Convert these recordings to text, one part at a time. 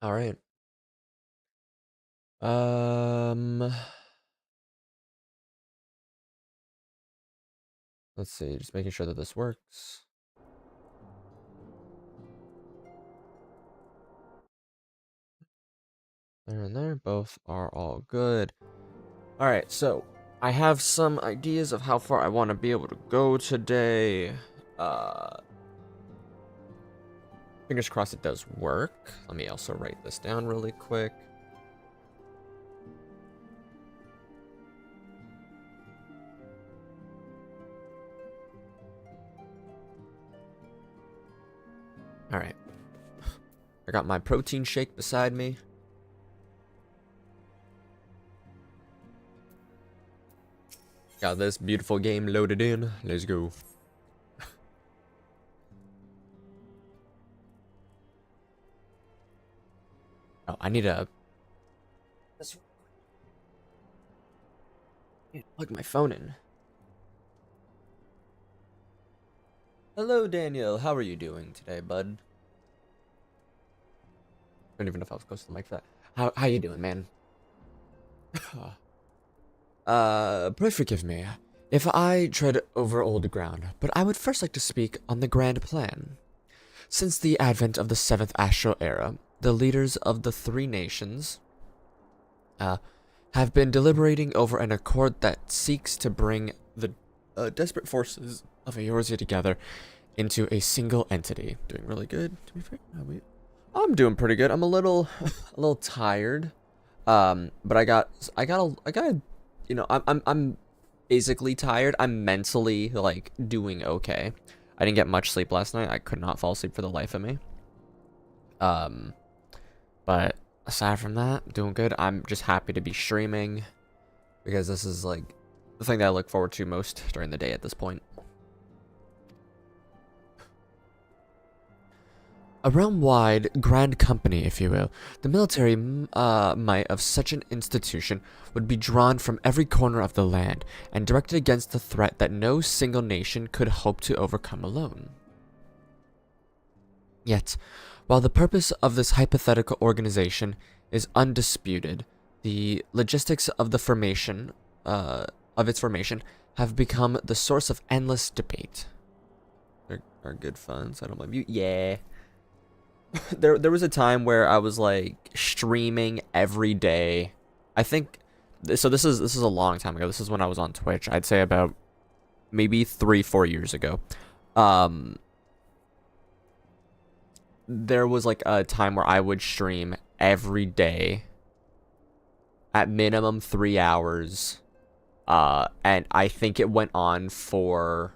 All right. Um, let's see. Just making sure that this works. There and there, both are all good. All right, so I have some ideas of how far I want to be able to go today. Uh, Fingers crossed it does work. Let me also write this down really quick. All right. I got my protein shake beside me. Got this beautiful game loaded in. Let's go. Oh, I need to plug my phone in. Hello, Daniel. How are you doing today, bud? I don't even know if I was close to the mic for that. How you doing, man? Pray forgive me if I tread over old ground, but I would first like to speak on the grand plan. Since the advent of the 7th Astral Era, the leaders of the three nations have been deliberating over an accord that seeks to bring the desperate forces of Eorzea together into a single entity. Doing really good, to be fair. I'm doing pretty good. I'm a little tired. But I got you know, I'm basically tired. I'm mentally like doing okay. I didn't get much sleep last night. I could not fall asleep for the life of me. But aside from that, doing good. I'm just happy to be streaming because this is like the thing that I look forward to most during the day at this point. A realm-wide grand company, if you will, the military might of such an institution would be drawn from every corner of the land and directed against the threat that no single nation could hope to overcome alone. Yet, while the purpose of this hypothetical organization is undisputed, the logistics of the formation, of its formation, have become the source of endless debate. Are good fun, so I don't blame you. Yeah. There was a time where I was like streaming every day. I think so this is a long time ago. This is when I was on Twitch. I'd say about maybe 3-4 years ago. There was like a time where I would stream every day at minimum 3 hours. And I think it went on for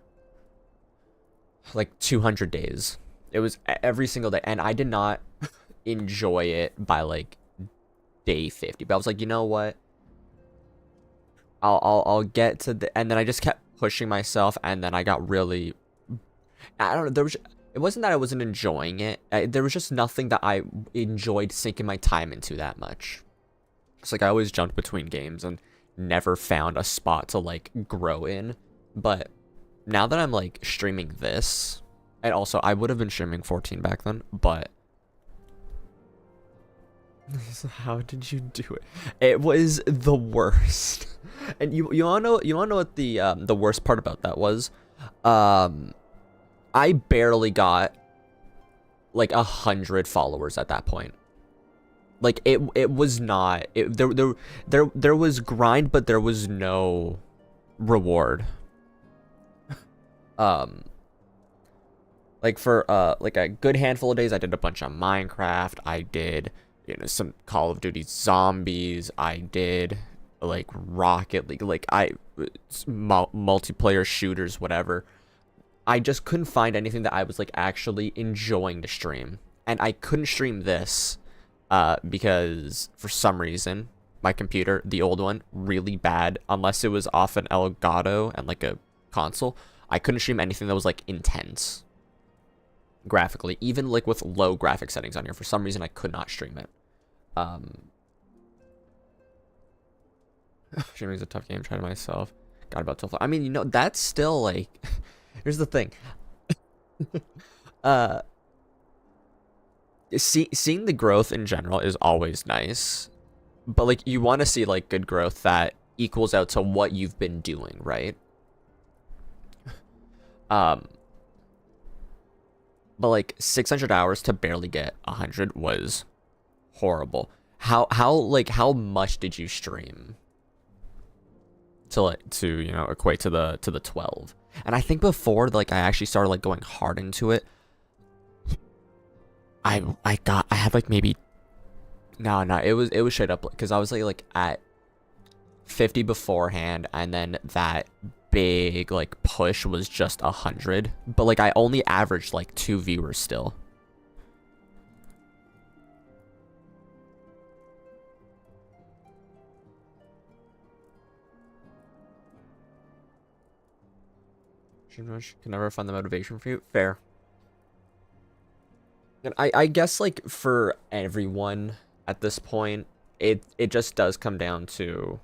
like 200 days. It was every single day, and I did not enjoy it by like day 50. But I was like, you know what? I'll get to the, and then I just kept pushing myself, and then I got really, I don't know. It wasn't that I wasn't enjoying it. There was just nothing that I enjoyed sinking my time into that much. It's like I always jumped between games and never found a spot to like grow in. But now that I'm like streaming this. And also, I would have been streaming 14 back then, but how did you do it? It was the worst. And you wanna know what the worst part about that was? I barely got like 100 followers at that point. Like it was not there was grind, but there was no reward. Like for like a good handful of days, I did a bunch of Minecraft. I did, you know, some Call of Duty Zombies. I did like Rocket League, like multiplayer shooters, whatever. I just couldn't find anything that I was like actually enjoying to stream, and I couldn't stream this because for some reason my computer, the old one, really bad. Unless it was off an Elgato and like a console, I couldn't stream anything that was like intense. Graphically, even like with low graphic settings on here, for some reason I could not stream it. Streaming is a tough game. Tried it myself. Got about 12. I mean, you know, that's still like. Here's the thing. seeing the growth in general is always nice, but like you want to see like good growth that equals out to what you've been doing, right? Um, but like 600 hours to barely get 100 was horrible. How much did you stream to you know equate to the 12? And I think before like I actually started like going hard into it, I had like maybe no it was straight up because I was like at 50 beforehand, and then that big like push was just 100, but like I only averaged like 2 viewers still. Can never find the motivation for you. Fair. And I guess like for everyone at this point, it just does come down to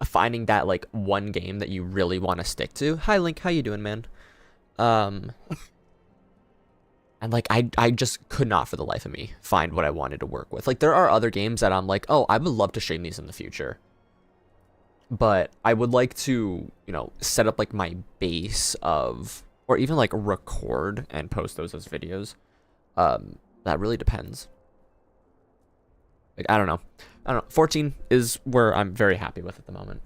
finding that like one game that you really want to stick to. Hi Link, how you doing, man? And like I just could not for the life of me find what I wanted to work with. Like there are other games that I'm like, oh, I would love to stream these in the future, but I would like to, you know, set up like my base of, or even like record and post those as videos. That really depends. Like I don't know. 14 is where I'm very happy with at the moment.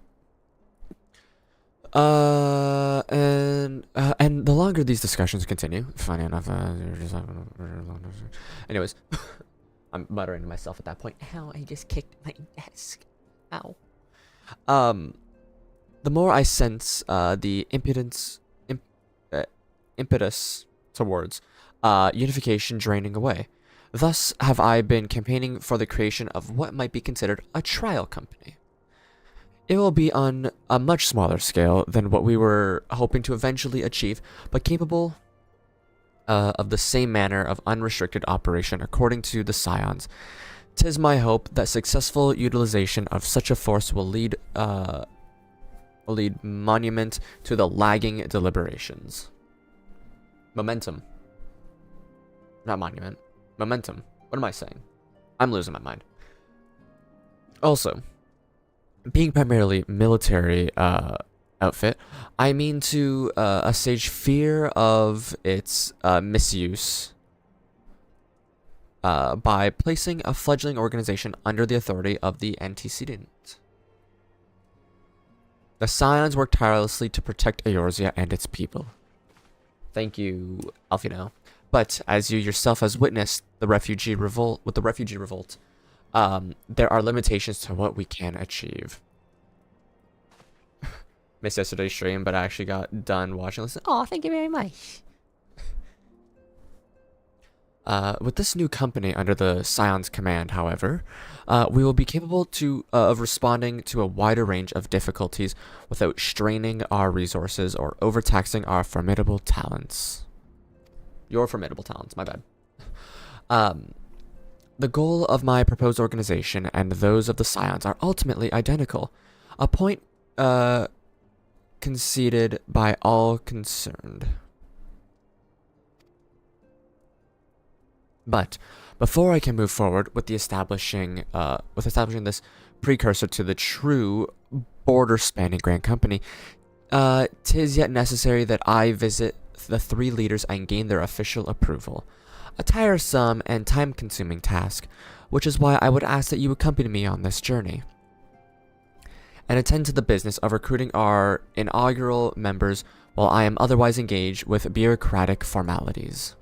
And the longer these discussions continue, funny enough, anyways, I'm muttering to myself at that point. Ow, I just kicked my desk. Ow. The more I sense the impetus towards unification draining away. Thus have I been campaigning for the creation of what might be considered a trial company. It will be on a much smaller scale than what we were hoping to eventually achieve, but capable of the same manner of unrestricted operation according to the Scions. 'Tis my hope that successful utilization of such a force will lead monument to the lagging deliberations. Momentum. Not monument. Momentum. What am I saying? I'm losing my mind. Also, being primarily military outfit, I mean to assuage fear of its misuse by placing a fledgling organization under the authority of the antecedent. The Scions work tirelessly to protect Eorzea and its people. Thank you, Alfino. But as you yourself has witnessed the refugee revolt, there are limitations to what we can achieve. Missed yesterday's stream, but I actually got done watching. Listen, oh, thank you very much. With this new company under the Scion's command, however, we will be capable of responding to a wider range of difficulties without straining our resources or overtaxing our formidable talents. Your formidable talents, my bad. The goal of my proposed organization and those of the Scions are ultimately identical, a point conceded by all concerned. But before I can move forward with establishing this precursor to the true border-spanning grand company, 'tis yet necessary that I visit the 3 leaders and gain their official approval. A tiresome and time-consuming task, which is why I would ask that you accompany me on this journey and attend to the business of recruiting our inaugural members while I am otherwise engaged with bureaucratic formalities.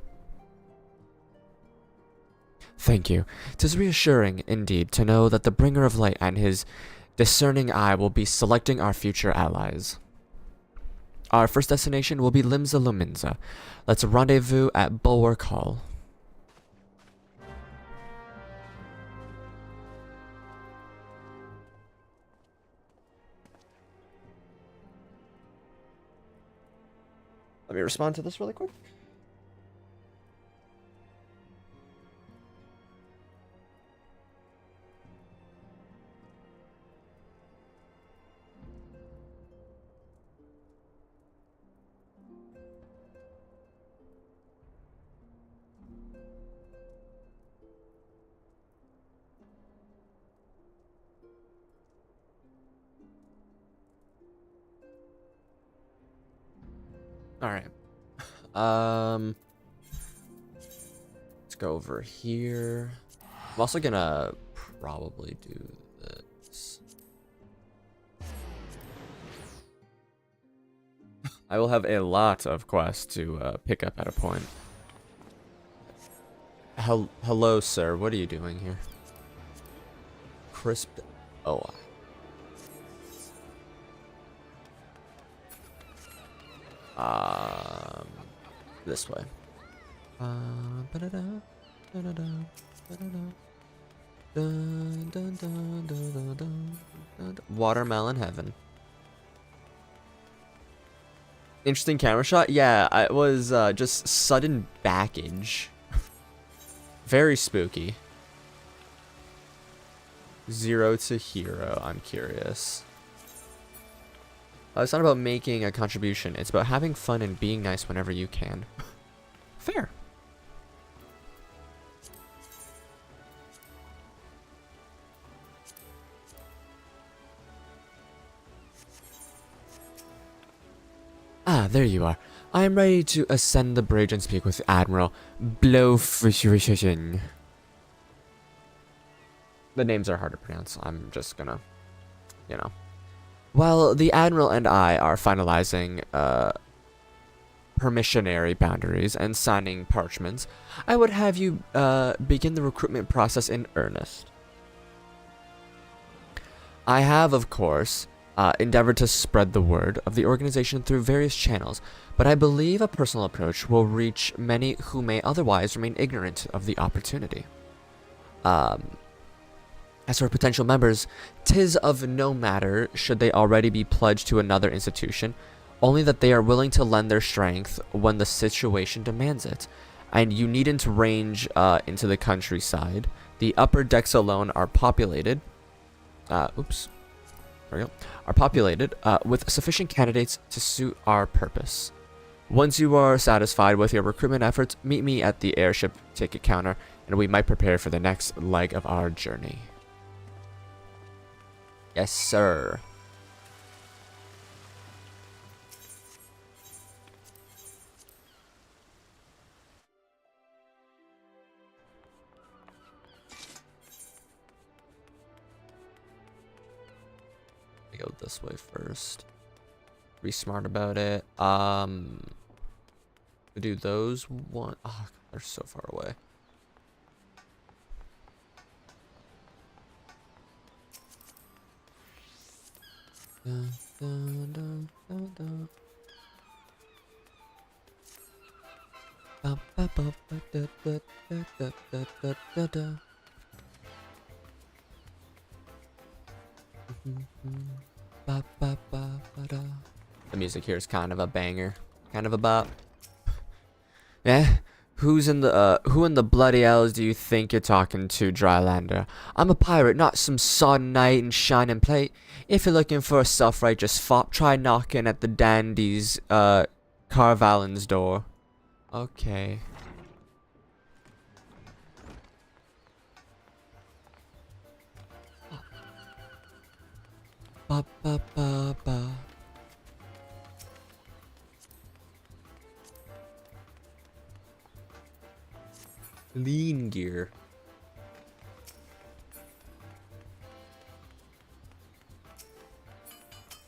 Thank you. 'Tis reassuring, indeed, to know that the Bringer of Light and his discerning eye will be selecting our future allies. Our first destination will be Limsa Luminsa. Let's rendezvous at Bulwark Hall. Let me respond to this really quick. Alright. Let's go over here. I'm also gonna probably do this. I will have a lot of quests to pick up at a point. Hello, sir. What are you doing here? Crisp. Oh. This way. Watermelon heaven. Interesting camera shot. Yeah, it was just sudden backage. Very spooky. 0 to hero. I'm curious. It's not about making a contribution. It's about having fun and being nice whenever you can. Fair. Ah, there you are. I am ready to ascend the bridge and speak with Admiral Blowfishing. The names are hard to pronounce. I'm just gonna, you know. While the Admiral and I are finalizing permissionary boundaries and signing parchments, I would have you begin the recruitment process in earnest. I have, of course, endeavored to spread the word of the organization through various channels, but I believe a personal approach will reach many who may otherwise remain ignorant of the opportunity. As for potential members, 'tis of no matter should they already be pledged to another institution, only that they are willing to lend their strength when the situation demands it. And you needn't range into the countryside. The upper decks alone are populated. There we go. Are populated with sufficient candidates to suit our purpose. Once you are satisfied with your recruitment efforts, meet me at the airship ticket counter, and we might prepare for the next leg of our journey. Yes, sir. I go this way first. Be smart about it. Do those one. Oh, they're so far away. The music here is kind of a banger, kind of a bop. Eh? Who in the bloody hells do you think you're talking to, Drylander? I'm a pirate, not some sodden knight in shining plate. If you're looking for a self-righteous fop, try knocking at the dandy's, Carvalin's door. Okay. Ba ba ba ba. Lean gear.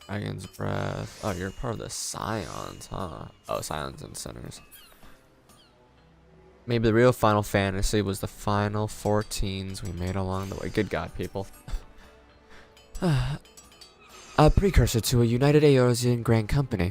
Dragon's breath. Oh, you're part of the Scions, huh? Oh, Scions and Sinners. Maybe the real Final Fantasy was the final 14s we made along the way. Good God, people. A precursor to a united Eorzean Grand Company.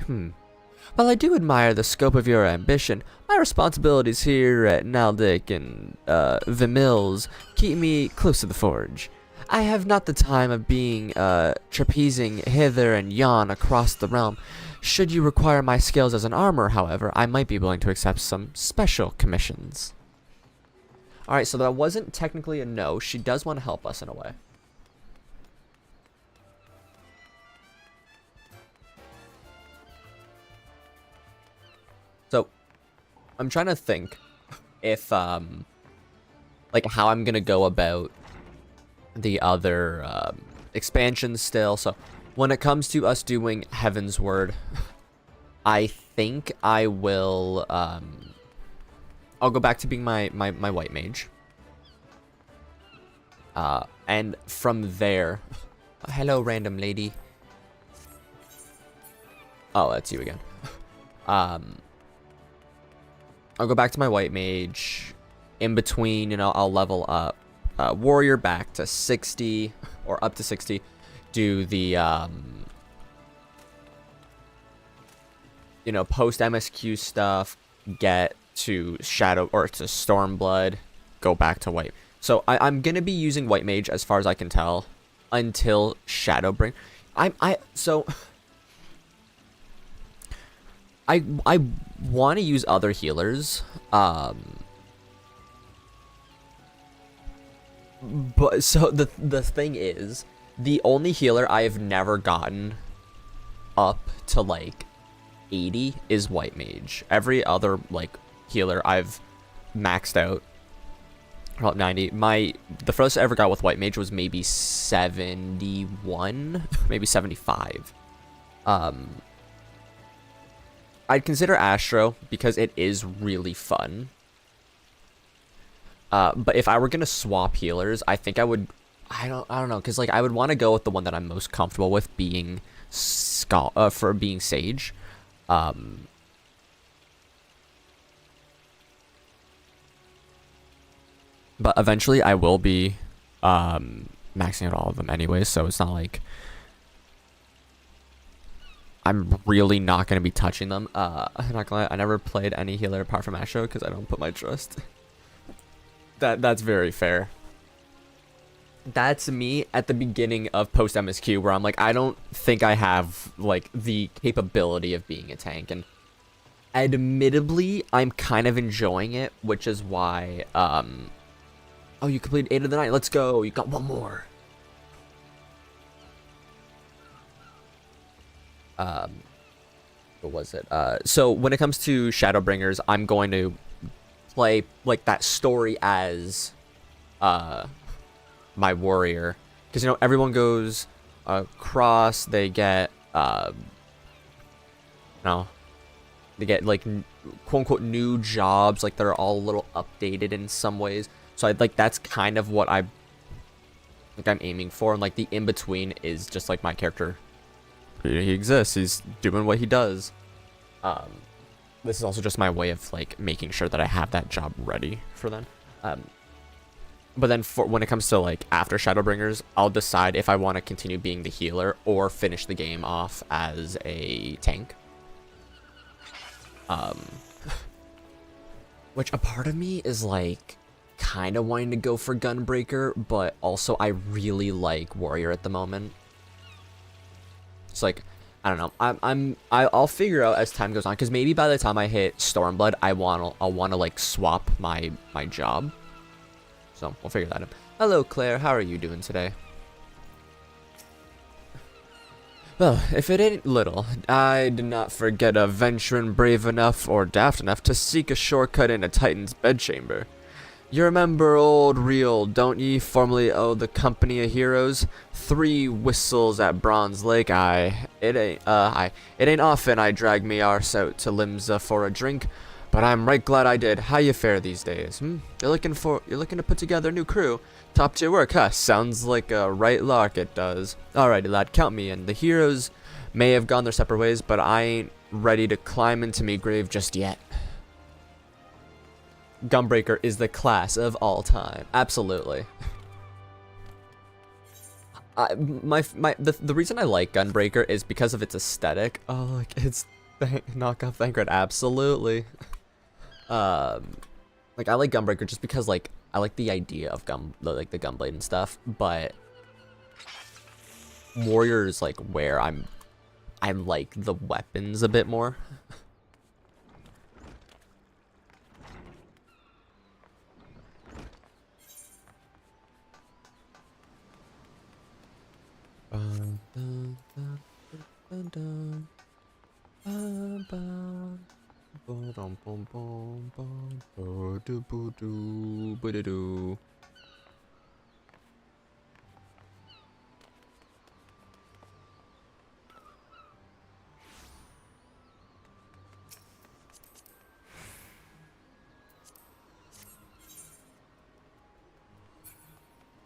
While I do admire the scope of your ambition, my responsibilities here at Naldic and Vimills keep me close to the forge. I have not the time of being trapezing hither and yon across the realm. Should you require my skills as an armorer, however, I might be willing to accept some special commissions. Alright, so that wasn't technically a no. She does want to help us in a way. So, I'm trying to think if, like, how I'm gonna go about the other, expansions still. So, when it comes to us doing Heavensward, I think I will, I'll go back to being my white mage. And from there, hello, random lady. Oh, that's you again. I'll go back to my white mage. In between, you know, I'll level up warrior back to 60 or up to 60. Do the, you know, post MSQ stuff. Get to Shadow or to Stormblood. Go back to white. So I'm gonna be using white mage as far as I can tell until Shadowbring. So I want to use other healers. But so the thing is, the only healer I have never gotten up to like 80 is white mage. Every other like healer I've maxed out about 90. The furthest I ever got with white mage was maybe 71, maybe 75. I'd consider Astro because it is really fun. But if I were gonna swap healers, I think I would. I don't know, cause like I would want to go with the one that I'm most comfortable with, being for being Sage. But eventually I will be maxing out all of them anyway, so it's not like I'm really not going to be touching them. I'm not gonna lie, I never played any healer apart from Astro because I don't put my trust. That's very fair. That's me at the beginning of post MSQ, where I'm like, I don't think I have like the capability of being a tank, and admittedly I'm kind of enjoying it, which is why oh, you completed 8 of the 9. Let's go. You got one more. What was it? So when it comes to Shadowbringers, I'm going to play like that story as my warrior, because you know everyone goes across. They get no, they get like quote unquote new jobs. Like they're all a little updated in some ways. So I like that's kind of what I'm aiming for, and like the in between is just like my character. He exists. He's doing what he does. This is also just my way of like making sure that I have that job ready for them. But then for when it comes to like after Shadowbringers, I'll decide if I want to continue being the healer or finish the game off as a tank. Which a part of me is like kind of wanting to go for Gunbreaker, but also I really like Warrior at the moment. It's like, I don't know. I'll figure out as time goes on, because maybe by the time I hit Stormblood, I'll want to like swap my job. So we'll figure that out. Hello, Claire. How are you doing today? Well, if it ain't little, I did not forget a venturing brave enough or daft enough to seek a shortcut in a Titan's bedchamber. You remember old Reel, don't ye, formerly o' the company of heroes? 3 whistles at Bronze Lake, it ain't often I drag me arse out to Limsa for a drink, but I'm right glad I did. How you fare these days, You're looking to put together a new crew? Top tier work, huh? Sounds like a right lark, it does. Alrighty, lad, count me in. The heroes may have gone their separate ways, but I ain't ready to climb into me grave just yet. Gunbreaker is the class of all time. Absolutely. The reason I like Gunbreaker is because of its aesthetic. Oh, like it's knockoff Thancred. Absolutely. Like I like Gunbreaker just because like I like the idea of the gunblade and stuff, but Warrior is like where I like the weapons a bit more.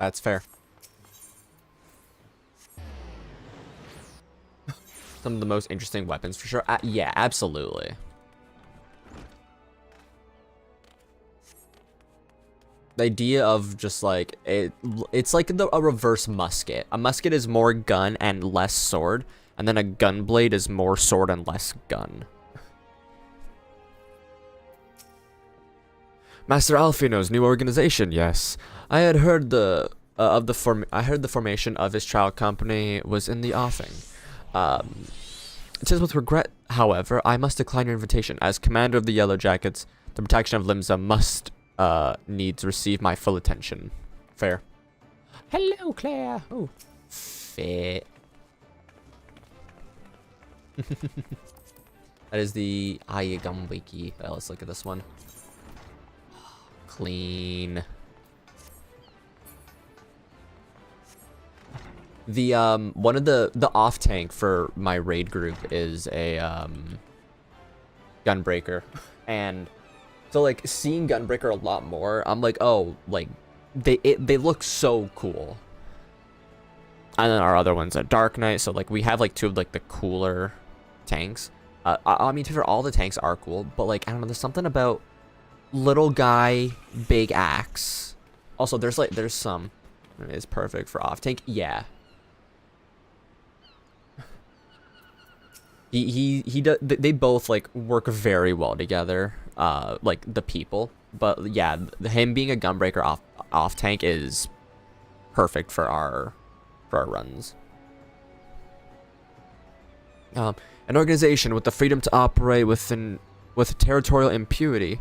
That's fair. Some of the most interesting weapons for sure. Yeah, absolutely. The idea of just like it's like a reverse musket. A musket is more gun and less sword, and then a gun blade is more sword and less gun. Master Alfino's new organization, yes. I had heard the formation of his trial company was in the offing. It says with regret, however, I must decline your invitation. As commander of the Yellow Jackets, the protection of Limsa must needs receive my full attention. Fair. Hello, Claire. Oh, fair. That is the Ayagambiki. Well, let's look at this one. Clean. The one of the off tank for my raid group is a gunbreaker, and so like seeing gunbreaker a lot more, I'm like, oh, like they look so cool. And then our other one's a Dark Knight, so like we have like two of like the cooler tanks. I mean, for all the tanks are cool, but like I don't know, there's something about little guy, big axe. Also, there's some. It's perfect for off tank. Yeah. He does. They both like work very well together. Like the people, but yeah, him being a gunbreaker off tank is perfect for our runs. An organization with the freedom to operate with territorial impunity.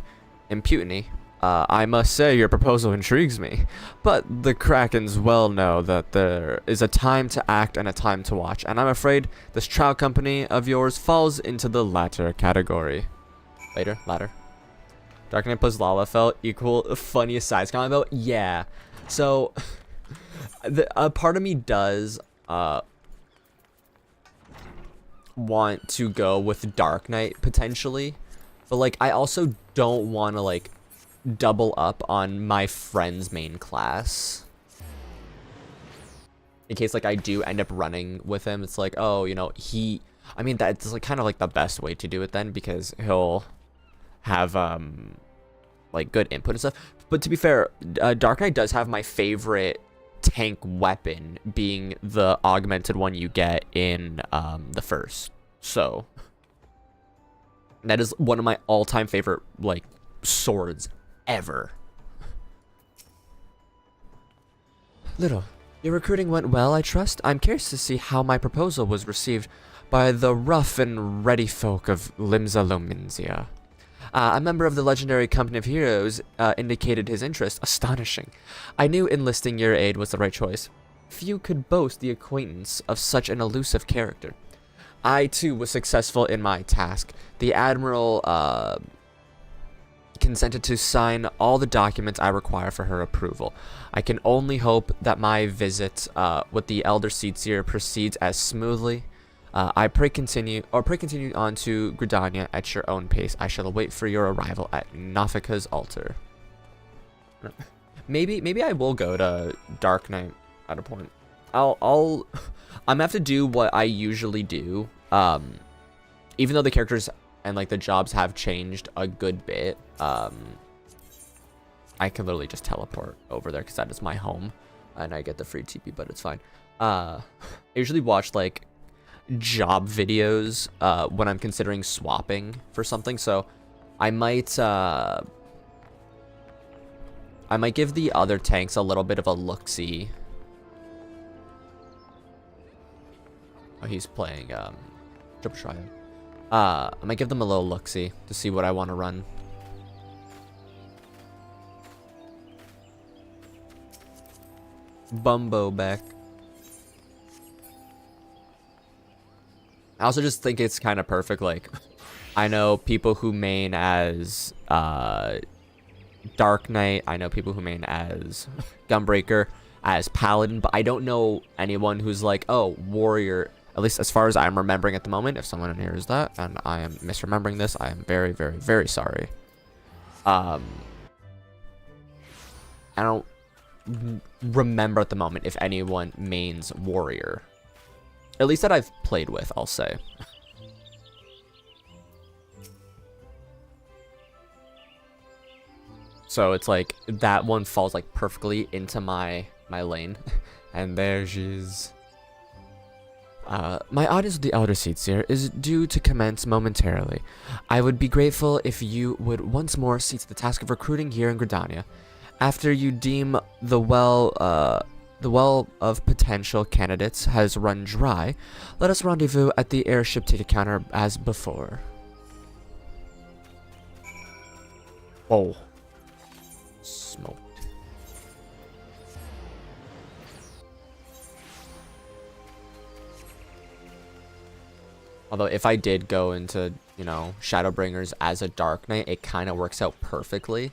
I must say your proposal intrigues me, but the Krakens well know that there is a time to act and a time to watch, and I'm afraid this trial company of yours falls into the latter category. Latter. Dark Knight plus Lalafell equal funniest size combo? Yeah. So, a part of me does want to go with Dark Knight potentially, but like I also don't want to like double up on my friend's main class in case like I do end up running with him. It's like, oh, you know, I mean, that's like kind of like the best way to do it then, because he'll have like good input and stuff. But to be fair, Dark Knight does have my favorite tank weapon being the augmented one you get in the first. So that is one of my all-time favorite like swords ever. Little, your recruiting went well, I trust. I'm curious to see how my proposal was received by the rough and ready folk of Limsa Lominsia. A member of the legendary company of heroes indicated his interest. Astonishing. I knew enlisting your aid was the right choice. Few could boast the acquaintance of such an elusive character. I, too, was successful in my task. The Admiral consented to sign all the documents I require for her approval. I can only hope that my visit with the Elder Seedseer proceeds as smoothly. I pray continue on to Gridania at your own pace. I shall await for your arrival at Nafika's altar. Maybe I will go to Dark Knight at a point. I'm gonna have to do what I usually do. Even though the characters and like the jobs have changed a good bit, I can literally just teleport over there because that is my home, and I get the free TP, but it's fine. I usually watch like job videos when I'm considering swapping for something, so I might give the other tanks a little bit of a look-see. Oh, he's playing Triple Triad. I might give them a little look-see to see what I want to run. Bumbo back. I also just think it's kind of perfect. Like, I know people who main as Dark Knight. I know people who main as Gunbreaker, as Paladin, but I don't know anyone who's like, oh, Warrior. At least as far as I'm remembering at the moment. If someone hears that and I am misremembering this, I am very, very, very sorry. I don't remember at the moment if anyone mains warrior. At least that I've played with, I'll say. So it's like that one falls like perfectly into my lane. And there she is. My audience with the Elder Seer is due to commence momentarily. I would be grateful if you would once more see to the task of recruiting here in Gridania. After you deem the well of potential candidates has run dry, let us rendezvous at the airship ticket counter as before. Oh. Smoked. Although if I did go into, you know, Shadowbringers as a Dark Knight, it kind of works out perfectly.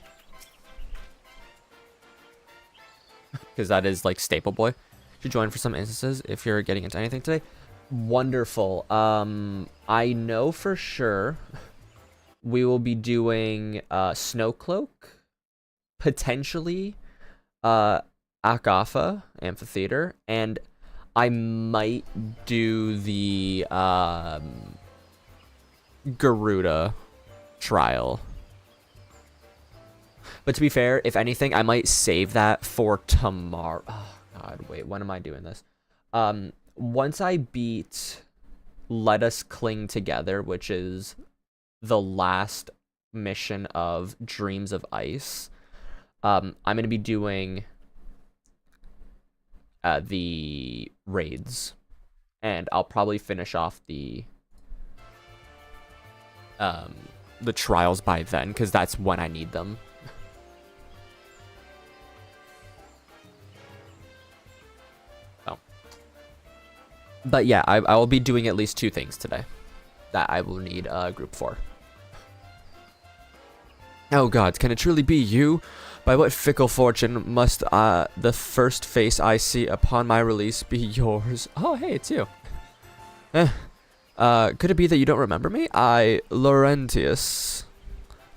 Because that is like staple boy. To join for some instances if you're getting into anything today. Wonderful. I know for sure we will be doing Snowcloak, potentially Akafa Amphitheater, and I might do the Garuda trial. But to be fair, if anything, I might save that for tomorrow. Oh, God, wait, when am I doing this? Once I beat Let Us Cling Together, which is the last mission of Dreams of Ice, I'm going to be doing the raids. And I'll probably finish off the trials by then, because that's when I need them. But yeah, I will be doing at least 2 things today that I will need group for. Oh gods, can it truly be you? By what fickle fortune must the first face I see upon my release be yours? Oh hey, it's you. Could it be that you don't remember me? Laurentius,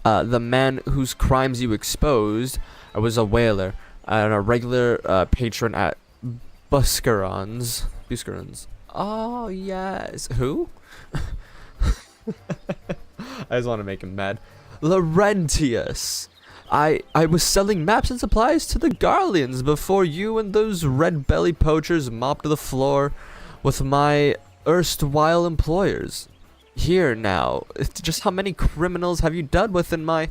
the man whose crimes you exposed. I was a whaler and a regular patron at Buscaron's. Oh, yes. Who? I just want to make him mad. Laurentius. I was selling maps and supplies to the Garleans before you and those red-belly poachers mopped the floor with my erstwhile employers. Here now, just how many criminals have you dealt with in my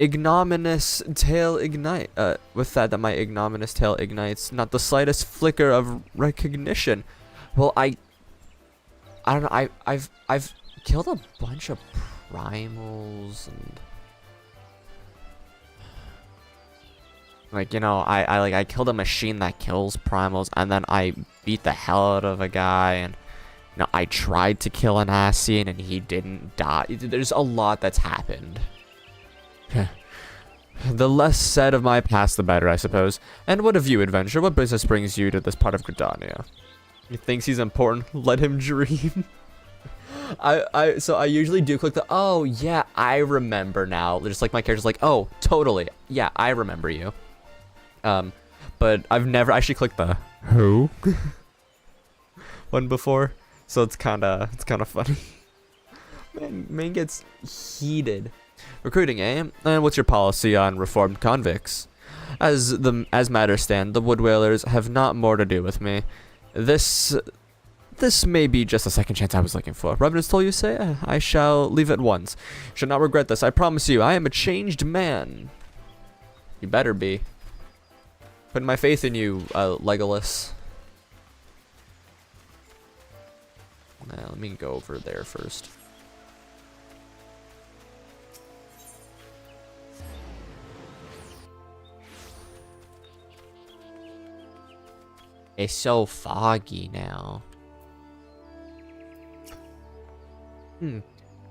ignominious tale ignite? With that my ignominious tale ignites not the slightest flicker of recognition. Well, I don't know. I've killed a bunch of primals and like, you know, I killed a machine that kills primals, and then I beat the hell out of a guy, and you know, I tried to kill an Ascian and he didn't die. There's a lot that's happened. The less said of my past, the better, I suppose. And what of you, adventurer? What business brings you to this part of Gridania? He thinks he's important. Let him dream. So I usually do click the, oh, yeah, I remember now. Just like my character's like, oh, totally. Yeah, I remember you. But I've never actually clicked the who one before. So it's kind of funny. Man gets heated. Recruiting, eh? And what's your policy on reformed convicts? As matters stand, the Wood Whalers have not more to do with me. This may be just a second chance I was looking for. Revenants told you, say? I shall leave at once. Shall not regret this, I promise you. I am a changed man. You better be. Putting my faith in you, Legolas. Let me go over there first. It's so foggy now.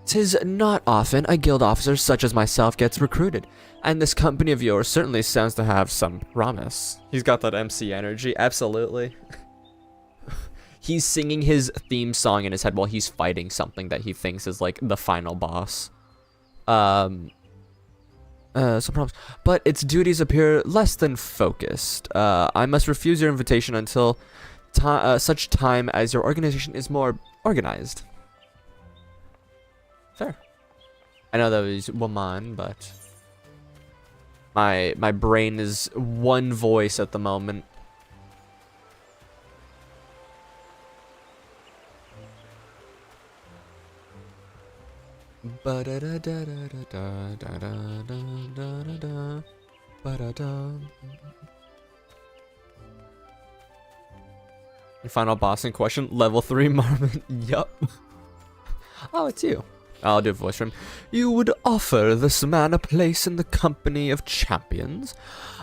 'Tis not often a guild officer such as myself gets recruited, and this company of yours certainly sounds to have some promise. He's got that MC energy, absolutely. He's singing his theme song in his head while he's fighting something that he thinks is like the final boss. some problems, but its duties appear less than focused. I must refuse your invitation until such time as your organization is more organized. Fair. I know that was woman, but my brain is one voice at the moment. Final boss in question, level 3 Marmot. Yup. Oh, it's you. I'll do a voice for him. You would offer this man a place in the company of champions?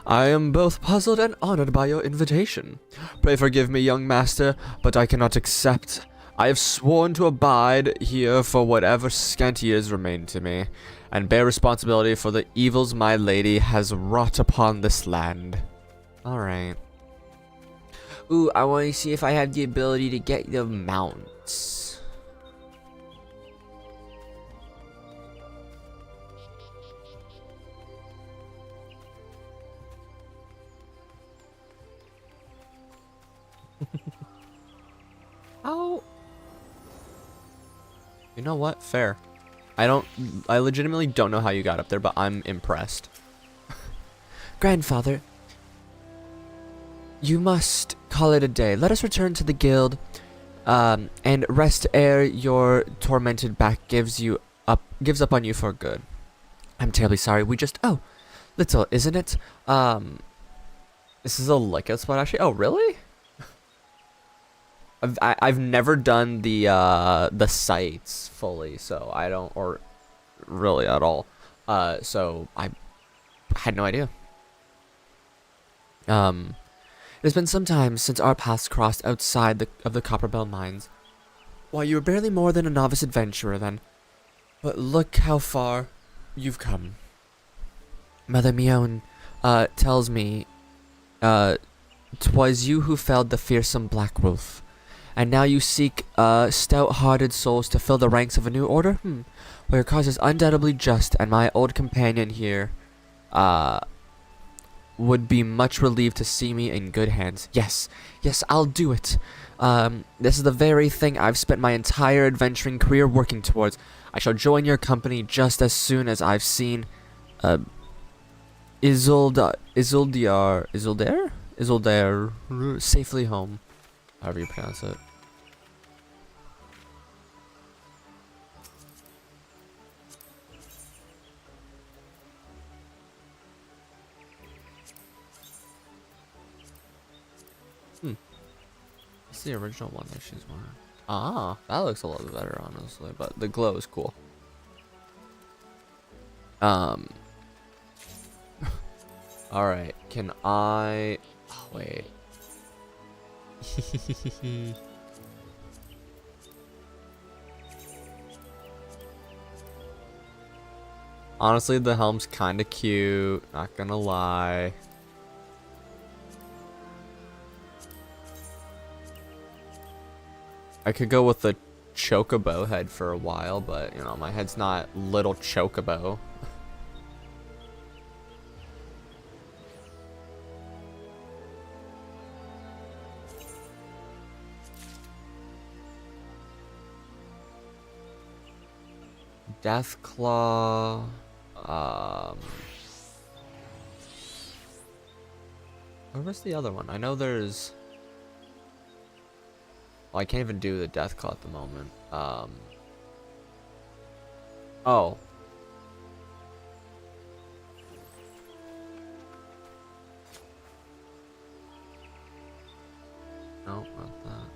I am both puzzled and honored by your invitation. Pray forgive me, young master, but I cannot accept. I have sworn to abide here for whatever scant years remain to me, and bear responsibility for the evils my lady has wrought upon this land. Alright. Ooh, I want to see if I have the ability to get the mounts. Oh. You know what? Fair. I legitimately don't know how you got up there, but I'm impressed. Grandfather, you must call it a day. Let us return to the guild, and rest ere your tormented back gives up on you for good. I'm terribly sorry. We just little, isn't it? This is a lookout spot actually. Oh, really? I've never done the sites fully, so I don't, or really at all. So I had no idea. It has been some time since our paths crossed outside of the Copperbell mines. Why, you were barely more than a novice adventurer then. But look how far you've come. Mother Mion tells me 'twas you who felled the fearsome Black Wolf. And now you seek stout-hearted souls to fill the ranks of a new order? Well, your cause is undoubtedly just, and my old companion here would be much relieved to see me in good hands. Yes, I'll do it. This is the very thing I've spent my entire adventuring career working towards. I shall join your company just as soon as I've seen Isolde safely home. However you pronounce it. It's the original one that she's wearing. Ah, that looks a little bit better, honestly, but the glow is cool. Alright, can I... Oh, wait. Honestly, the helm's kind of cute, not gonna lie. I could go with the chocobo head for a while, but you know, my head's not little chocobo. Deathclaw. Where was the other one? I know there's... Well, I can't even do the Deathclaw at the moment. Oh. No, not that.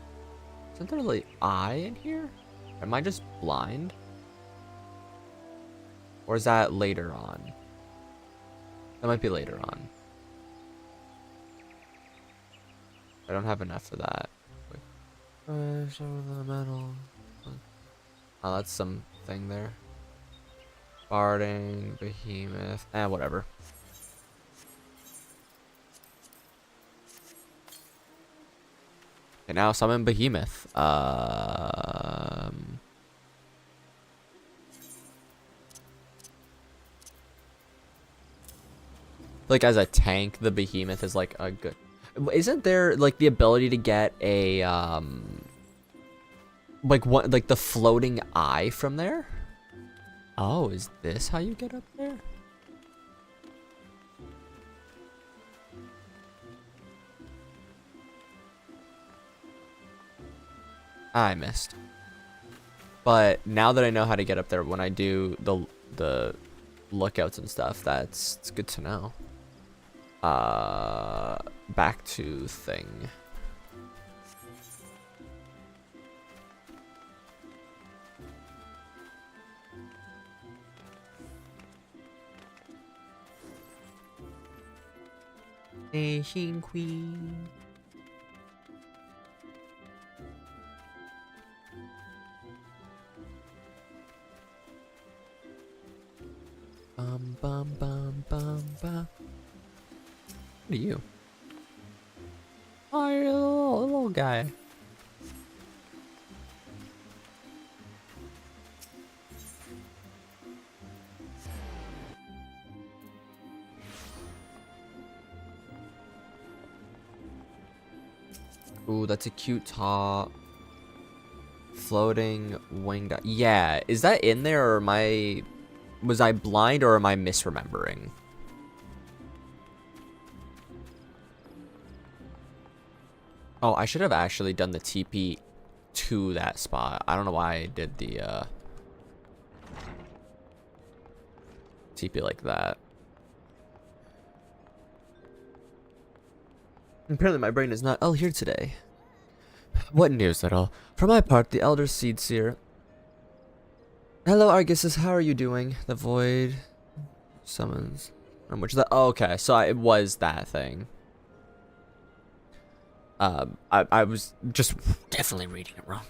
Isn't there like eye in here? Am I just blind? Or is that later on? That might be later on. I don't have enough for that. Show the metal. Oh, that's something there. Barding, behemoth, whatever. Okay, now summon behemoth. like as a tank, the behemoth is like a good. Isn't there like the ability to get a like what, like the floating eye from there? Oh, is this how you get up there? I missed. But now that I know how to get up there when I do the lookouts and stuff, it's good to know. Back to thing. Asian Queen. Bum bum bum bum bum. What are you? Oh, you're a little guy. Ooh, that's a cute top. Floating winged. Yeah, is that in there, or was I blind, or am I misremembering? Oh, I should have actually done the TP to that spot. I don't know why I did the TP like that. Apparently my brain is not all here today. What news at all? For my part, the Elder Seedseer. Hello, Arguses, how are you doing? The Void summons. Which that? Oh, okay, so it was that thing. I was just definitely reading it wrong.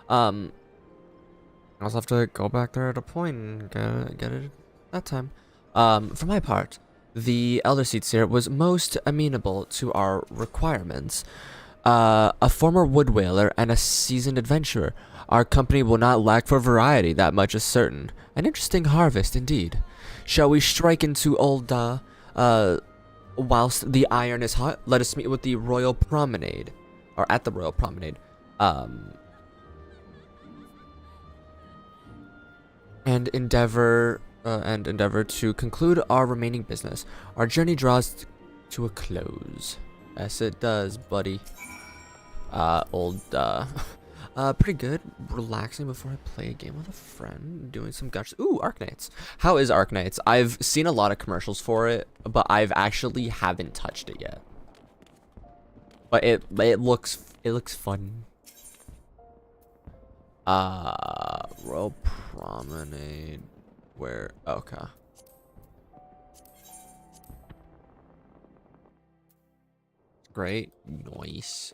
I also have to go back there at a point and get it that time. For my part, the Elder Seedseer was most amenable to our requirements. A former wood whaler and a seasoned adventurer. Our company will not lack for variety, that much is certain. An interesting harvest indeed. Shall we strike into old, whilst the iron is hot? Let us meet with the Royal Promenade. Or at the Royal Promenade. And endeavor to conclude our remaining business. Our journey draws to a close. Yes, it does, buddy. Pretty good. Relaxing before I play a game with a friend. Doing some gotchas. Ooh, Arknights. How is Arknights? I've seen a lot of commercials for it, but I've actually haven't touched it yet. But it looks fun. Royal Promenade. Where? Okay. Great. Nice.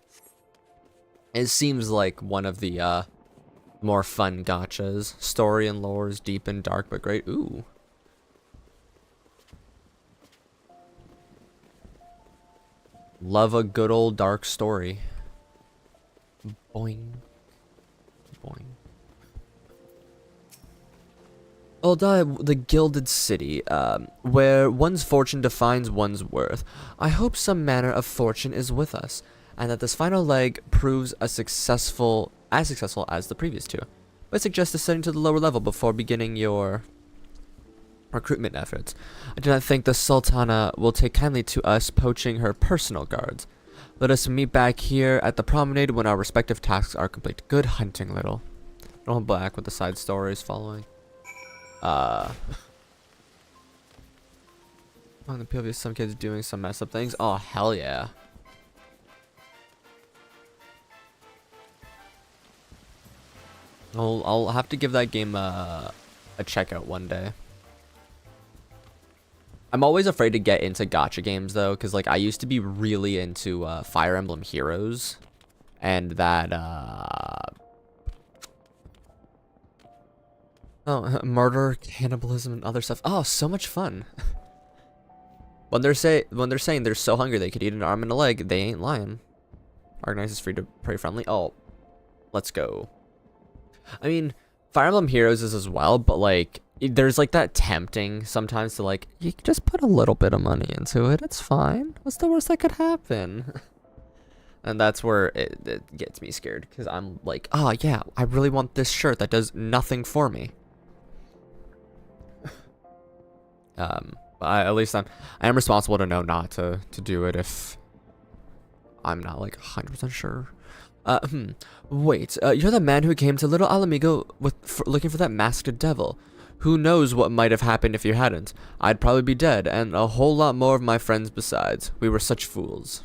It seems like one of the more fun gotchas. Story and lore is deep and dark, but great. Ooh. Love a good old dark story. Boing. Boing. Ul'dah, the Gilded City, where one's fortune defines one's worth. I hope some manner of fortune is with us, and that this final leg proves as successful as the previous two. But I suggest ascending to the lower level before beginning your recruitment efforts. I do not think the Sultana will take kindly to us poaching her personal guards. Let us meet back here at the promenade when our respective tasks are complete. Good hunting, little. All black with the side stories following. On the POV, some kids doing some mess up things. Oh, hell yeah. I'll have to give that game a checkout one day. I'm always afraid to get into gacha games though, because like I used to be really into Fire Emblem Heroes, and that murder, cannibalism, and other stuff. Oh, so much fun. when they're saying they're so hungry they could eat an arm and a leg, they ain't lying. Organize is free to play friendly. Oh, let's go. I mean, Fire Emblem Heroes is as well, but like there's like that tempting sometimes to like, you can just put a little bit of money into it. It's fine. What's the worst that could happen? And that's where it gets me scared, because I'm like, oh yeah, I really want this shirt that does nothing for me. At least I am responsible to know not to do it if I'm not like 100% sure. Wait, you're the man who came to Little Alamigo looking for that masked devil. Who knows what might have happened if you hadn't? I'd probably be dead, and a whole lot more of my friends besides. We were such fools.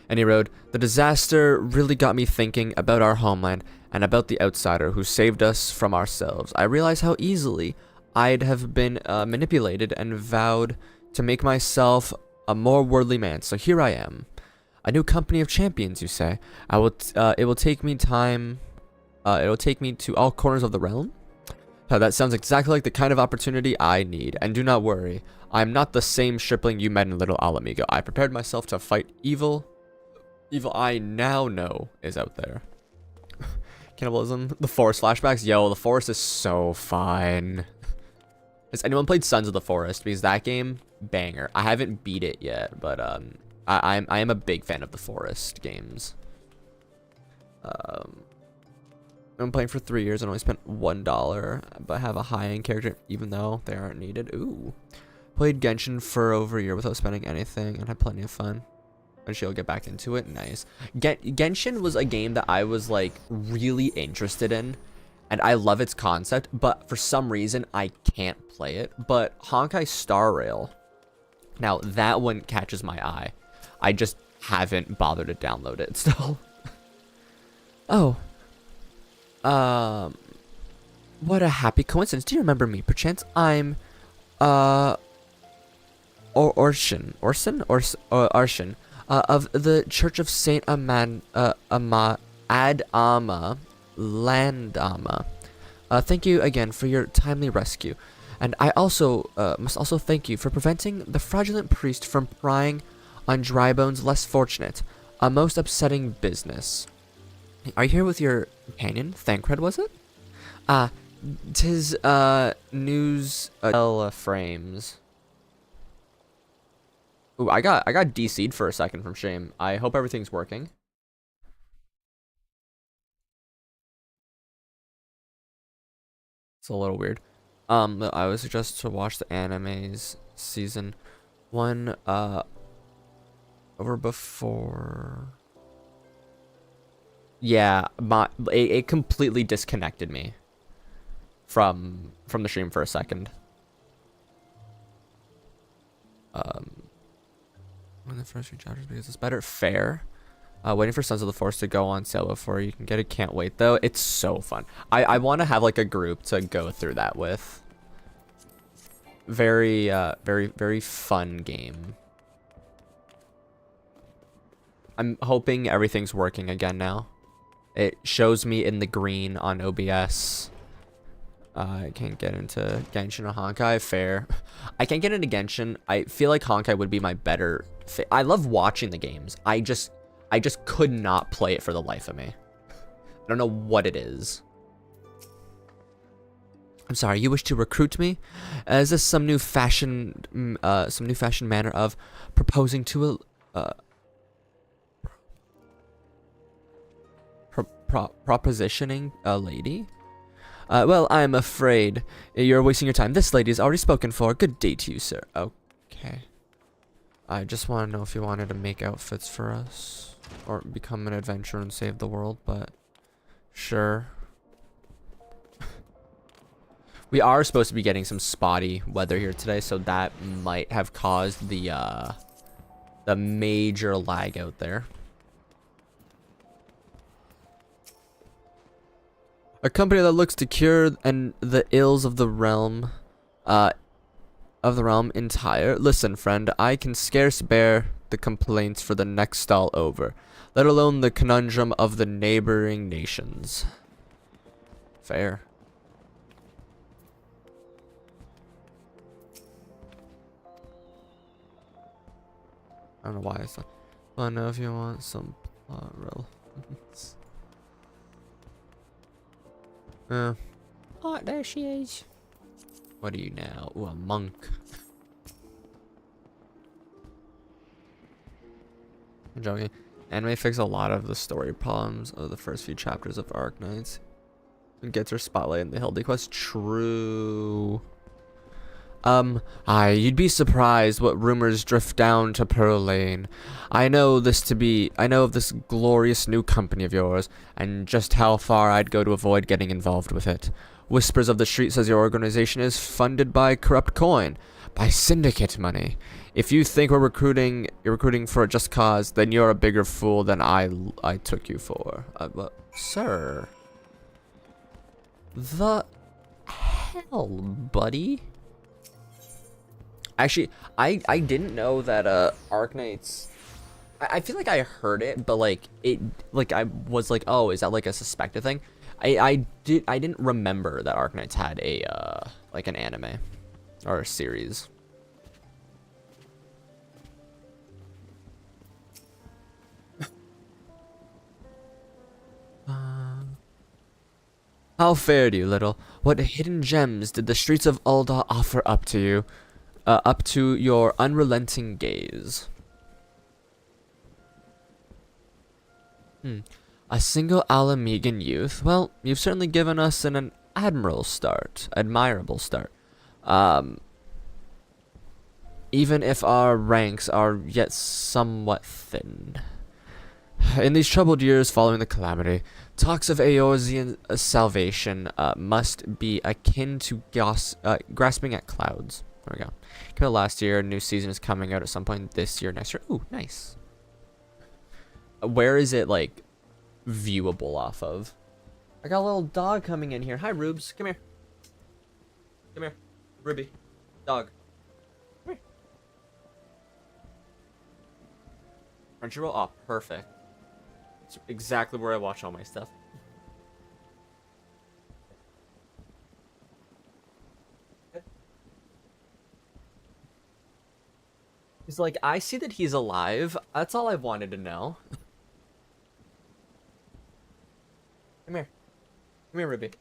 And he wrote, the disaster really got me thinking about our homeland and about the outsider who saved us from ourselves. I realized how easily I'd have been manipulated and vowed to make myself a more worldly man. So here I am. A new company of champions, you say? It will take me time. It'll take me to all corners of the realm. That sounds exactly like the kind of opportunity I need. And do not worry, I'm not the same stripling you met in Little Alamigo. I prepared myself to fight evil. Evil I now know is out there. Cannibalism. The Forest flashbacks. Yo, the Forest is so fun. Has anyone played Sons of the Forest? Because that game, banger. I haven't beat it yet, but I am a big fan of the Forest games. I'm playing for 3 years and only spent $1, but have a high-end character even though they aren't needed. Ooh. Played Genshin for over a year without spending anything and had plenty of fun. And she'll get back into it. Nice. Genshin was a game that I was like really interested in, and I love its concept, but for some reason I can't play it. But Honkai Star Rail, now that one catches my eye. I just haven't bothered to download it still. Oh. What a happy coincidence. Do you remember me? Perchance I'm Orshin of the Church of Saint Adama Landama. Thank you again for your timely rescue, and I also must also thank you for preventing the fraudulent priest from prying on Drybone's less fortunate. A most upsetting business. Are you here with your companion? Thancred, was it? Tis news frames. Ooh, I got DC'd for a second from shame. I hope everything's working. It's a little weird. I would suggest to watch the animes season 1 over before. Yeah, it completely disconnected me from the stream for a second. When the first few chapters, because it's better. Fair. Waiting for Sons of the Forest to go on sale before you can get it. Can't wait though. It's so fun. I want to have like a group to go through that with. Very very fun game. I'm hoping everything's working again now. It shows me in the green on OBS. I can't get into Genshin or Honkai. Fair. I can't get into Genshin. I feel like Honkai would be my better fit. I love watching the games. I just could not play it for the life of me. I don't know what it is. I'm sorry. You wish to recruit me? Is this some new fashion manner of proposing to a propositioning a lady? Well, I'm afraid you're wasting your time. This lady is already spoken for. Good day to you, sir. Okay. I just want to know if you wanted to make outfits for us or become an adventurer and save the world, but sure. We are supposed to be getting some spotty weather here today, so that might have caused the major lag out there. A company that looks to cure the ills of the realm entire. Listen, friend, I can scarce bear the complaints for the next stall over, let alone the conundrum of the neighboring nations. Fair. I don't know why it's not. I know if you want some relevance. Oh, there she is. What are you now? Ooh, a monk. I'm joking. Anime fixed a lot of the story problems of the first few chapters of Arknights. And gets her spotlight in the Hildy quest. True. You'd be surprised what rumors drift down to Pearl Lane. I know of this glorious new company of yours, and just how far I'd go to avoid getting involved with it. Whispers of the street says your organization is funded by corrupt coin, by syndicate money. If you think you're recruiting for a just cause, then you're a bigger fool than I took you for. But, sir. The hell, buddy? Actually, I didn't know that Arknights. I feel like I heard it, but like I was like, oh, is that like a suspected thing? I didn't remember that Arknights had a like an anime or a series. How fared you, little? What hidden gems did the streets of Ul'dah offer up to you? Up to your unrelenting gaze. A single Alamegan youth? Well, you've certainly given us an admirable start. Even if our ranks are yet somewhat thin. In these troubled years following the calamity, talks of Eorzean salvation must be akin to grasping at clouds. There we go. Came out last year. New season is coming out at some point this year, next year. Ooh, nice. Where is it, like, viewable off of? I got a little dog coming in here. Hi, Rubes. Come here. Come here. Ruby. Dog. Come here. Crunchyroll? Oh, perfect. It's exactly where I watch all my stuff. He's like, I see that he's alive. That's all I wanted to know. Come here. Come here, Ruby.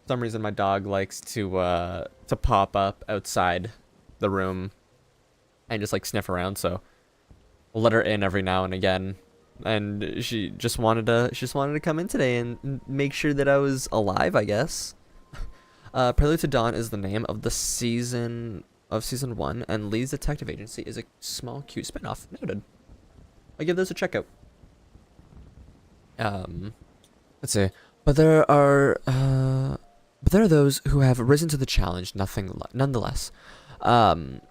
For some reason my dog likes to pop up outside the room and just like sniff around, so we'll let her in every now and again. And she just wanted to come in today and make sure that I was alive, I guess. Prelude to Dawn is the name of the season 1, and Lee's Detective Agency is a small cute spinoff. Noted. I'll give those a check out. Let's see. But there are those who have risen to the challenge, nonetheless. And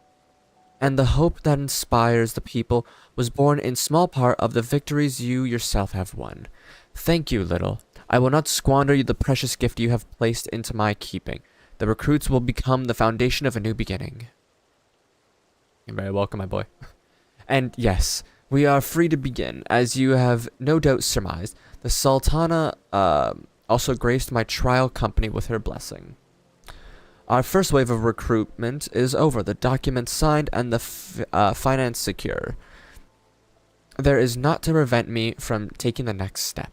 the hope that inspires the people was born in small part of the victories you yourself have won. Thank you, little. I will not squander the precious gift you have placed into my keeping. The recruits will become the foundation of a new beginning. You're very welcome, my boy. And yes, we are free to begin. As you have no doubt surmised, the Sultana also graced my trial company with her blessing. Our first wave of recruitment is over, the documents signed, and the finance secure. There is naught to prevent me from taking the next step.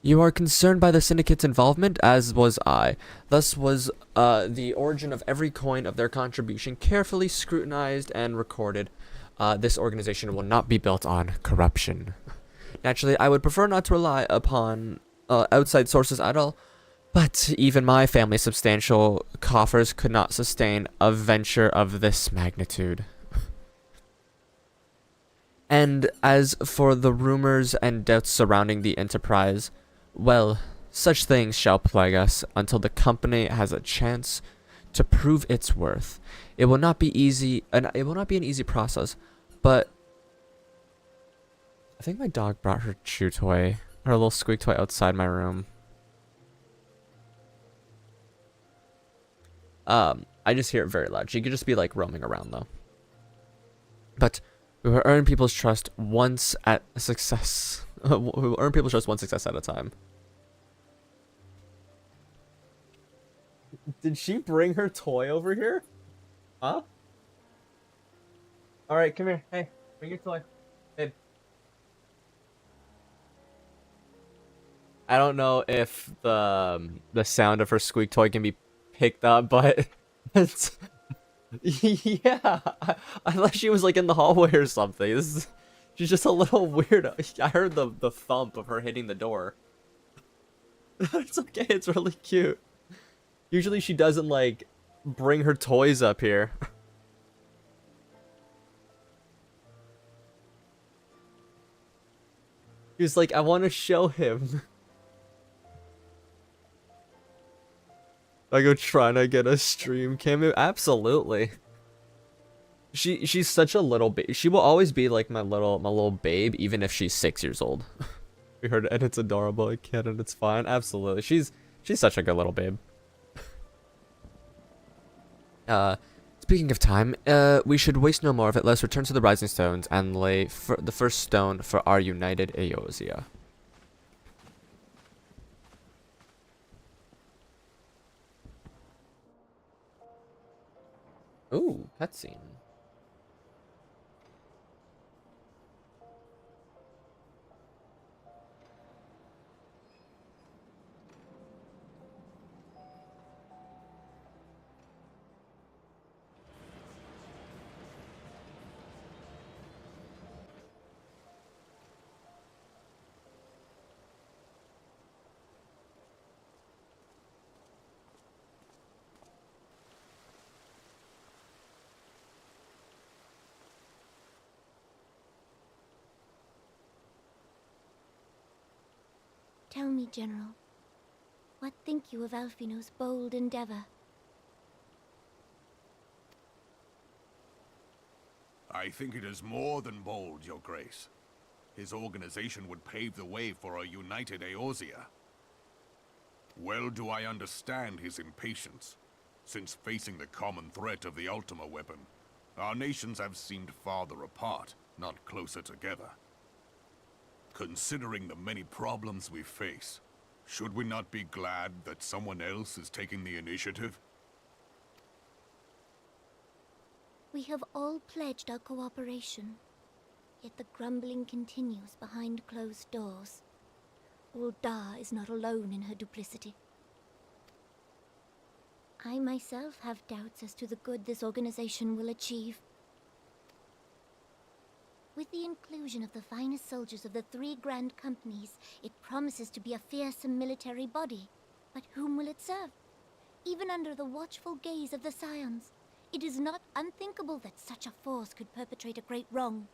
You are concerned by the syndicate's involvement, as was I. Thus was the origin of every coin of their contribution carefully scrutinized and recorded. This organization will not be built on corruption. Naturally, I would prefer not to rely upon outside sources at all, but even my family's substantial coffers could not sustain a venture of this magnitude. And as for the rumors and doubts surrounding the enterprise, well, such things shall plague us until the company has a chance to prove its worth. It will not be easy, and it will not be an easy process, but I think my dog brought her chew toy, her little squeak toy outside my room. I just hear it very loud. She could just be like roaming around though. But we will earn people's trust once at a success. We will earn people's trust one success at a time. Did she bring her toy over here? Huh? Alright, come here. Hey, bring your toy. Babe. I don't know if the sound of her squeak toy can be picked up, but it's, yeah, I thought she was like in the hallway or something. She's just a little weird. I heard the thump of her hitting the door. It's okay. It's really cute. Usually she doesn't like bring her toys up here. He was like, I want to show him. I go trying to get a stream cam. Absolutely. She's such a little baby. She will always be like my little babe, even if she's 6 years old. We heard it, and it's adorable. I can't, and it's fine. Absolutely. She's such a good little babe. Speaking of time, we should waste no more of it. Let's return to the Rising Stones and lay the first stone for our united Eorzea. Ooh, cutscene. Tell me, General, what think you of Alphino's bold endeavor? I think it is more than bold, Your Grace. His organization would pave the way for a united Eorzea. Well do I understand his impatience, since facing the common threat of the Ultima weapon, our nations have seemed farther apart, not closer together. Considering the many problems we face, should we not be glad that someone else is taking the initiative? We have all pledged our cooperation, yet the grumbling continues behind closed doors. Ul'dah is not alone in her duplicity. I myself have doubts as to the good this organization will achieve. With the inclusion of the finest soldiers of the 3 grand companies, it promises to be a fearsome military body. But whom will it serve? Even under the watchful gaze of the Scions, it is not unthinkable that such a force could perpetrate a great wrong.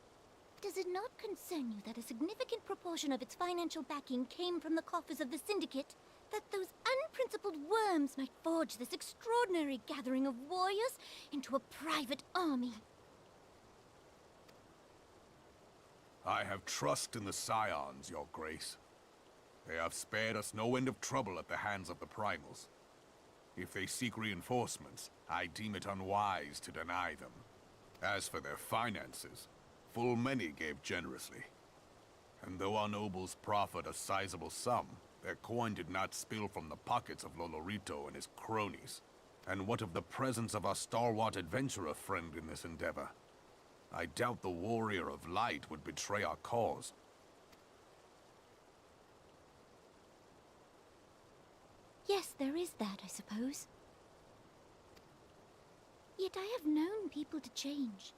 Does it not concern you that a significant proportion of its financial backing came from the coffers of the Syndicate? That those unprincipled worms might forge this extraordinary gathering of warriors into a private army? I have trust in the Scions, Your Grace. They have spared us no end of trouble at the hands of the Primals. If they seek reinforcements, I deem it unwise to deny them. As for their finances, full many gave generously. And though our nobles proffered a sizable sum, their coin did not spill from the pockets of Lolorito and his cronies. And what of the presence of our stalwart adventurer friend in this endeavor? I doubt the Warrior of Light would betray our cause. Yes, there is that, I suppose. Yet I have known people to change.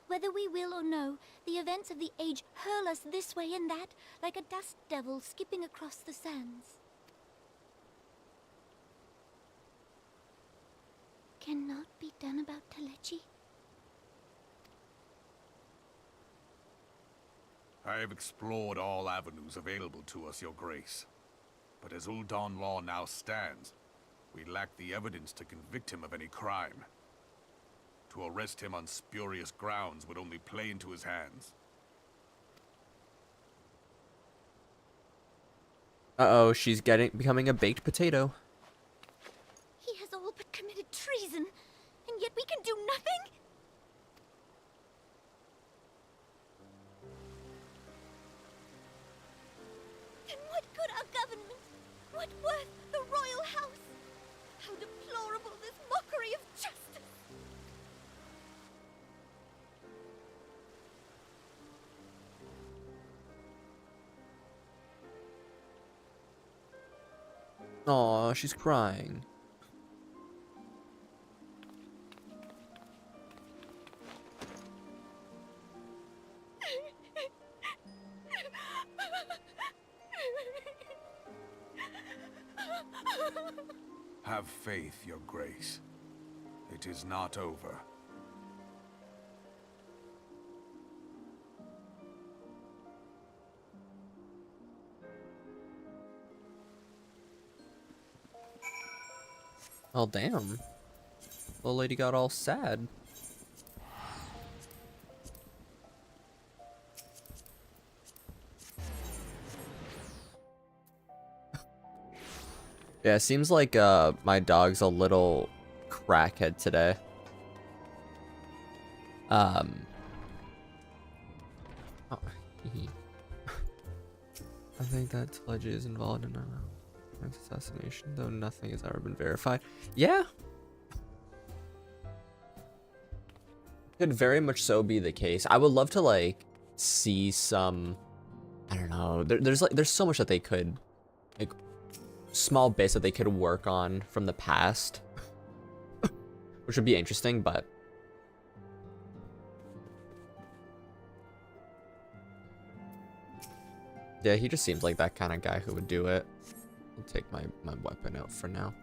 Whether we will or no, the events of the age hurl us this way and that, like a dust devil skipping across the sands. Cannot be done about Telechi? I have explored all avenues available to us, Your Grace. But as Ul'dahn law now stands, we lack the evidence to convict him of any crime. To arrest him on spurious grounds would only play into his hands. Uh-oh, she's becoming a baked potato. He has all but committed treason, and yet we can do nothing? Then what good our government? What worth the royal house? How deplorable this mockery of justice! Aw, she's crying. Have faith, Your Grace. It is not over. Oh, damn. Little lady got all sad. Yeah, it seems like my dog's a little crackhead today. Oh, I think that Telechi is involved in an assassination, though nothing has ever been verified. Yeah. Could very much so be the case. I would love to like see some, I don't know. There's so much that they could, like, small bits that they could work on from the past, which would be interesting, but yeah, he just seems like that kind of guy who would do it. I'll take my weapon out for now.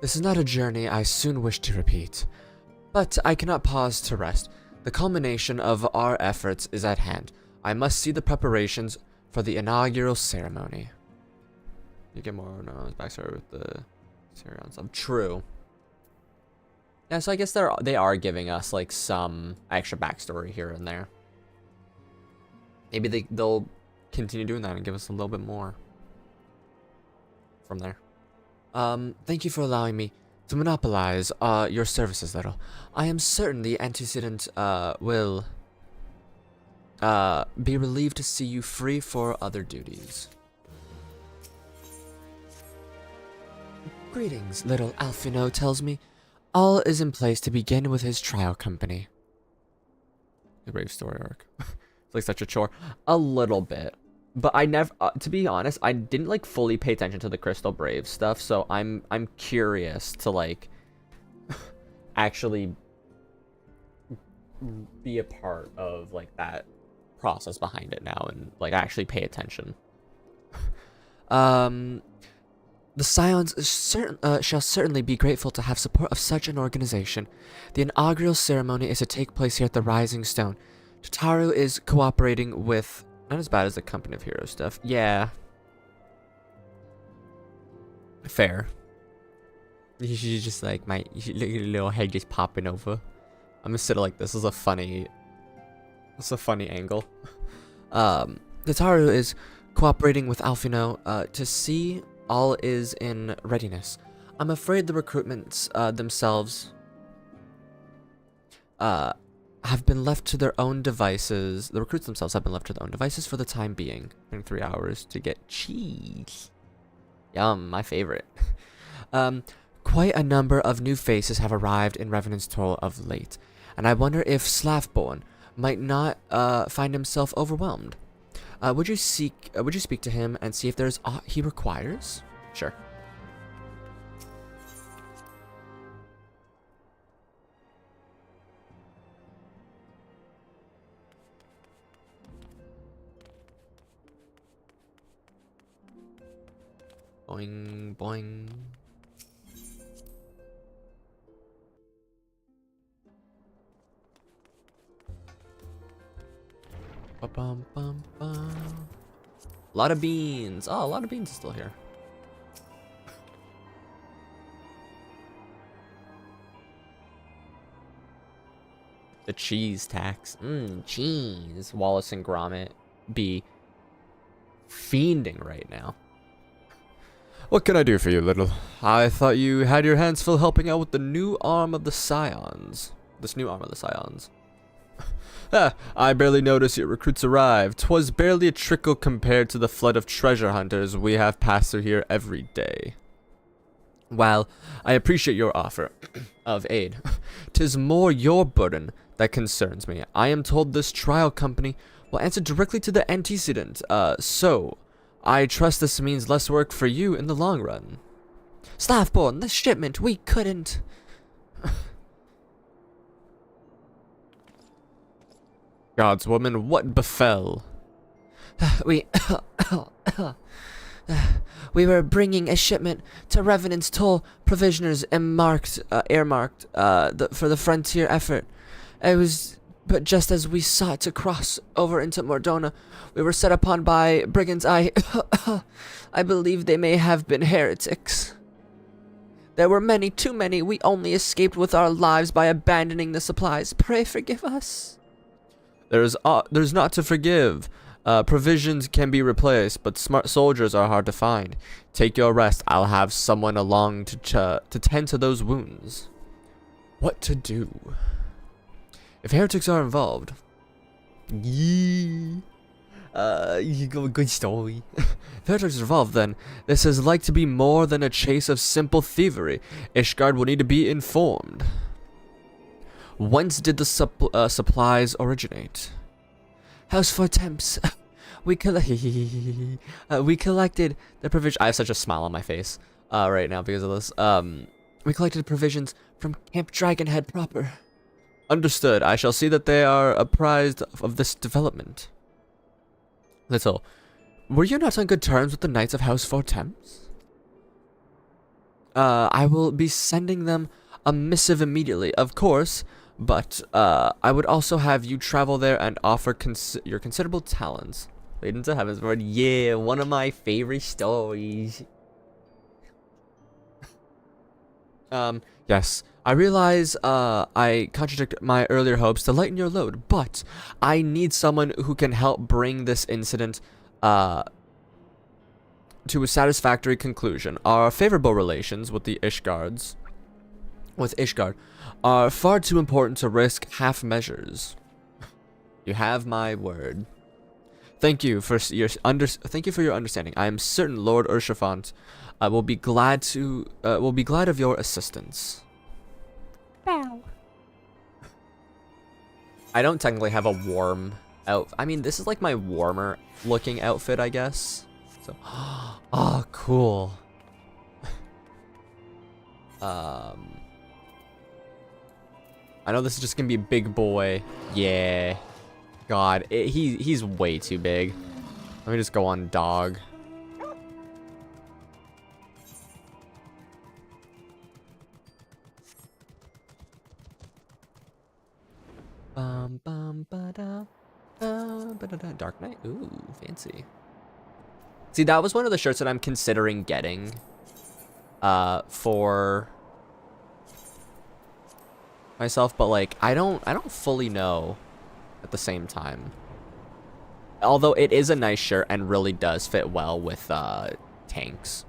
This is not a journey I soon wish to repeat, but I cannot pause to rest. The culmination of our efforts is at hand. I must see the preparations for the inaugural ceremony. You get more backstory with the Sirion stuff. True. Yeah, so I guess they are giving us like some extra backstory here and there. Maybe they'll continue doing that and give us a little bit more from there. Thank you for allowing me to monopolize your services, little. I am certain the antecedent will be relieved to see you free for other duties. Greetings, little Alphino tells me. All is in place to begin with his trial company. The brave story arc. It's like such a chore. A little bit. But I never, to be honest, I didn't like fully pay attention to the Crystal Brave stuff, so I'm curious to like actually be a part of like that process behind it now and like actually pay attention. The Scions shall certainly be grateful to have support of such an organization. The inaugural ceremony is to take place here at the Rising Stone. Tataru is cooperating with... Not as bad as the Company of Heroes stuff. Yeah. Fair. She's just like, look at your little head just popping over. I'm gonna sit like this is a funny... This is a funny angle. Tataru is cooperating with Alphino to see all is in readiness. I'm afraid the recruitments themselves have been left to their own devices. The recruits themselves have been left to their own devices for the time being. In 3 hours to get cheese. Yum, my favorite. Quite a number of new faces have arrived in Revenant's Toll of late, and I wonder if Slavborn might not find himself overwhelmed. Would you speak to him and see if there's aught he requires? Sure. Boing, boing. Ba-bum, bum, bum. A lot of beans. Oh, a lot of beans is still here. The cheese tax. Cheese. Wallace and Gromit be fiending right now. What can I do for you, little? I thought you had your hands full helping out with the new arm of the Scions. This new arm of the Scions. I barely noticed your recruits arrived. 'Twas barely a trickle compared to the flood of treasure hunters we have passed through here every day. While I appreciate your offer of aid, 'tis more your burden that concerns me. I am told this trial company will answer directly to the antecedent, so I trust this means less work for you in the long run. Staffborn, this shipment, we couldn't... God's woman, what befell? We were bringing a shipment to Revenant's Toll provisioners earmarked for the frontier effort. But just as we sought to cross over into Mordona, we were set upon by brigands. I believe they may have been heretics. There were many, too many. We only escaped with our lives by abandoning the supplies. Pray forgive us. There's not to forgive. Provisions can be replaced, but smart soldiers are hard to find. Take your rest. I'll have someone along to tend to those wounds. What to do? If heretics are involved, good story. If heretics are involved, then this is like to be more than a chase of simple thievery. Ishgard will need to be informed. Whence did the supplies originate? House for temps. We collected the provision. I have such a smile on my face right now because of this. We collected provisions from Camp Dragonhead proper. Understood. I shall see that they are apprised of this development. Little, were you not on good terms with the Knights of House Four Temps? I will be sending them a missive immediately, of course, but I would also have you travel there and offer your considerable talents. Lead into Heavensward. Yeah, one of my favorite stories. Yes. I realize I contradict my earlier hopes to lighten your load, but I need someone who can help bring this incident to a satisfactory conclusion. Our favorable relations with Ishgard are far too important to risk half measures. You have my word. Thank you for your understanding. I am certain Lord Urshafont will be glad of your assistance. Bow. I don't technically have a warm outfit. I mean, this is like my warmer looking outfit, I guess. So, oh, cool. I know this is just gonna be big boy. Yeah. God, he's way too big. Let me just go on dog. Dark Knight. Ooh, fancy. See, that was one of the shirts that I'm considering getting for myself, but like I don't fully know at the same time. Although it is a nice shirt and really does fit well with tanks.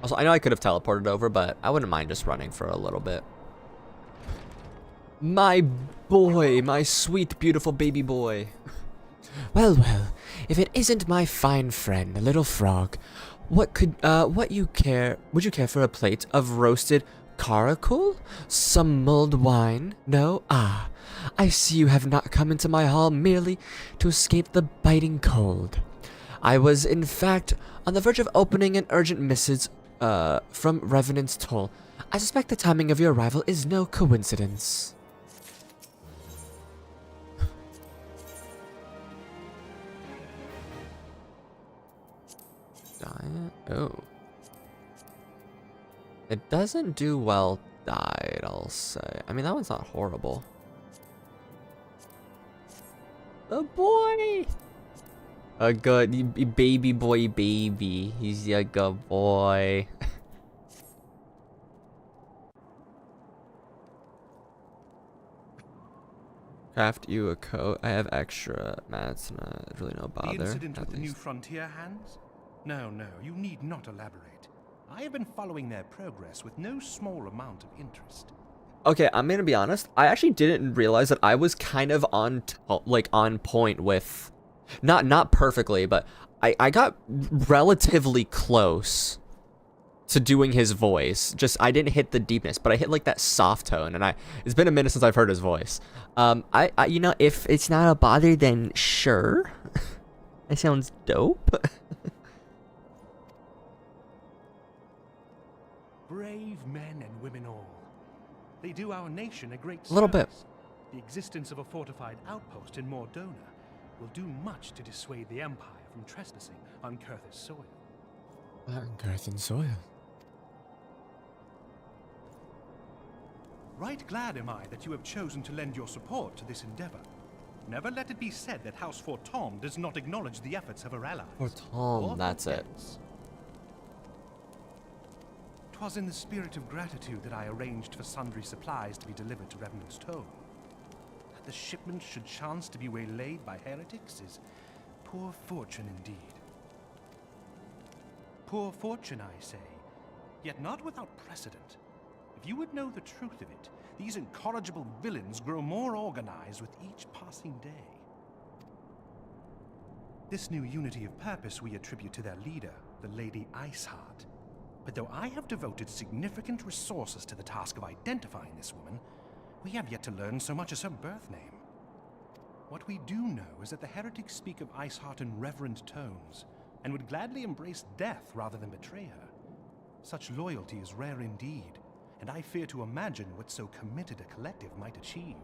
Also, I know I could have teleported over, but I wouldn't mind just running for a little bit. My boy, my sweet, beautiful baby boy. Well, well, if it isn't my fine friend, a little frog, would you care for a plate of roasted caracal? Some mulled wine? No? Ah, I see you have not come into my hall merely to escape the biting cold. I was, in fact, on the verge of opening an urgent message, from Revenant's Toll. I suspect the timing of your arrival is no coincidence. Diet? Oh. It doesn't do well died, I'll say. I mean, that one's not horrible. The boy! A good baby boy baby. He's a good boy. Craft you a coat. I have extra mats, not really no bother. The incident with the least. new frontier hands? No, you need not elaborate. I have been following their progress with no small amount of interest. Okay, I'm gonna be honest. I actually didn't realize that I was kind of on point with, not perfectly, but I got relatively close to doing his voice. Just I didn't hit the deepness, but I hit like that soft tone, and it's been a minute since I've heard his voice. I you know, if it's not a bother, then sure. That sounds dope. Brave men and women all. They do our nation a great service. A little bit. The existence of a fortified outpost in Mordona will do much to dissuade the Empire from trespassing on Kurth's soil. Kurthan soil. Right glad am I that you have chosen to lend your support to this endeavor. Never let it be said that House Fortom does not acknowledge the efforts of her allies. Fortom, that's it. 'Twas in the spirit of gratitude that I arranged for sundry supplies to be delivered to Revenant's Toll. That the shipment should chance to be waylaid by heretics is poor fortune indeed. Poor fortune, I say, yet not without precedent. If you would know the truth of it, these incorrigible villains grow more organized with each passing day. This new unity of purpose we attribute to their leader, the Lady Iceheart. But though I have devoted significant resources to the task of identifying this woman, we have yet to learn so much as her birth name. What we do know is that the heretics speak of Iceheart in reverent tones, and would gladly embrace death rather than betray her. Such loyalty is rare indeed, and I fear to imagine what so committed a collective might achieve.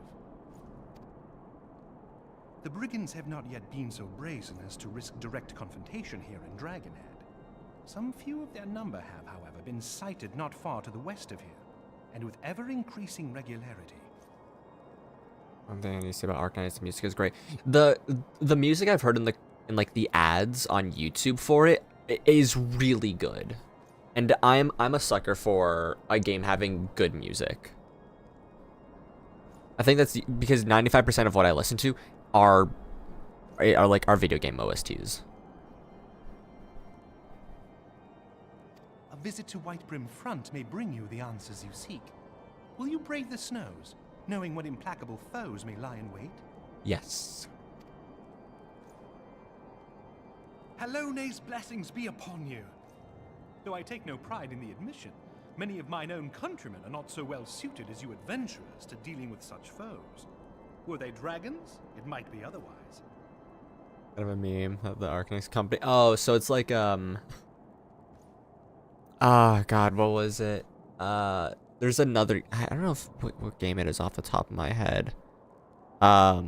The brigands have not yet been so brazen as to risk direct confrontation here in Dragonhead. Some few of their number have, however, been sighted not far to the west of here, and with ever-increasing regularity. One thing I need to say about Arcanist, the music is great. The music I've heard in the ads on YouTube for it is really good, and I'm a sucker for a game having good music. I think that's because 95% of what I listen to are like our video game OSTs. A visit to Whitebrim Front may bring you the answers you seek. Will you brave the snows, knowing what implacable foes may lie in wait? Yes. Hallone's blessings be upon you. Though I take no pride in the admission, many of mine own countrymen are not so well suited as you adventurers to dealing with such foes. Were they dragons, it might be otherwise. Kind of a meme of the Arcanist company. Oh, so it's like ah, God, what was it? There's another. I don't know what game it is off the top of my head. Oh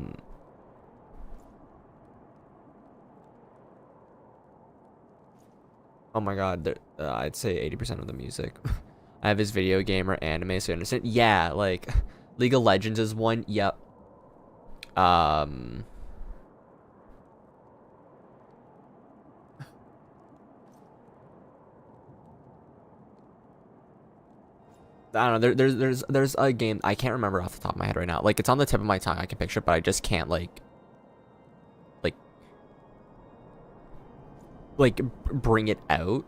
my God, I'd say 80% of the music. I have his video game or anime, so you understand. Yeah, like League of Legends is one. Yep. I don't know. There's a game I can't remember off the top of my head right now. Like it's on the tip of my tongue. I can picture it, but I just can't like bring it out.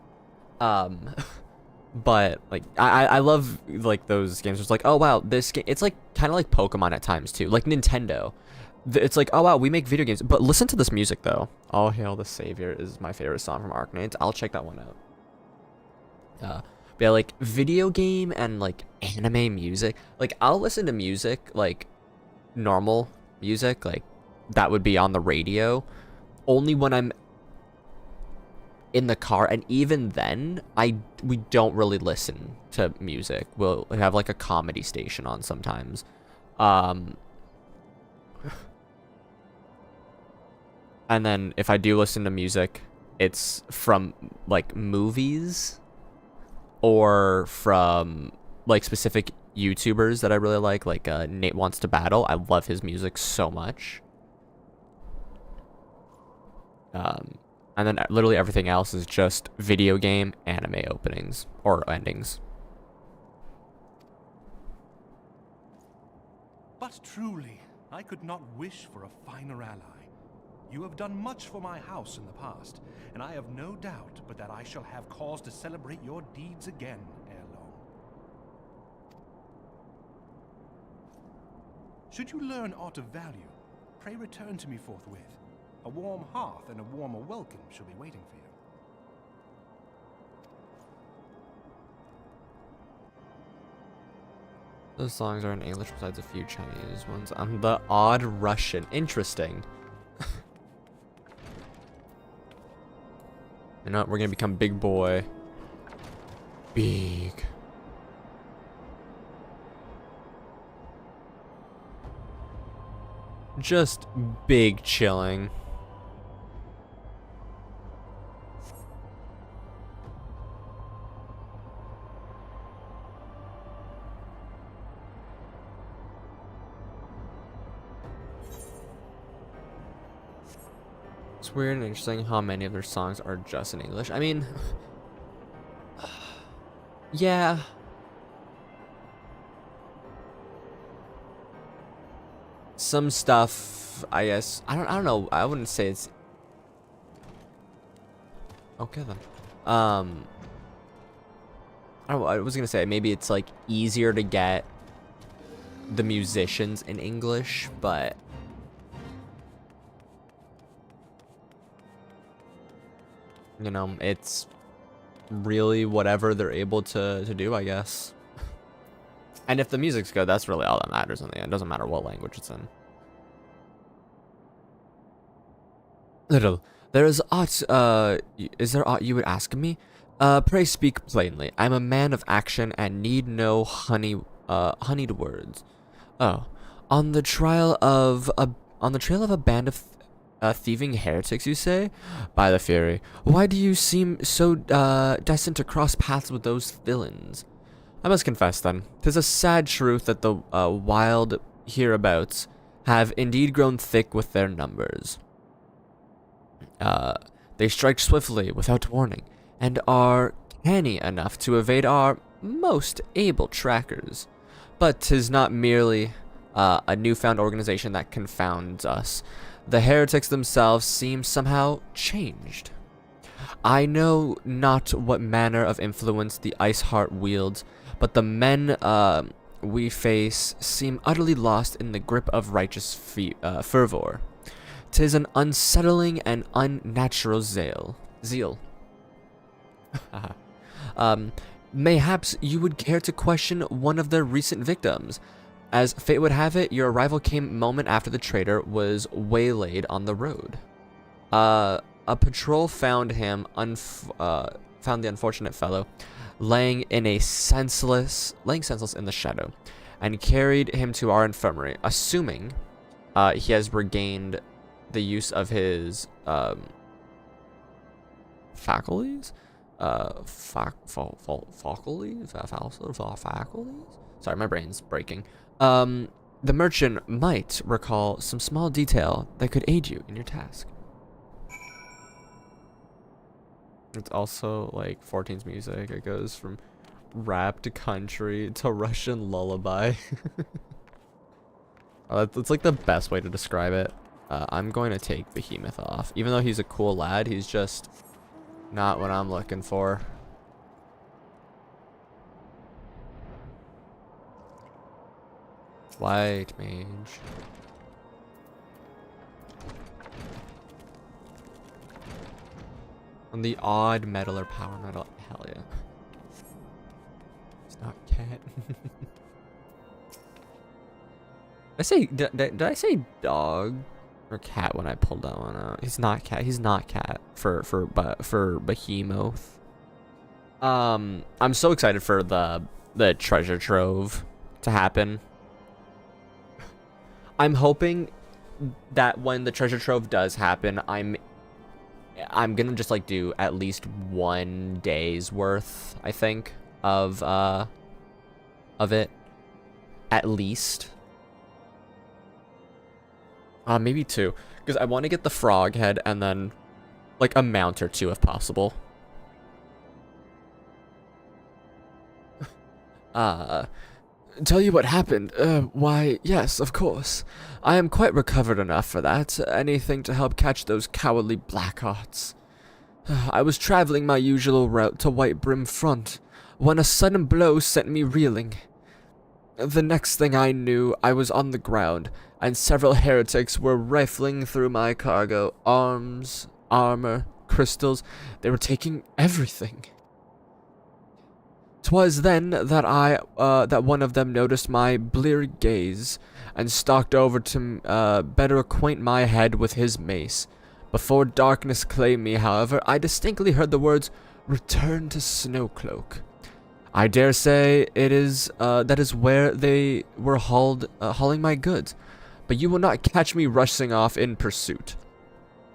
But like I love like those games. It's like, oh wow, this game. It's like kind of like Pokemon at times too, like Nintendo. It's like, oh wow, we make video games. But listen to this music though. All Hail the Savior is my favorite song from Arknights. I'll check that one out. But yeah, like video game and like anime music. Like I'll listen to music, like normal music, like that would be on the radio, only when I'm in the car, and even then we don't really listen to music. We'll have like a comedy station on sometimes. And then if I do listen to music, it's from like movies or from like specific YouTubers that I really like Nate Wants to Battle. I love his music so much. And then literally everything else is just video game anime openings or endings. But truly, I could not wish for a finer ally. You have done much for my house in the past, and I have no doubt but that I shall have cause to celebrate your deeds again ere long. Should you learn aught of value, pray return to me forthwith. A warm hearth and a warmer welcome shall be waiting for you. Those songs are in English besides a few Chinese ones. I'm the odd Russian. Interesting. You know what? We're gonna become big boy. Big. Just big chilling. It's weird and interesting how many of their songs are just in English. I mean, yeah. Some stuff, I guess. I don't know. I wouldn't say it's okay then. I don't know, I was gonna say maybe it's like easier to get the musicians in English, but you know, it's really whatever they're able to do, I guess. And if the music's good, that's really all that matters in the end. Doesn't matter what language it's in. Little, there is aught, is there aught you would ask me? Pray speak plainly. I'm a man of action and need no honeyed words. Oh, on the trail of a band of thieving heretics, you say? By the Fury, why do you seem so destined to cross paths with those villains? I must confess then, 'tis a sad truth that the wild hereabouts have indeed grown thick with their numbers. They strike swiftly without warning, and are canny enough to evade our most able trackers. But 'tis not merely a newfound organization that confounds us. The heretics themselves seem somehow changed. I know not what manner of influence the Ice Heart wields, but the men we face seem utterly lost in the grip of righteous fervor. 'Tis an unsettling and unnatural zeal. Mayhaps you would care to question one of their recent victims. As fate would have it, your arrival came a moment after the traitor was waylaid on the road. A patrol found him found the unfortunate fellow laying senseless in the shadow, and carried him to our infirmary, assuming he has regained the use of his faculties. Faculties. Sorry, my brain's breaking. The merchant might recall some small detail that could aid you in your task. It's also like 14's music. It goes from rap to country to Russian lullaby. It's like the best way to describe it. I'm going to take Behemoth off. Even though he's a cool lad, he's just not what I'm looking for. White mage. On the odd metal or power metal. Hell yeah. It's not cat. Did I say dog or cat when I pulled that one out? He's not cat. He's not cat for behemoth. I'm so excited for the treasure trove to happen. I'm hoping that when the treasure trove does happen, I'm gonna just like do at least 1 day's worth, I think, of it. At least. Maybe 2. Because I want to get the frog head and then like a mount or 2 if possible. Tell you what happened. Why, yes, of course. I am quite recovered enough for that. Anything to help catch those cowardly blackhearts. I was traveling my usual route to White Brim Front when a sudden blow sent me reeling. The next thing I knew, I was on the ground, and several heretics were rifling through my cargo. Arms, armor, crystals. They were taking everything. 'Twas then that that one of them noticed my bleary gaze, and stalked over to better acquaint my head with his mace. Before darkness claimed me, however, I distinctly heard the words, "Return to Snowcloak." I dare say that is where they were hauling my goods, but you will not catch me rushing off in pursuit.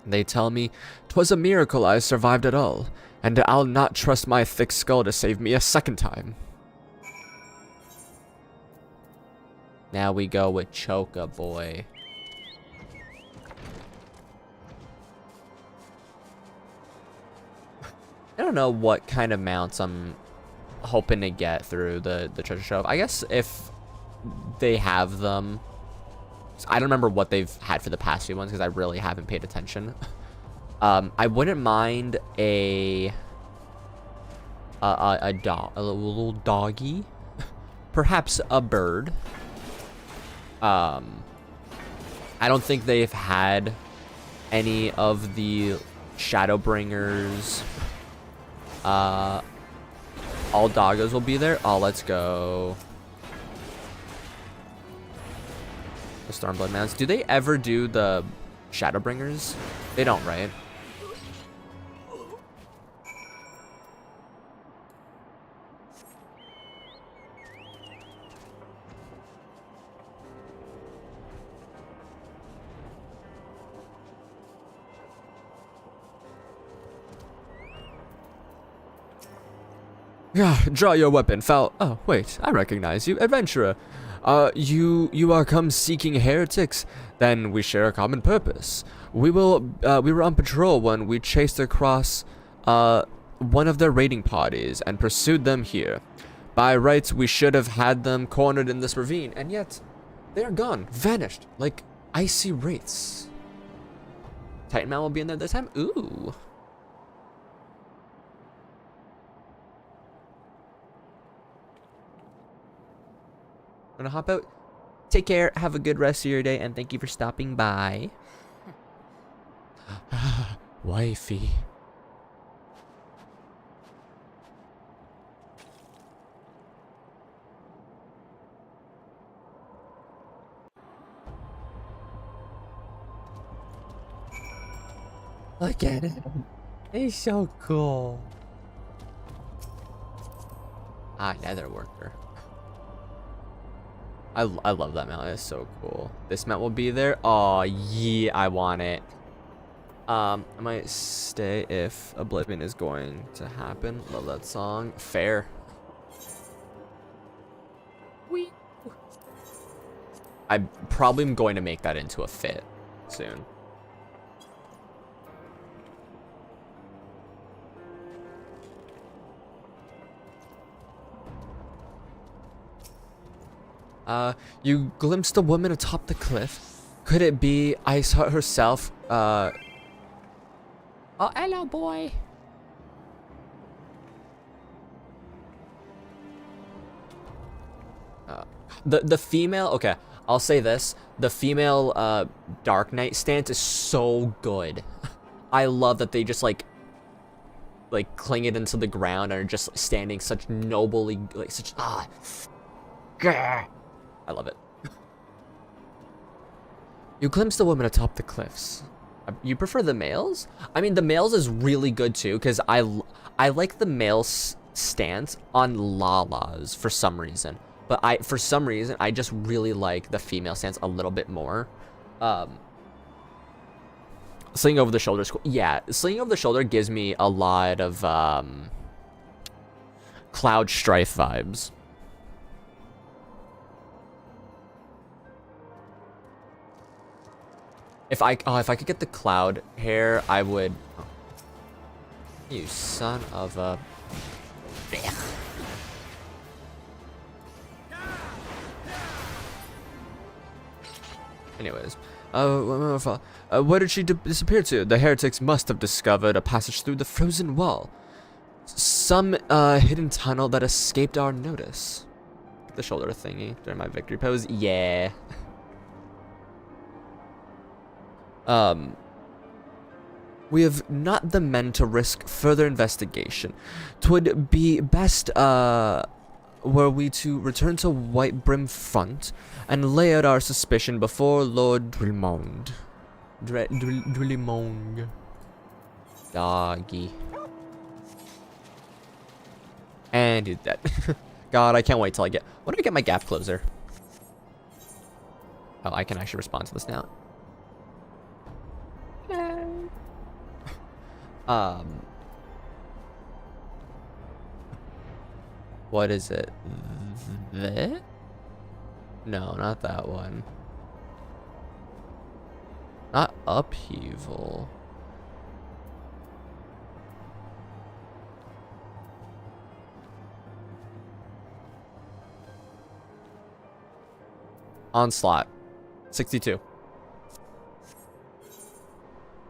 They tell me 'twas a miracle I survived at all, and I'll not trust my thick skull to save me a second time. Now we go with Choka Boy. I don't know what kind of mounts I'm hoping to get through the treasure trove. I guess if they have them. I don't remember what they've had for the past few ones because I really haven't paid attention. I wouldn't mind a little doggy, perhaps a bird. I don't think they've had any of the Shadowbringers. All doggos will be there. Oh, let's go. The Stormblood mounts. Do they ever do the Shadowbringers? They don't, right? Yeah, draw your weapon, foul. Oh, wait, I recognize you, adventurer. You are come seeking heretics? Then we share a common purpose. We were on patrol when we chased across one of their raiding parties and pursued them here. By rights, we should have had them cornered in this ravine, and yet they are gone, vanished, like icy wraiths. Titan Man will be in there this time. Ooh. Gonna hop out. Take care, have a good rest of your day, and thank you for stopping by. Wifey. Look at it. He's so cool. Nether worker. I love that mount. It's so cool. This mount will be there. Oh yeah, I want it. I might stay if Oblivion is going to happen. Love that song. Fair. I probably am going to make that into a fit soon. You glimpsed a woman atop the cliff. Could it be Iceheart herself? Oh, hello, boy. God, The female, okay, I'll say this. The female Dark Knight stance is so good. I love that they just like cling it into the ground and are just standing such nobly, like such, I love it. You glimpse the woman atop the cliffs. You prefer the males? I mean, the males is really good too, because I like the male stance on Lala's for some reason. But for some reason, I just really like the female stance a little bit more. Sling over the shoulder is cool. Yeah, sling over the shoulder gives me a lot of Cloud Strife vibes. If I could get the cloud hair, I would. Oh. You son of a. Anyways, where did she disappear to? The heretics must have discovered a passage through the frozen wall. Some hidden tunnel that escaped our notice. The shoulder thingy during my victory pose. Yeah. We have not the men to risk further investigation. 'Twould be best, were we to return to White Brim Front and lay out our suspicion before Lord Drilmond. Drilmond. Doggy. And he's dead. God, I can't wait till I get... When do I get my gap closer? Oh, I can actually respond to this now. What is it? That? No, not that one. Not upheaval. Onslaught. 62.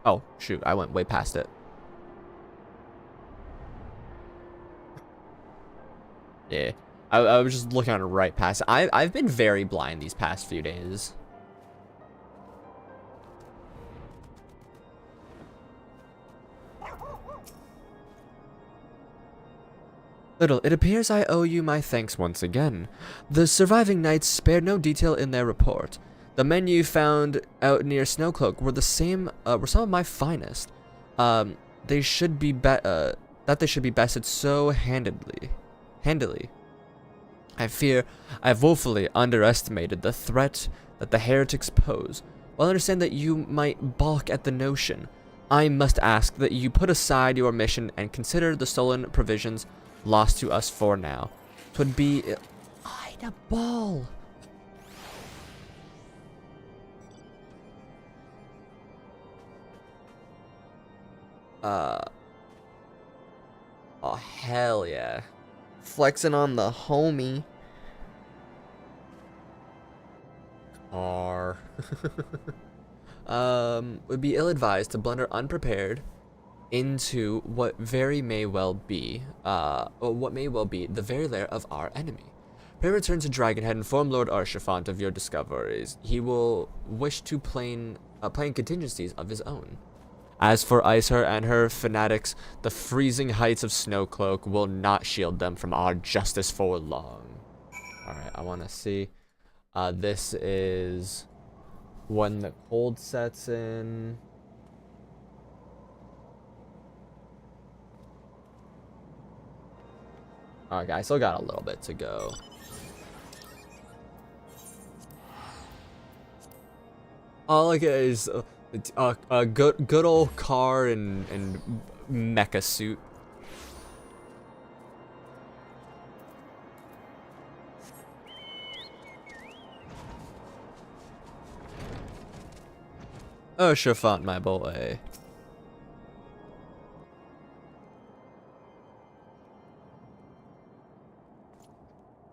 Oh, shoot. I went way past it. Yeah. I was just looking on right past it. I've been very blind these past few days. Little, it appears I owe you my thanks once again. The surviving knights spared no detail in their report. The men you found out near Snowcloak were some of my finest. They should be bested so handily. I fear I've woefully underestimated the threat that the heretics pose. While I understand that you might balk at the notion, I must ask that you put aside your mission and consider the stolen provisions lost to us for now. 'Twould be Ida Ball. Oh hell yeah. Flexing on the homie. Car. Would be ill-advised to blunder unprepared into what may well be the very lair of our enemy. Pray return to Dragonhead and inform Lord Archifant of your discoveries. He will wish to plan contingencies of his own. As for Iceher and her fanatics, the freezing heights of Snowcloak will not shield them from our justice for long. Alright, I want to see. This is when the cold sets in. Alright, guys, still got a little bit to go. All I get is a good old car and mecha suit. Oh, Shafant, my boy.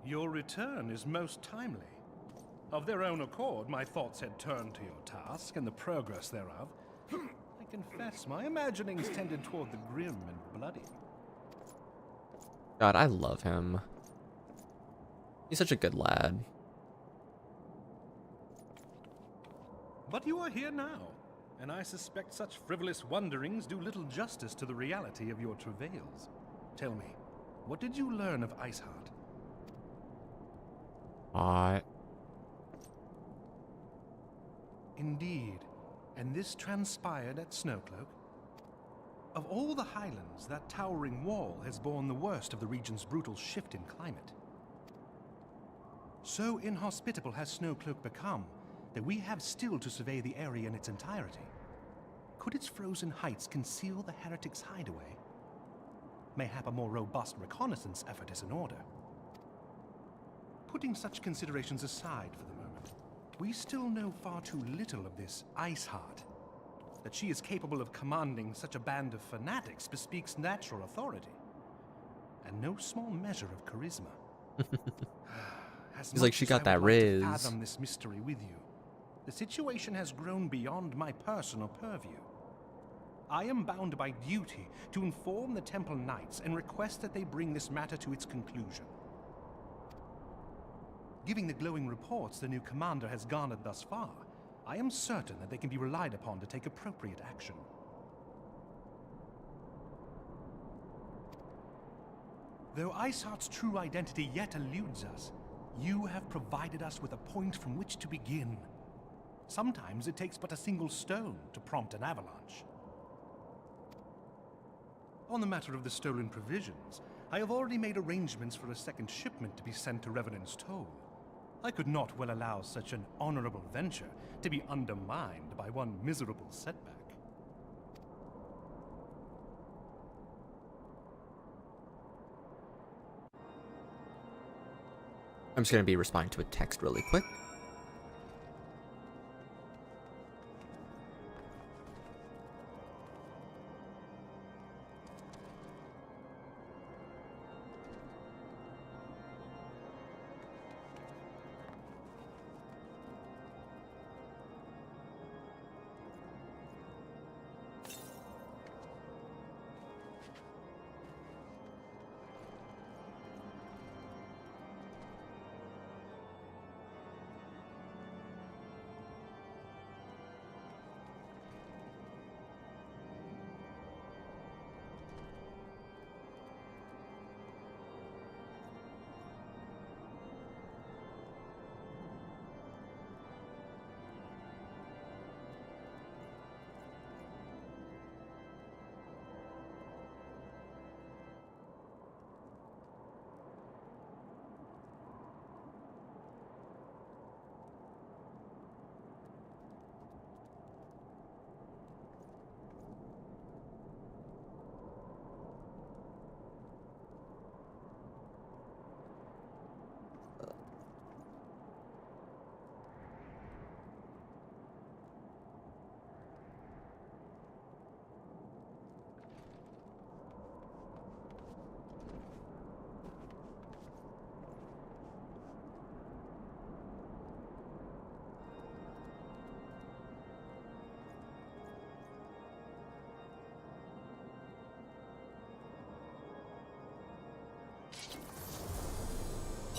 Your return is most timely. Of their own accord, my thoughts had turned to your task and the progress thereof. I confess, my imaginings tended toward the grim and bloody. God, I love him. He's such a good lad. But you are here now, and I suspect such frivolous wonderings do little justice to the reality of your travails. Tell me, what did you learn of Iceheart? Indeed, and this transpired at Snowcloak? Of all the highlands, that towering wall has borne the worst of the region's brutal shift in climate. So inhospitable has Snowcloak become that we have still to survey the area in its entirety. Could its frozen heights conceal the heretics' hideaway? Mayhap a more robust reconnaissance effort is in order. Putting such considerations aside for the moment, we still know far too little of this Iceheart. That she is capable of commanding such a band of fanatics bespeaks natural authority, and no small measure of charisma. He's like, she got that riz. To fathom this mystery with you, the situation has grown beyond my personal purview. I am bound by duty to inform the Temple Knights and request that they bring this matter to its conclusion. Giving the glowing reports the new commander has garnered thus far, I am certain that they can be relied upon to take appropriate action. Though Iceheart's true identity yet eludes us, you have provided us with a point from which to begin. Sometimes it takes but a single stone to prompt an avalanche. On the matter of the stolen provisions, I have already made arrangements for a second shipment to be sent to Revenant's Toll. I could not well allow such an honorable venture to be undermined by one miserable setback. I'm just going to be responding to a text really quick.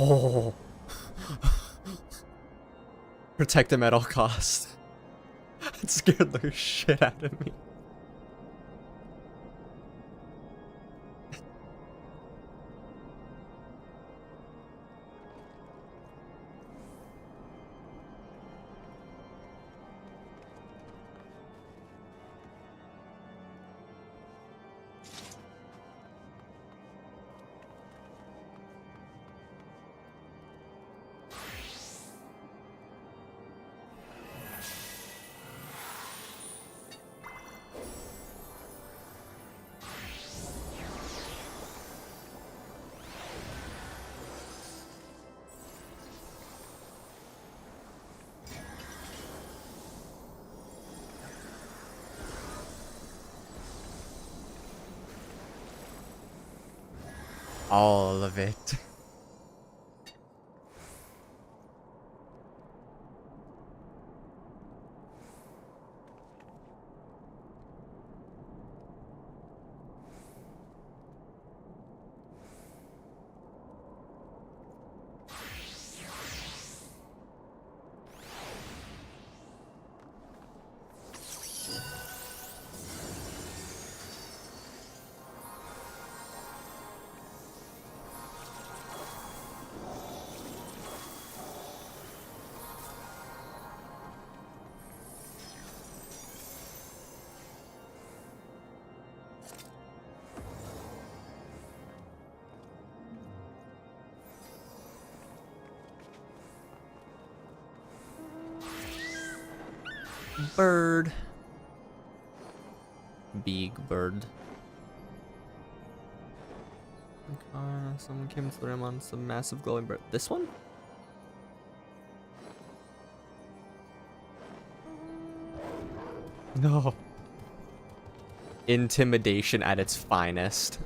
Oh. Protect him at all costs. It scared the shit out of me. All of it. Bird. Big bird. Someone came into the room on some massive glowing bird. This one? No. Intimidation at its finest.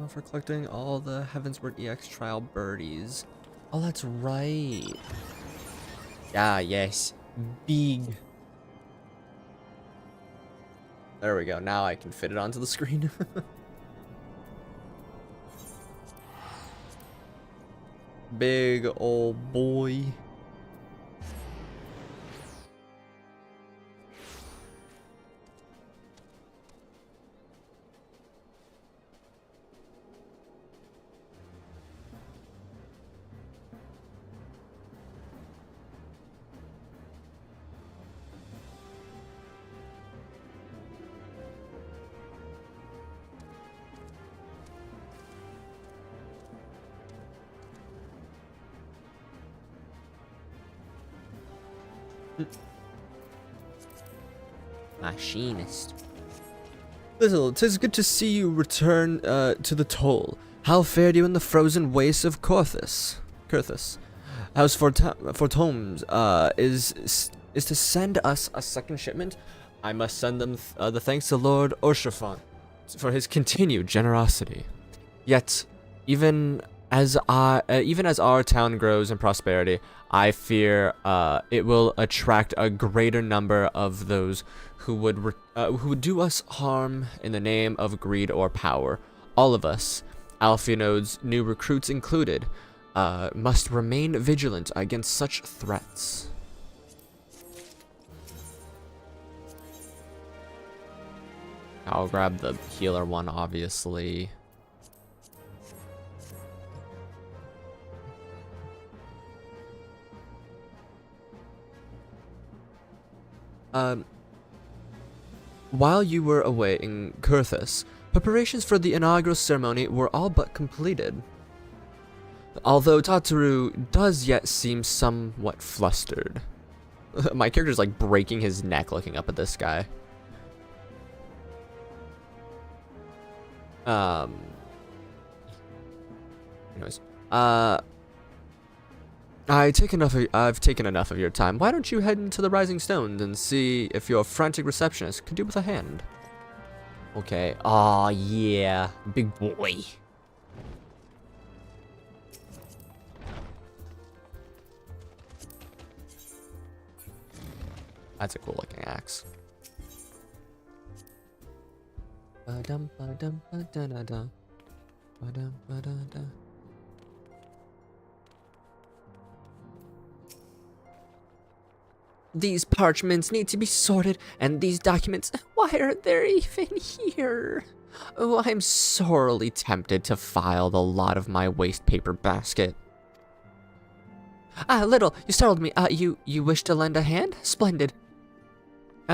For collecting all the Heavensward EX trial birdies. Oh, that's right. Ah, yes. Big. There we go. Now I can fit it onto the screen. Big old boy. Machinist. Little, 'tis good to see you return to the toll. How fared you in the frozen wastes of Corthus? How's Fortomes is to send us a second shipment? I must send them the thanks to Lord Orshaphon for his continued generosity. Yet, even as our town grows in prosperity, I fear it will attract a greater number of those who would do us harm in the name of greed or power. All of us, Alphinode's new recruits included, must remain vigilant against such threats. I'll grab the healer one, obviously. While you were away in Kurthus, preparations for the inaugural ceremony were all but completed. Although Tataru does yet seem somewhat flustered. My character's like breaking his neck looking up at this guy. Anyways, I've taken enough of your time. Why don't you head into the Rising Stones and see if your frantic receptionist could do with a hand? Okay. Aw, yeah. Big boy. That's a cool looking axe. Ba-dum, ba-dum, ba-da-da-da. Ba-dum, ba-da-da. These parchments need to be sorted, and these documents, why are they even here? Oh, I'm sorely tempted to file the lot of my waste paper basket. Little, you startled me. You wish to lend a hand? Splendid.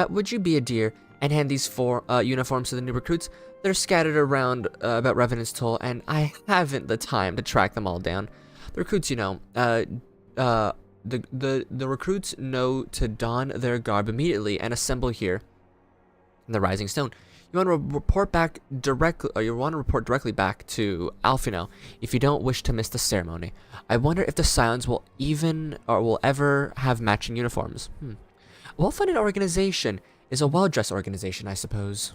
Would you be a dear and hand these 4 uniforms to the new recruits? They're scattered around about Revenant's Toll, and I haven't the time to track them all down. The recruits, you know, the recruits know to don their garb immediately and assemble here in the Rising Stone. You want to report back directly, or you want to report directly back to Alfino if you don't wish to miss the ceremony. I wonder if the Scions will will ever have matching uniforms. A well-funded organization is a well-dressed organization, I suppose.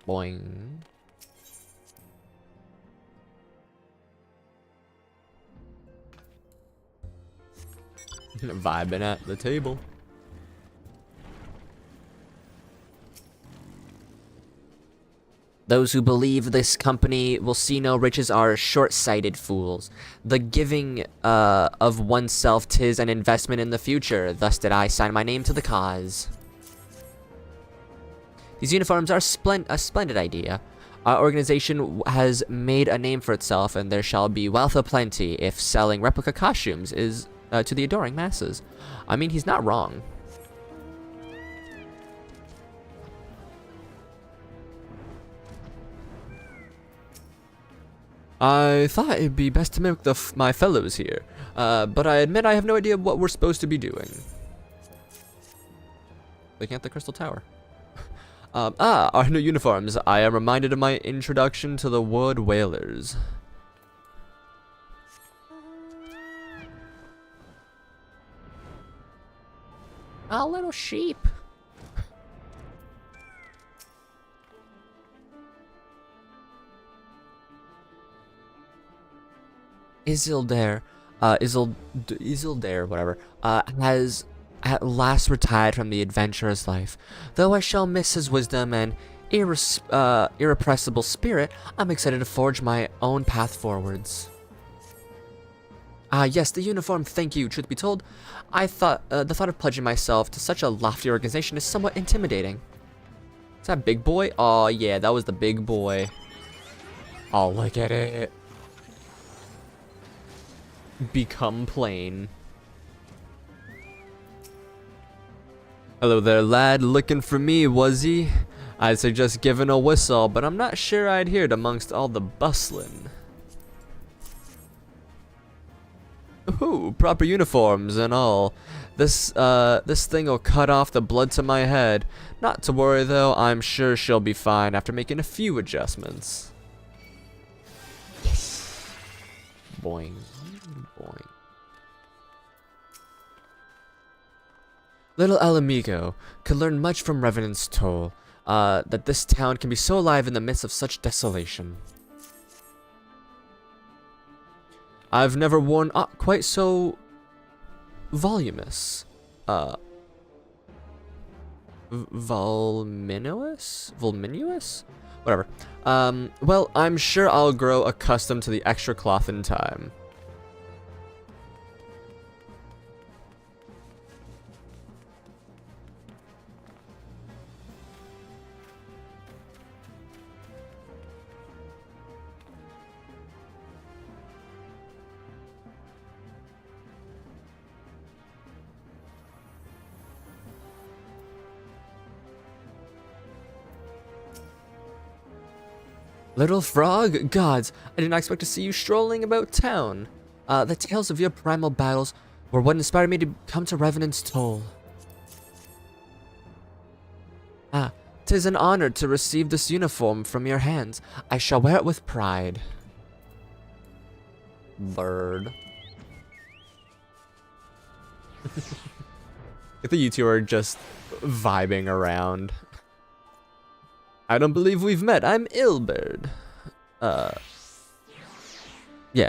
Boing. Vibing at the table. Those who believe this company will see no riches are short-sighted fools. The giving of oneself 'tis an investment in the future. Thus did I sign my name to the cause. These uniforms are a splendid idea. Our organization has made a name for itself, and there shall be wealth aplenty if selling replica costumes is to the adoring masses. I mean, he's not wrong. I thought it'd be best to mimic my fellows here, but I admit I have no idea what we're supposed to be doing. Looking at the Crystal Tower. Our new uniforms. I am reminded of my introduction to the Wood Whalers. A little sheep. Isildur, whatever, has at last retired from the adventurous life. Though I shall miss his wisdom and irrepressible spirit, I'm excited to forge my own path forwards. Yes, the uniform, thank you. Truth be told, I thought the thought of pledging myself to such a lofty organization is somewhat intimidating. Is that big boy? Oh yeah, that was the big boy. Oh, look at it. Become plain. Hello there, lad. Looking for me, was he? I'd suggest giving a whistle, but I'm not sure I'd hear it amongst all the bustling. Ooh, proper uniforms and all. This thing'll cut off the blood to my head. Not to worry though, I'm sure she'll be fine after making a few adjustments. Yes. Boing. Boing. Little El Amigo could learn much from Revenant's Toll, that this town can be so alive in the midst of such desolation. I've never worn quite so voluminous. Voluminous? Whatever. Well, I'm sure I'll grow accustomed to the extra cloth in time. Little frog? Gods, I did not expect to see you strolling about town. The tales of your primal battles were what inspired me to come to Revenant's Toll. 'Tis an honor to receive this uniform from your hands. I shall wear it with pride. Bird. If the you two are just vibing around. I don't believe we've met. I'm Ilberd. Yeah,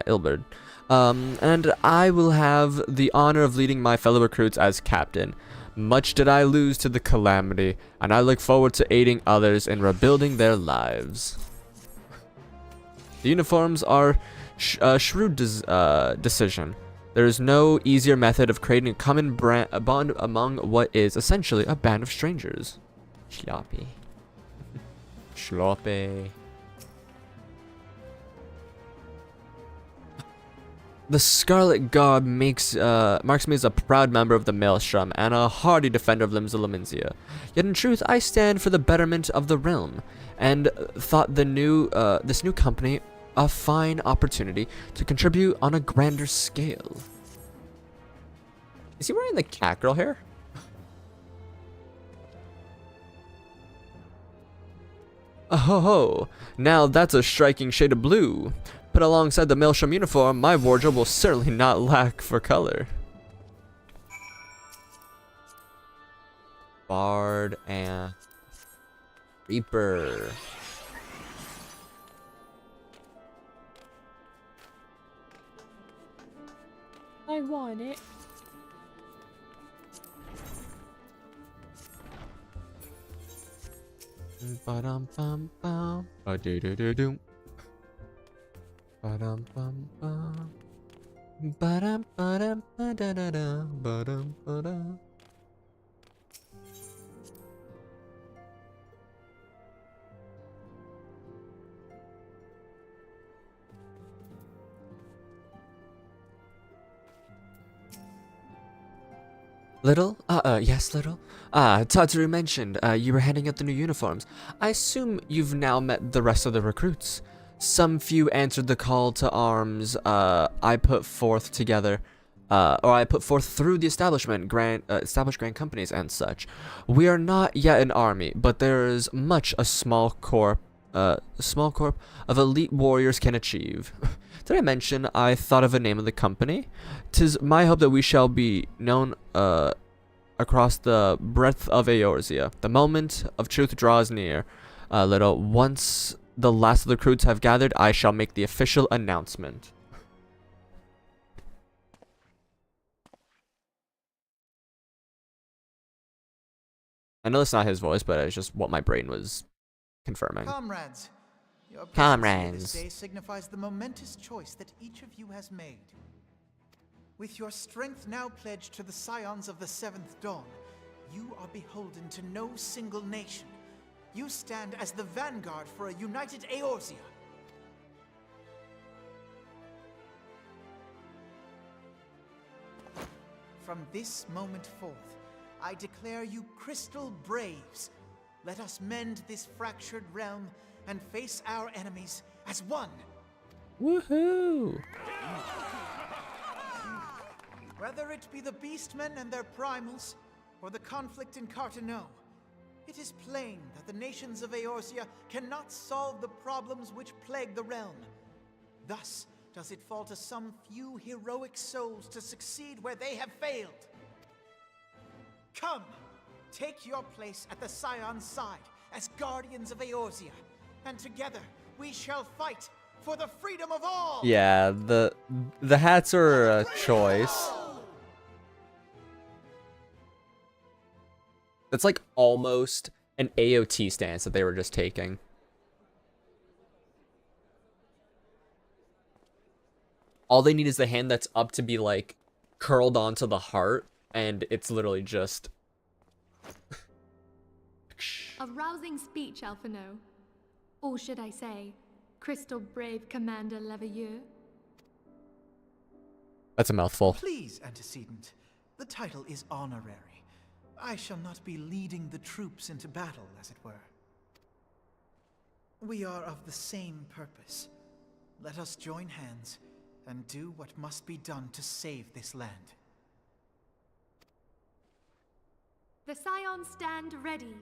Ilberd. And I will have the honor of leading my fellow recruits as captain. Much did I lose to the calamity, and I look forward to aiding others in rebuilding their lives. The uniforms are a shrewd decision. There is no easier method of creating a common bond among what is essentially a band of strangers. Sloppy. Sloppy. The Scarlet Garb marks me as a proud member of the Maelstrom and a hardy defender of limbs of Laminzia. Yet in truth, I stand for the betterment of the realm, and thought this new company a fine opportunity to contribute on a grander scale. Is he wearing the cat girl hair? Oh ho ho! Now that's a striking shade of blue. Put alongside the maelstrom uniform, my wardrobe will certainly not lack for color. Bard and Reaper. I want it. Ba-dum bum bum. Ba-do-do-do-dum. Ba-dum bum bum. Ba-dum ba-dum ba-da-da-da. Ba-dum ba-da. Little? Yes, Little? Tataru mentioned, you were handing out the new uniforms. I assume you've now met the rest of the recruits. Some few answered the call to arms, I put forth together, I put forth through the established grand companies and such. We are not yet an army, but there is much a small corp of elite warriors can achieve. Did I mention I thought of a name of the company? 'Tis my hope that we shall be known across the breadth of Eorzea. The moment of truth draws near. Little, once the last of the recruits have gathered, I shall make the official announcement. I know that's not his voice, but it's just what my brain was confirming. Comrades, your presence Comrades. here this day signifies the momentous choice that each of you has made. With your strength now pledged to the scions of the Seventh Dawn, you are beholden to no single nation. You stand as the vanguard for a united Eorzea. From this moment forth, I declare you Crystal Braves. Let us mend this fractured realm and face our enemies as one. Woohoo! Whether it be the Beastmen and their primals, or the conflict in Carteneau, it is plain that the nations of Eorzea cannot solve the problems which plague the realm. Thus does it fall to some few heroic souls to succeed where they have failed. Come, take your place at the Scion's side as guardians of Eorzea, and together we shall fight for the freedom of all! Yeah, the hats are a choice. That's like almost an AOT stance that they were just taking. All they need is the hand that's up to be like curled onto the heart, and it's literally just A rousing speech, Alphino. Or should I say, Crystal Brave Commander Leveilleur? that's a mouthful. Please, antecedent. The title is honorary. I shall not be leading the troops into battle, as it were. We are of the same purpose. Let us join hands and do what must be done to save this land. The Scions stand ready.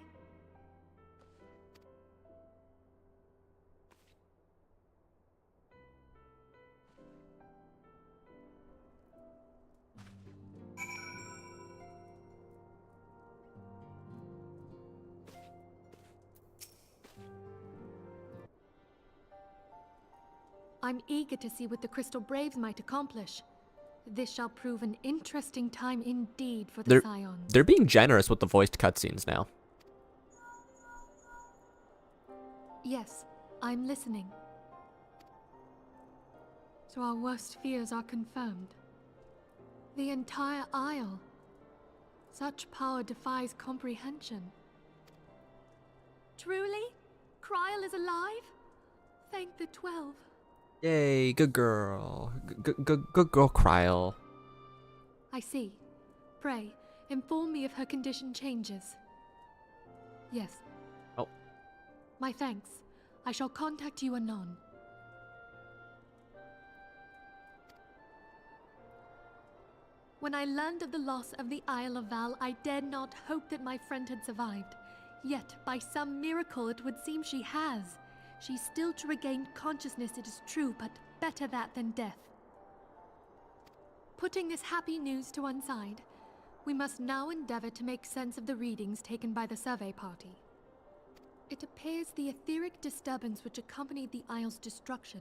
I'm eager to see what the Crystal Braves might accomplish. This shall prove an interesting time indeed for the Scions. They're being generous with the voiced cutscenes now. Yes, I'm listening. So our worst fears are confirmed. The entire Isle. Such power defies comprehension. Truly? Kryl is alive? Thank the 12. Yay, good girl. Good girl, Kryl. I see. Pray, inform me if her condition changes. Yes. Oh. My thanks. I shall contact you anon. When I learned of the loss of the Isle of Val, I dared not hope that my friend had survived. Yet, by some miracle, it would seem she has. She's still to regain consciousness, it is true, but better that than death. Putting this happy news to one side, we must now endeavor to make sense of the readings taken by the survey party. It appears the etheric disturbance which accompanied the Isle's destruction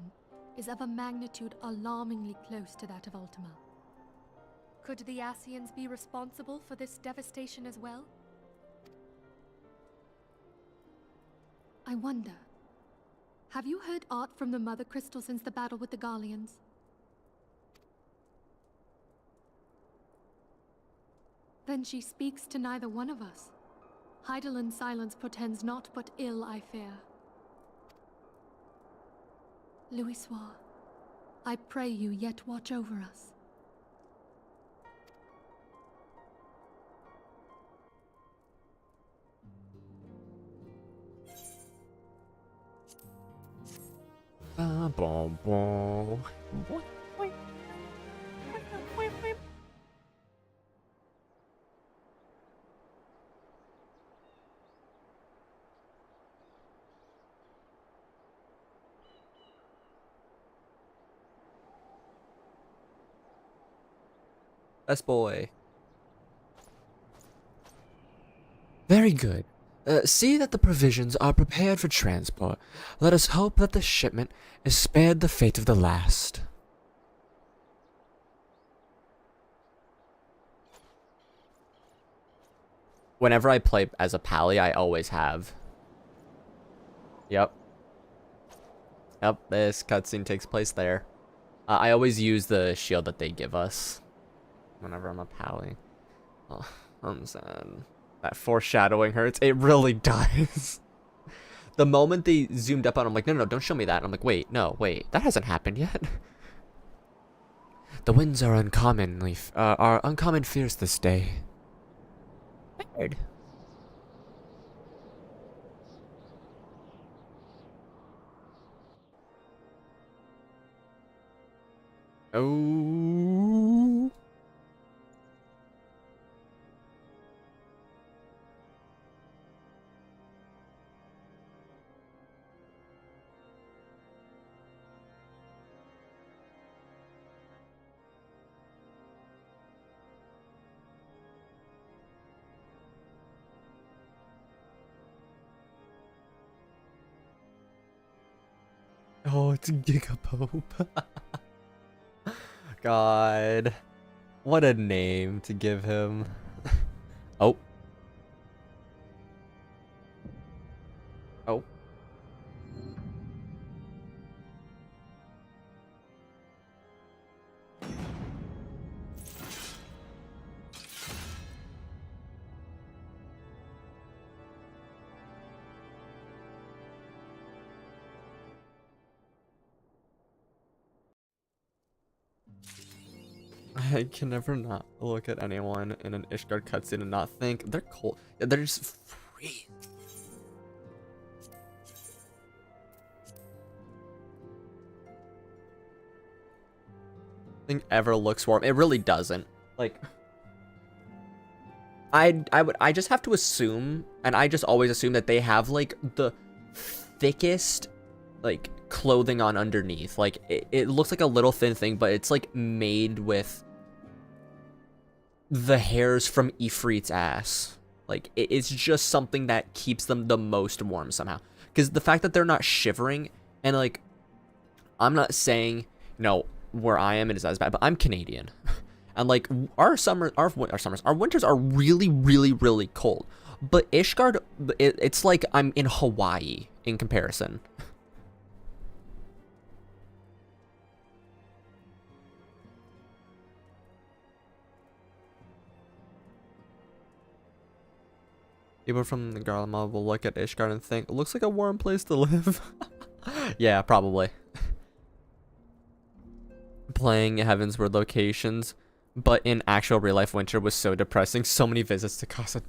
is of a magnitude alarmingly close to that of Ultima. Could the Ascians be responsible for this devastation as well? I wonder, have you heard aught from the Mother Crystal since the battle with the Garleans? Then she speaks to neither one of us. Hydaelyn's silence portends naught but ill, I fear. Louisoix, I pray you yet watch over us. Best boy. Very good. See that the provisions are prepared for transport. Let us hope that the shipment is spared the fate of the last. Whenever I play as a pally, I always have. Yep. Yep, this cutscene takes place there. I always use the shield that they give us whenever I'm a pally. Oh, I'm sad. That foreshadowing hurts. It really does. The moment they zoomed up on, I'm like, no, don't show me that. And I'm like, wait, that hasn't happened yet. The winds are uncommon fierce this day. Weird. Oh. Oh, it's Gigapope. God. What a name to give him. Oh. Oh. I can never not look at anyone in an Ishgard cutscene and not think they're cold. Yeah, they're just free. Nothing ever looks warm. It really doesn't. Like, I just have to assume, and I just always assume that they have like the thickest like clothing on underneath. Like it looks like a little thin thing, but it's like made with the hairs from Ifrit's ass. Like it's just something that keeps them the most warm somehow. Because the fact that they're not shivering, and like, I'm not saying, you know, where I am it is as bad, but I'm Canadian. And like our winters are really, really, really cold. But Ishgard, it's like I'm in Hawaii in comparison. People from the Garland mob will look at Ishgard and think, it looks like a warm place to live. Yeah, probably. Playing Heavensward locations, but in actual real life winter was so depressing. So many visits to Casa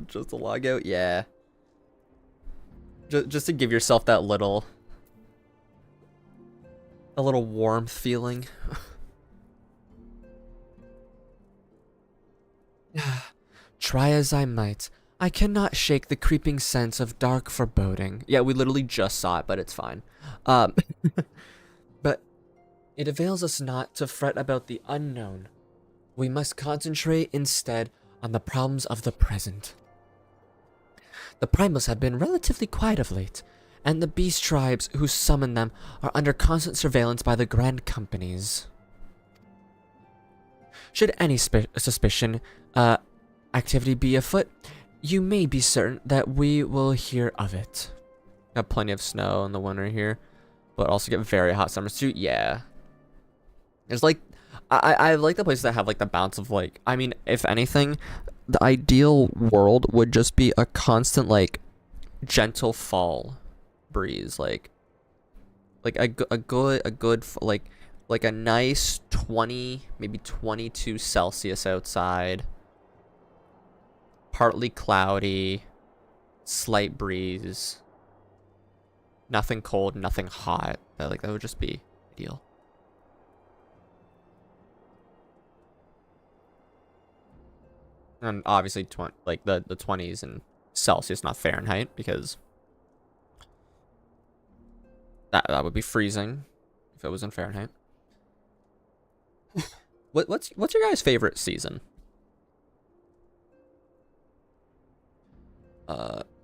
just to log out. Yeah. Just to give yourself that little warmth feeling. Try as I might, I cannot shake the creeping sense of dark foreboding. Yeah, we literally just saw it, but it's fine. But it avails us not to fret about the unknown. We must concentrate instead on the problems of the present. The primals have been relatively quiet of late, and the beast tribes who summon them are under constant surveillance by the grand companies. Should any suspicion activity be afoot, you may be certain that we will hear of it. Got plenty of snow in the winter here, but also get very hot summers too. Yeah. There's like, I like the places that have like the bounce of like, I mean, if anything, the ideal world would just be a constant like gentle fall breeze, like a good like a nice 20, maybe 22 Celsius outside, partly cloudy, slight breeze, nothing cold, nothing hot. That would just be ideal. And obviously, like the 20s in Celsius, not Fahrenheit, because that would be freezing if it was in Fahrenheit. What's your guys' favorite season?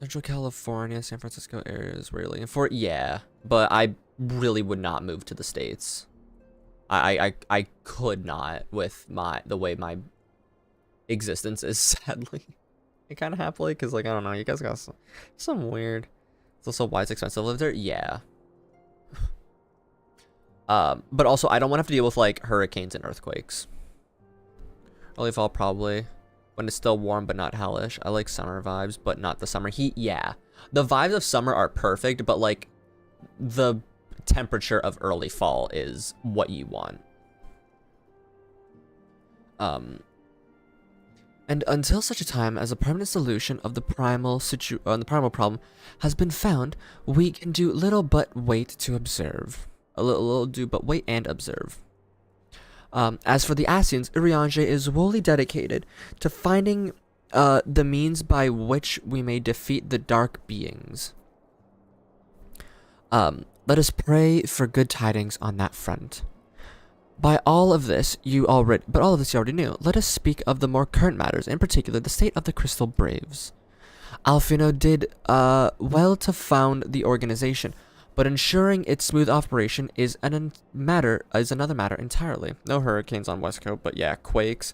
Central California, San Francisco areas really. And yeah, but I really would not move to the States. I could not with the way my existence is, sadly. And kind of happily, because like I don't know, you guys got some weird. It's also why it's expensive to live there. Yeah. But also I don't want to have to deal with like hurricanes and earthquakes. Early fall probably, when it's still warm but not hellish. I like summer vibes, but not the summer heat. Yeah, the vibes of summer are perfect, but like the temperature of early fall is what you want. And until such a time as a permanent solution of the primal problem has been found, we can do little but wait to observe. Wait and observe. As for the Ascians, Eorzea is wholly dedicated to finding the means by which we may defeat the dark beings. Let us pray for good tidings on that front. But all of this you already knew. Let us speak of the more current matters, in particular the state of the Crystal Braves. Alfino did well to found the organization, but ensuring its smooth operation is another matter entirely. No hurricanes on West Coast, but yeah, quakes,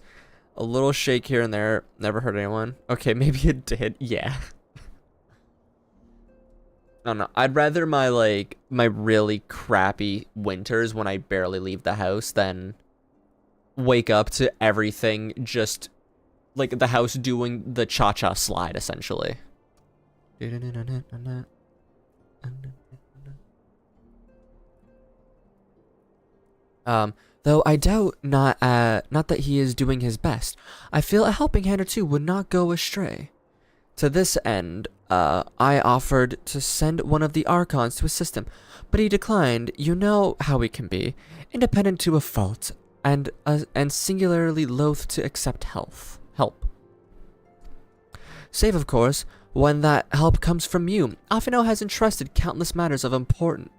a little shake here and there. Never hurt anyone. Okay, maybe it did. Yeah. No, I'd rather my really crappy winters when I barely leave the house than wake up to everything just like the house doing the cha-cha slide, essentially. Though I doubt not that he is doing his best, I feel a helping hand or two would not go astray. To this end, I offered to send one of the Archons to assist him, but he declined. You know how he can be, independent to a fault, and singularly loath to accept help. Save, of course, when that help comes from you. Alfino has entrusted countless matters of importance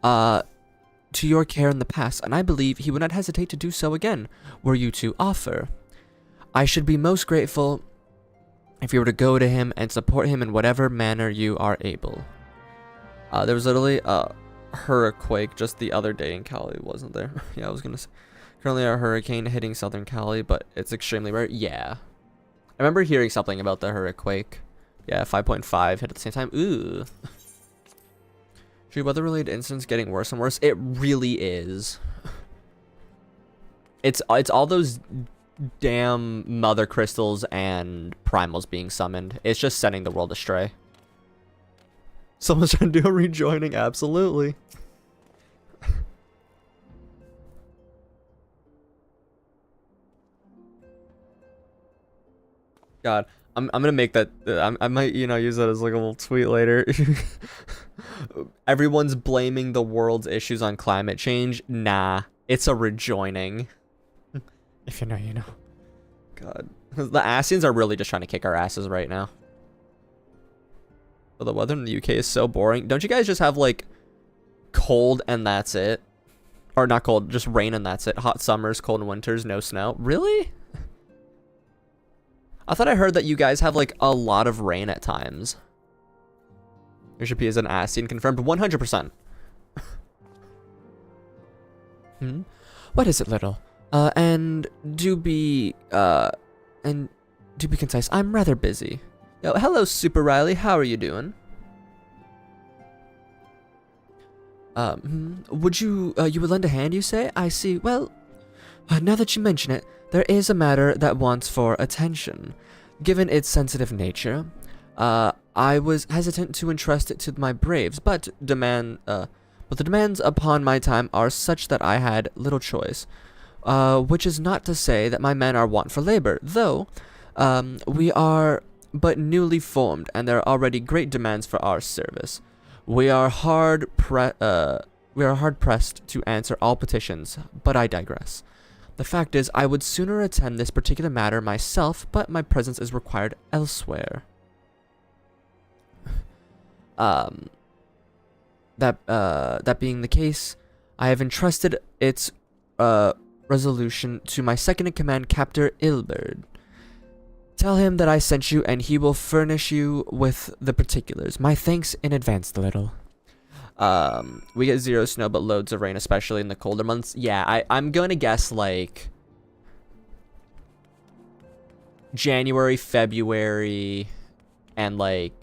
to your care in the past, and I believe he would not hesitate to do so again, were you to offer. I should be most grateful if you were to go to him and support him in whatever manner you are able. There was literally a hurricane just the other day in Cali, wasn't there? Yeah, I was gonna say. Currently a hurricane hitting southern Cali, but it's extremely rare. Yeah. I remember hearing something about the hurricane. Yeah, 5.5 hit at the same time. Ooh. Should weather-related incidents getting worse and worse? It really is. It's all those damn mother crystals and primals being summoned. It's just sending the world astray. Someone's trying to do a rejoining, absolutely. God, I'm gonna make that. I might use that as like a little tweet later. Everyone's blaming the world's issues on climate change. Nah, it's a rejoining. If you know, you know. God, the Ascians are really just trying to kick our asses right now. But the weather in the UK is so boring. Don't you guys just have like cold and that's it? Or not cold, just rain and that's it. Hot summers, cold winters, no snow. Really? I thought I heard that you guys have like a lot of rain at times. Bishop P is an Ascian confirmed 100%. What is it, little? And do be concise. I'm rather busy. Yo, hello, Super Riley. How are you doing? Would you would lend a hand, you say? I see. Well, now that you mention it, there is a matter that wants for attention. Given its sensitive nature, I was hesitant to entrust it to my braves, but the demands upon my time are such that I had little choice. Which is not to say that my men are want for labor, though we are but newly formed, and there are already great demands for our service. We are hard pressed to answer all petitions, but I digress. The fact is, I would sooner attend this particular matter myself, but my presence is required elsewhere. That being the case, I have entrusted its resolution to my second-in-command, Captain Ilberd. Tell him that I sent you, and he will furnish you with the particulars. My thanks in advance, little. We get 0 snow, but loads of rain, especially in the colder months. Yeah, I'm gonna guess, like, January, February, and, like,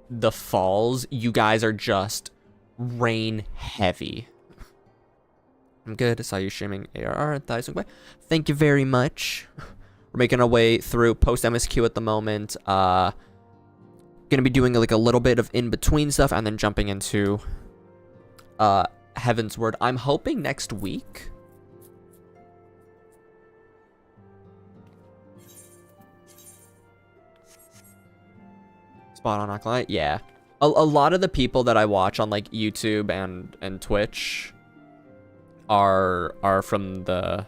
the falls, you guys are just rain heavy. I'm good. I saw you streaming ARR. Thank you very much. We're making our way through post MSQ at the moment. Gonna be doing like a little bit of in-between stuff and then jumping into Heavensward. I'm hoping next week. Spot on, not gonna lie. Yeah. A lot of the people that I watch on like YouTube and Twitch are from the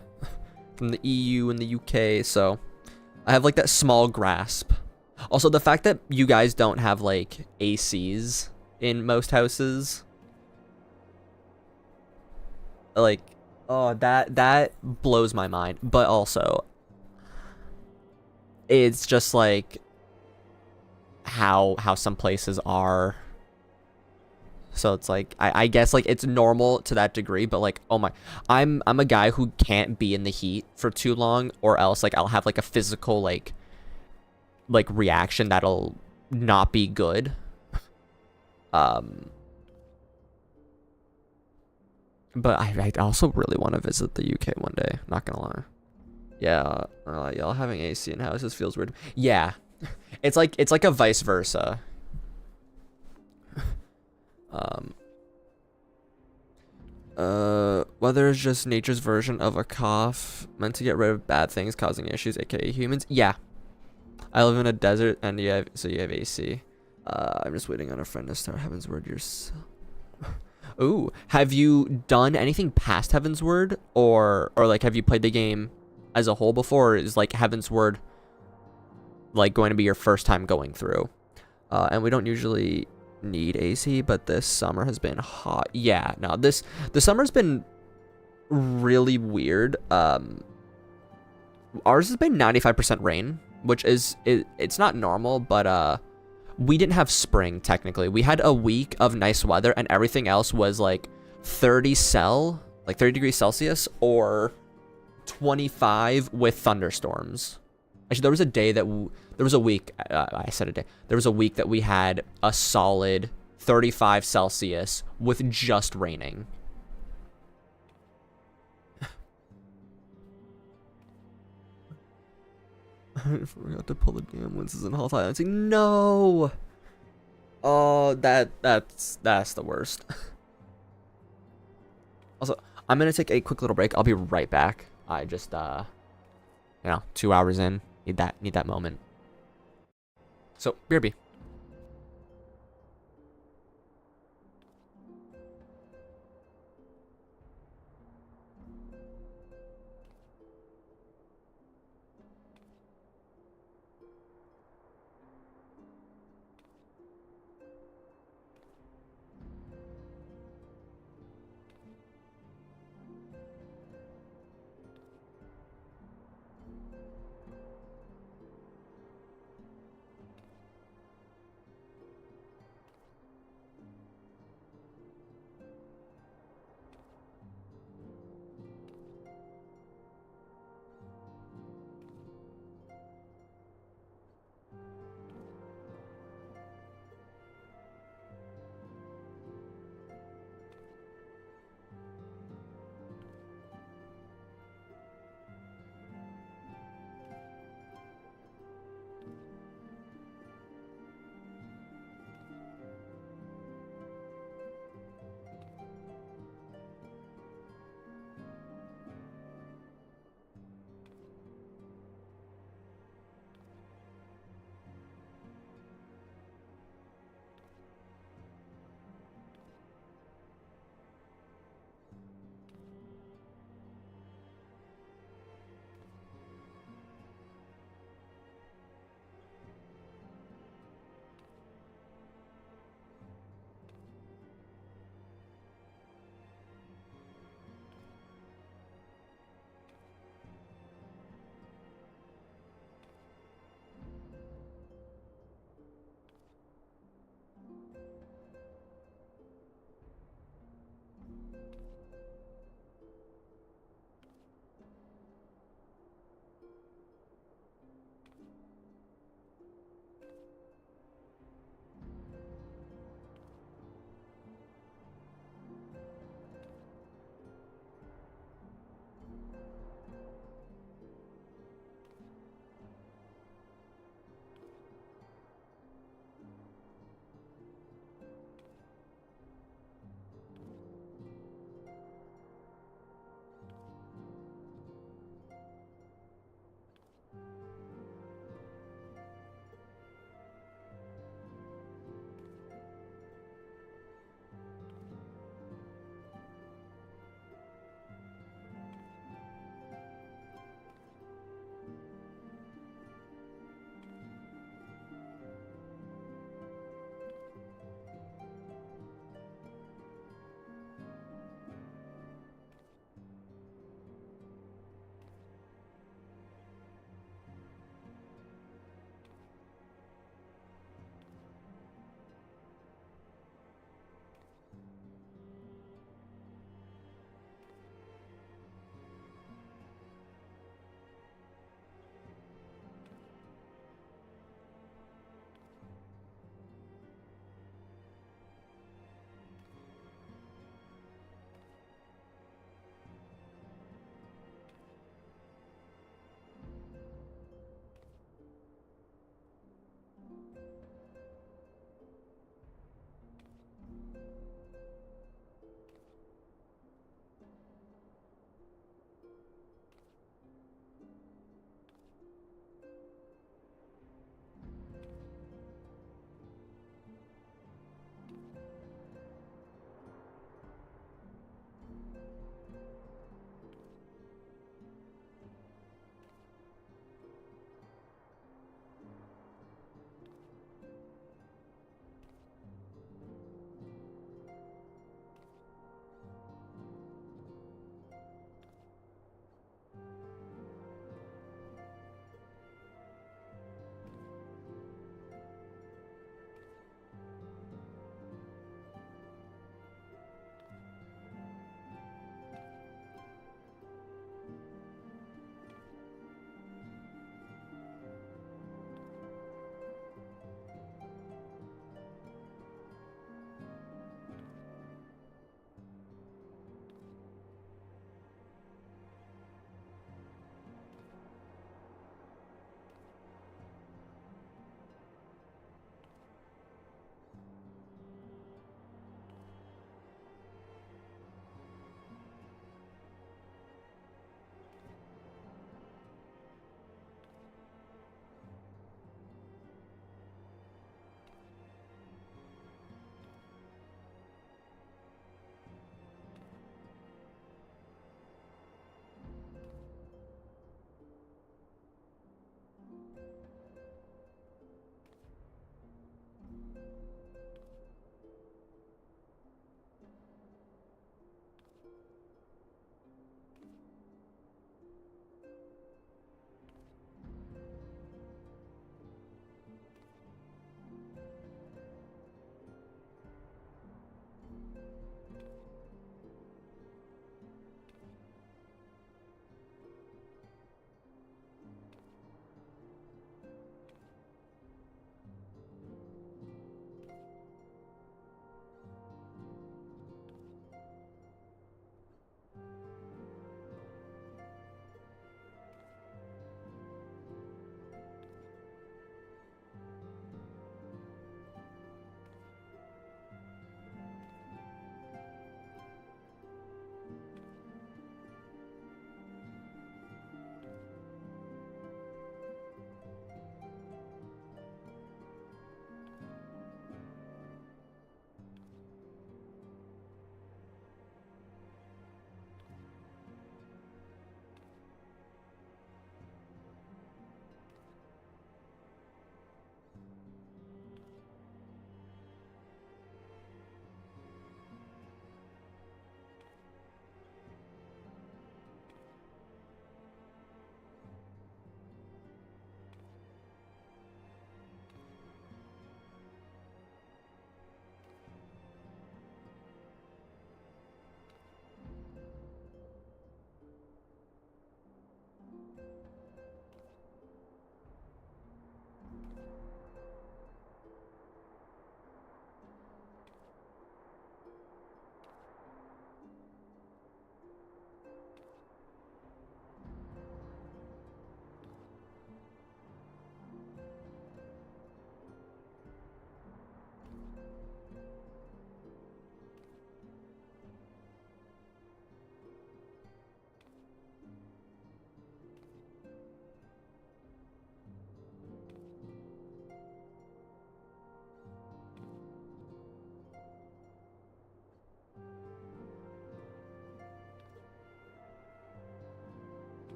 EU and the UK, so I have like that small grasp. Also, the fact that you guys don't have like ACs in most houses, like, oh, that blows my mind. But also, it's just like how some places are. So it's like, I guess like it's normal to that degree, but like, oh my, I'm a guy who can't be in the heat for too long, or else like I'll have like a physical like reaction that'll not be good. But I also really want to visit the UK one day, not gonna lie. Yeah, y'all having AC in houses feels weird. Yeah, it's like a vice versa. Weather is just nature's version of a cough, meant to get rid of bad things causing issues, aka humans. Yeah. I live in a desert, and you have AC. I'm just waiting on a friend to start Heavensward yourself. Ooh, have you done anything past Heavensward, or like have you played the game as a whole before, or is like Heavensward like going to be your first time going through? And we don't usually need AC, but this summer has been hot. Yeah, no, the summer's been really weird. Ours has been 95% rain, which is it's not normal, but we didn't have spring technically. We had a week of nice weather, and everything else was like 30 degrees Celsius or 25 with thunderstorms. Actually, there was a day that there was a week. I said a day. There was a week that we had a solid 35 Celsius with just raining. I forgot to pull the damn winces and halt I think no. Oh, that's the worst. Also, I'm gonna take a quick little break. I'll be right back. I just 2 hours in. Need that moment. So, BRB.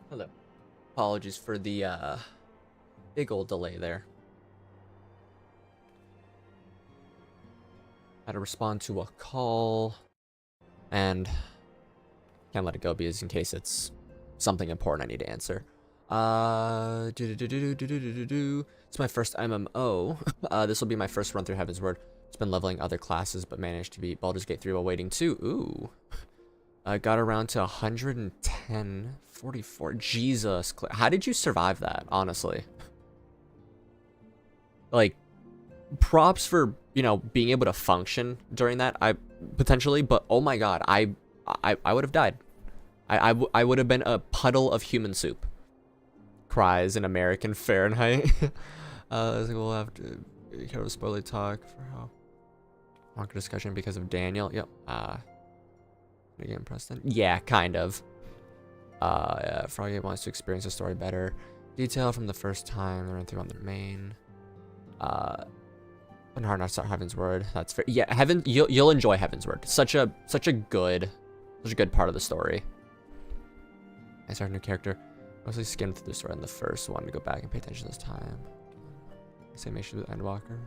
Hello. Apologies for the big old delay there. Had to respond to a call, and can't let it go because in case it's something important I need to answer. It's my first MMO. This will be my first run through Heavensward. It's been leveling other classes, but managed to beat Baldur's Gate 3 while waiting 2. Ooh. I got around to 110, 44. Jesus. How did you survive that, honestly? Like, props for, you know, being able to function during that, potentially, but oh my god, I would have died. I would have been a puddle of human soup. Cries in American Fahrenheit. I think we'll have to hear a spoiler talk for how longer discussion because of Daniel. Yep. Again, Preston. Yeah, kind of. Yeah, Froggy wants to experience the story better. Detail from the first time they run through on their main. And hard not to start Heavensward. That's fair. Yeah, you'll enjoy Heavensward. Such a good part of the story. I started a new character. Mostly skimmed through the story in the first one to go back and pay attention this time. Same issue with Endwalker.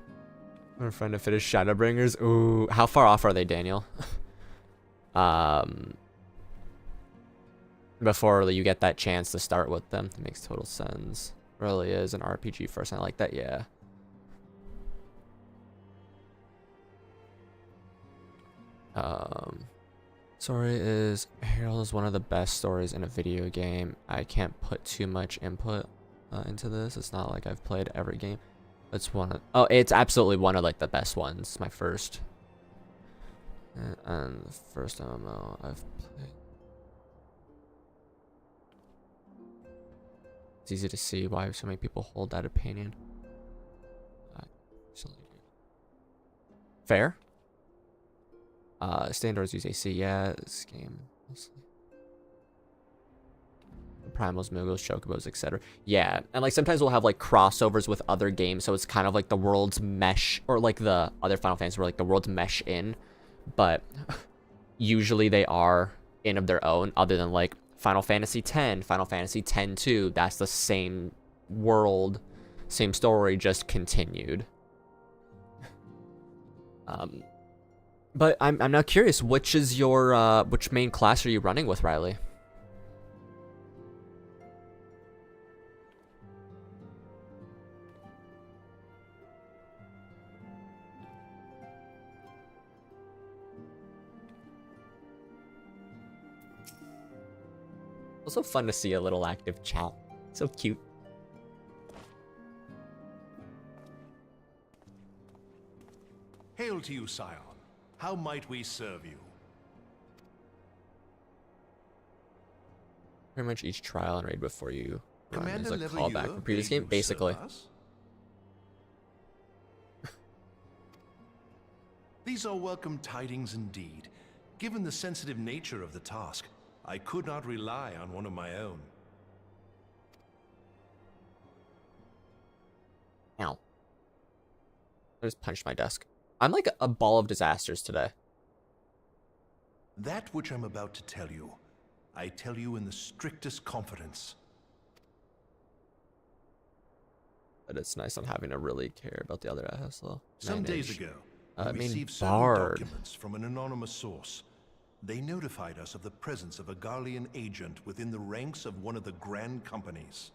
I'm trying to finish Shadowbringers. Ooh, how far off are they, Daniel? Before you get that chance to start with them. It makes total sense. Really is an RPG first, and I like that, yeah. Story is Herald is one of the best stories in a video game. I can't put too much input into this. It's not like I've played every game. It's one of, oh, it's absolutely one of like the best ones. My first and the first MMO I've played. It's easy to see why so many people hold that opinion. Fair. Stay indoors, use AC. Yeah, this game mostly. Primals, Moogles, Chocobos, etc. Yeah, and like sometimes we'll have like crossovers with other games, so it's kind of like the worlds mesh, or like the other Final Fantasy where like the worlds mesh in, but usually they are in of their own, other than like Final Fantasy X, Final Fantasy X-2. That's the same world, same story, just continued. But I'm now curious, which is your which main class are you running with, Riley? Also fun to see a little active chat. So cute. Hail to you, Scion. How might we serve you? Pretty much each trial and raid before you run is Commander a callback from previous game, basically. These are welcome tidings indeed. Given the sensitive nature of the task, I could not rely on one of my own. Ow. I just punched my desk. I'm like a ball of disasters today. That which I'm about to tell you, I tell you in the strictest confidence. But it's nice not having to really care about the other asshole. Some days ago, I we mean, received certain Bard. documents from an anonymous source. They notified us of the presence of a Garlean agent within the ranks of one of the Grand Companies.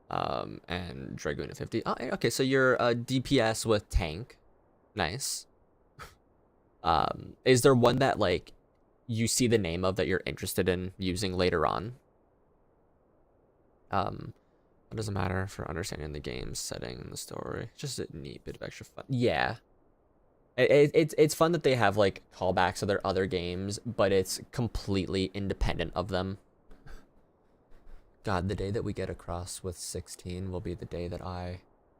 And Dragoon at 50. Oh, okay, so you're a DPS with tank. Nice. Is there one that, like, you see the name of that you're interested in using later on? It doesn't matter for understanding the game's setting and the story. Just a neat bit of extra fun. Yeah. It's fun that they have, like, callbacks to their other games, but it's completely independent of them. God, the day that we get across with 16 will be the day that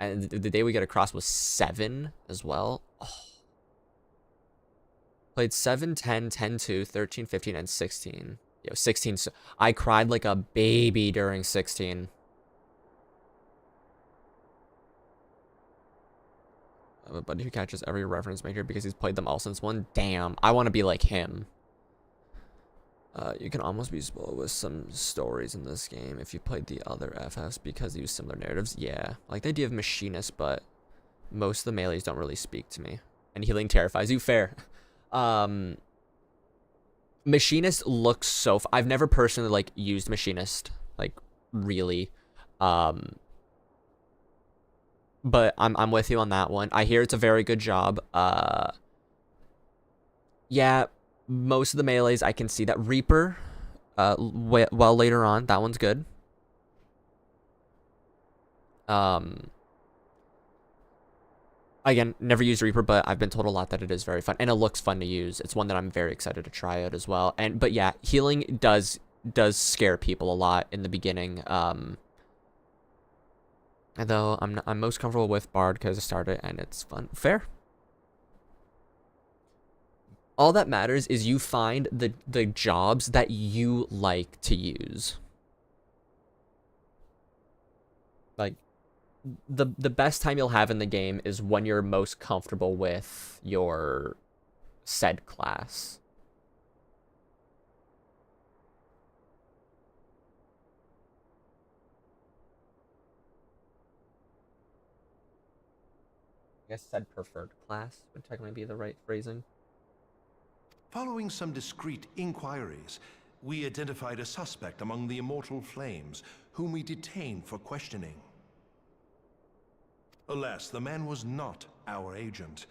and the day we get across with 7 as well. Oh. Played 7, 10, 10, 2, 13, 15, and 16. Yo, 16, I cried like a baby during 16. I have a buddy who catches every reference maker because he's played them all since 1. Damn, I want to be like him. You can almost be spoiled with some stories in this game if you played the other FFs because they use similar narratives. Yeah, like the idea of machinist, but most of the melees don't really speak to me. And healing terrifies you. Fair. Machinist looks so... I've never personally, like, used machinist, like, really. But I'm with you on that one. I hear it's a very good job. Yeah, most of the melees, I can see that. Reaper, well, later on, that one's good. Again, never used Reaper, but I've been told a lot that it is very fun, and it looks fun to use. It's one that I'm very excited to try out as well. But yeah, healing does scare people a lot in the beginning. Though I'm most comfortable with Bard because I started and it's fun. Fair. All that matters is you find the jobs that you like to use. Like, the best time you'll have in the game is when you're most comfortable with your said class. I guess said preferred class would technically be the right phrasing. Following some discreet inquiries, we identified a suspect among the Immortal Flames, whom we detained for questioning. Alas, the man was not our agent.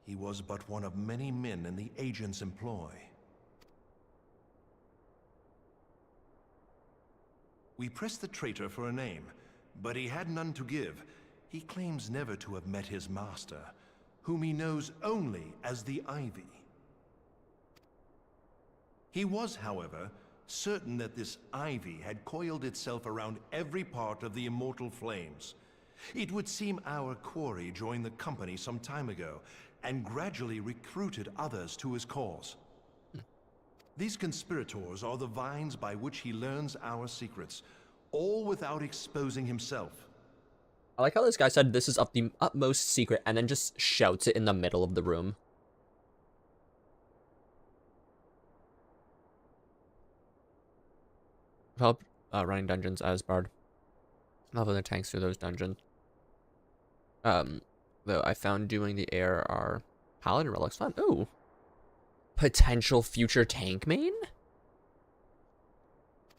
He was but one of many men in the agent's employ. We pressed the traitor for a name, but he had none to give. He claims never to have met his master, whom he knows only as the Ivy. He was, however, certain that this Ivy had coiled itself around every part of the Immortal Flames. It would seem our quarry joined the company some time ago, and gradually recruited others to his cause. These conspirators are the vines by which he learns our secrets, all without exposing himself. I like how this guy said this is of the utmost secret and then just shouts it in the middle of the room. Help running dungeons as Bard. Level the tanks through those dungeons. Though I found doing the ARR Paladin relics fun. Ooh. Potential future tank main?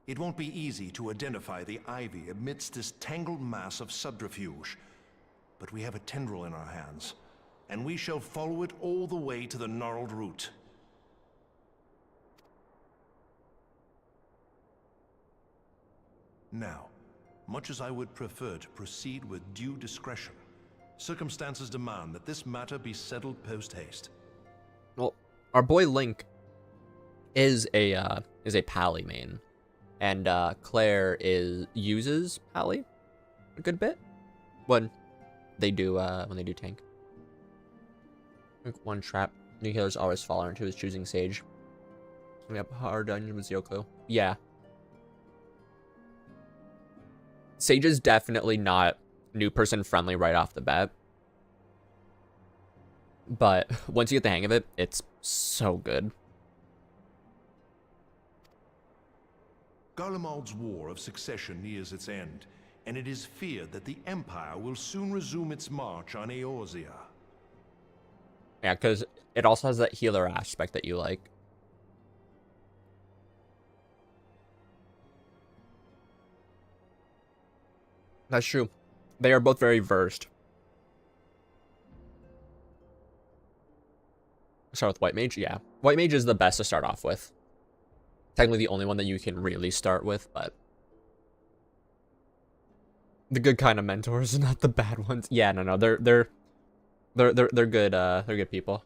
It won't be easy to identify the Ivy amidst this tangled mass of subterfuge. But we have a tendril in our hands, and we shall follow it all the way to the gnarled root. Now, much as I would prefer to proceed with due discretion, circumstances demand that this matter be settled post-haste. Well, our boy Link is a Pally main. And Claire uses Pally a good bit when they do tank. I think one trap new healers always fall into is choosing Sage. We have hard dungeon with Yoko. Yeah. Sage is definitely not new person friendly right off the bat. But once you get the hang of it, it's so good. Garlemald's War of Succession nears its end, and it is feared that the Empire will soon resume its march on Eorzea. Yeah, because it also has that healer aspect that you like. That's true. They are both very versed. Start with White Mage? Yeah. White Mage is the best to start off with. Technically the only one that you can really start with, but the good kind of mentors, not the bad ones. Yeah, no, they're good. They're good people.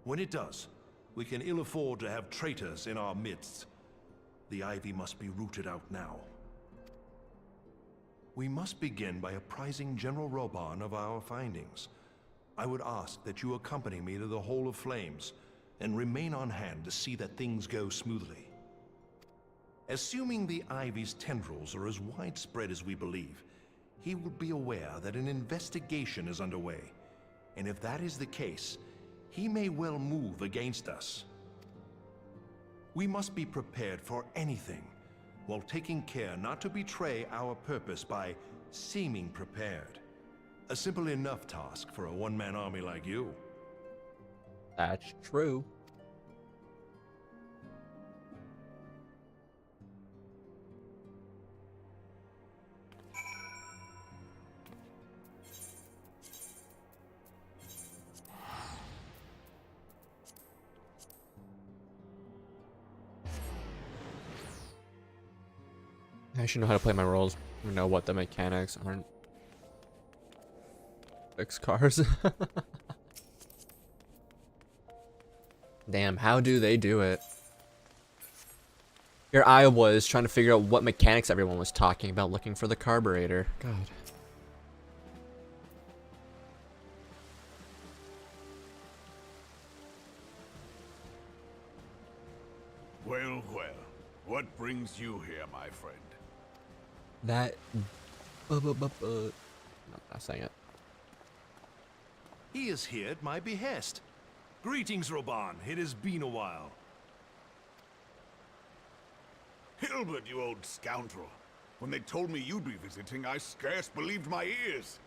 When it does, we can ill afford to have traitors in our midst. The Ivy must be rooted out now. We must begin by apprising General Roban of our findings. I would ask that you accompany me to the Hall of Flames and remain on hand to see that things go smoothly. Assuming the Ivy's tendrils are as widespread as we believe, he will be aware that an investigation is underway, and if that is the case, he may well move against us. We must be prepared for anything, while taking care not to betray our purpose by seeming prepared. A simple enough task for a one-man army like you. That's true. I should know how to play my roles. I know what the mechanics aren't. Fix cars. Damn, how do they do it? Here I was trying to figure out what mechanics everyone was talking about, looking for the carburetor. God. Well, well. What brings you here, my friend? That... No, not saying it. He is here at my behest. Greetings, Roban. It has been a while. Hilbert, you old scoundrel. When they told me you'd be visiting, I scarce believed my ears.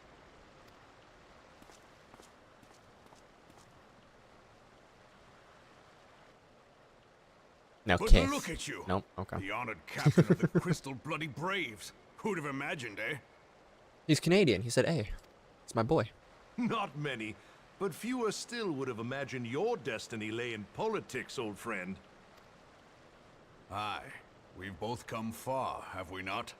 No But kiss. look at you. Nope, okay. The honored captain of the Crystal Bloody Braves. Who'd have imagined, eh? He's Canadian. He said, hey, it's my boy. Not many, but fewer still would have imagined your destiny lay in politics, old friend. Aye. We've both come far, have we not?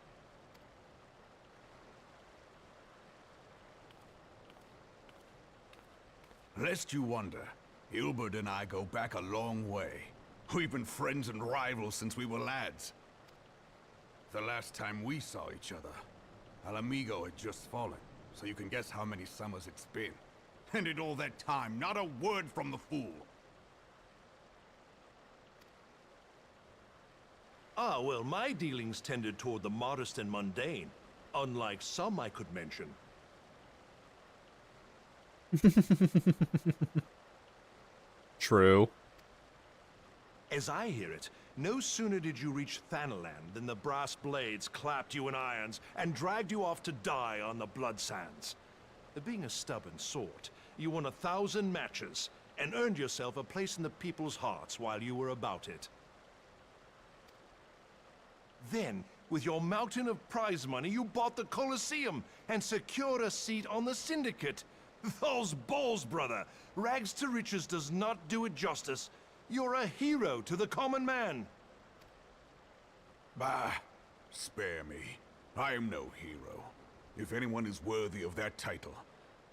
Lest you wonder, Hilbert and I go back a long way. We've been friends and rivals since we were lads. The last time we saw each other, Alamigo had just fallen, so you can guess how many summers it's been. And in all that time, not a word from the fool. Ah, well, my dealings tended toward the modest and mundane, unlike some I could mention. True. As I hear it, no sooner did you reach Thanalan than the brass blades clapped you in irons and dragged you off to die on the blood sands. Being a stubborn sort, you won 1,000 matches and earned yourself a place in the people's hearts while you were about it. Then, with your mountain of prize money, you bought the Colosseum and secured a seat on the Syndicate. Those balls, brother! Rags to riches does not do it justice. You're a hero to the common man. Bah, spare me. I am no hero. If anyone is worthy of that title,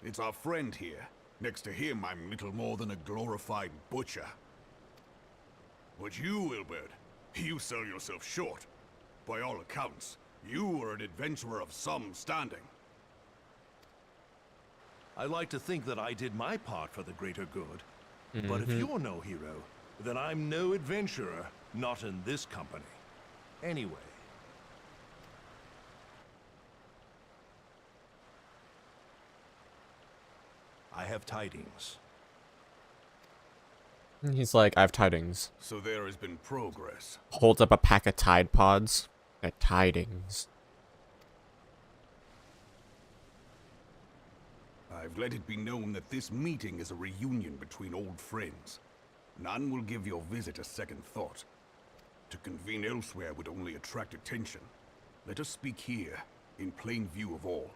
it's our friend here. Next to him, I'm little more than a glorified butcher. But you, Wilbert, you sell yourself short. By all accounts, you are an adventurer of some standing. I like to think that I did my part for the greater good. But if you're no hero, then I'm no adventurer, not in this company. Anyway. I have tidings. He's like, I have tidings. So there has been progress. Holds up a pack of Tide Pods. Tidings. I've let it be known that this meeting is a reunion between old friends. None will give your visit a second thought. To convene elsewhere would only attract attention. Let us speak here, in plain view of all.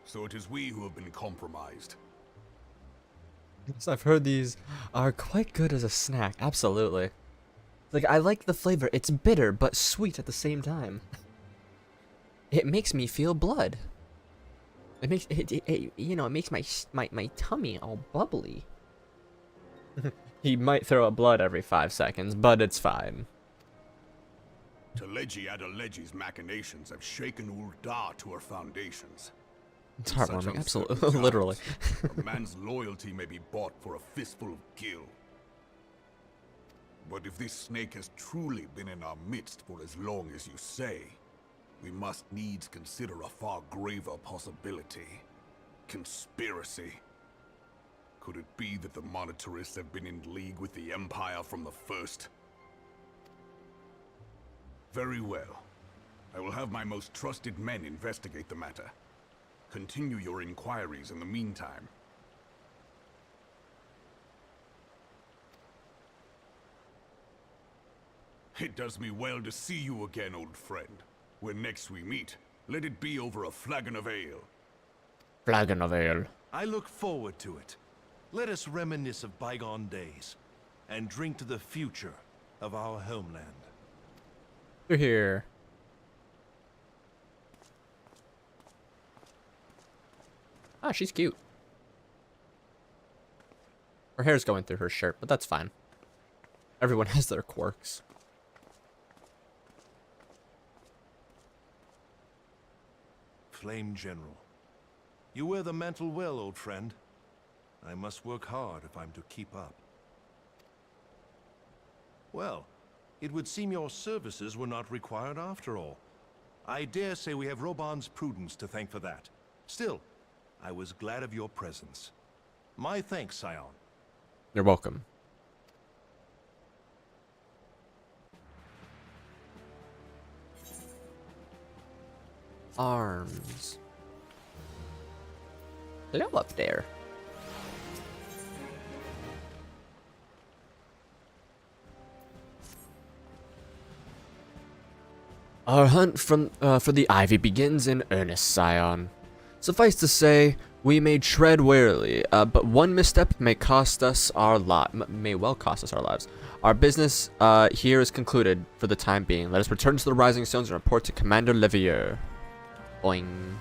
So it is we who have been compromised. Yes, I've heard these are quite good as a snack. Absolutely. Like, I like the flavor. It's bitter, but sweet at the same time. It makes me feel blood. It makes, you know, it makes my tummy all bubbly. He might throw up blood every 5 seconds, but it's fine. Teleji Adeleji's machinations have shaken Ul'dah to her foundations. It's In such heartwarming, uncertain absolutely, literally. times, a man's loyalty may be bought for a fistful of gil. But if this snake has truly been in our midst for as long as you say, we must needs consider a far graver possibility. Conspiracy. Could it be that the monitorists have been in league with the Empire from the first? Very well. I will have my most trusted men investigate the matter. Continue your inquiries in the meantime. It does me well to see you again, old friend. When next we meet, let it be over a flagon of ale. Flagon of ale. I look forward to it. Let us reminisce of bygone days and drink to the future of our homeland. You're here. Ah, she's cute. Her hair's going through her shirt, but that's fine. Everyone has their quirks. Flame General. You wear the mantle well, old friend. I must work hard if I'm to keep up. Well, it would seem your services were not required after all. I dare say we have Roban's prudence to thank for that. Still, I was glad of your presence. My thanks, Scion. You're welcome. Arms. Hello up there. Our hunt for the ivy begins in earnest, Scion. Suffice to say, we may tread warily, but one misstep may cost us our may well cost us our lives. Our business here is concluded for the time being. Let us return to the Rising Stones and report to Commander Levier. Boing.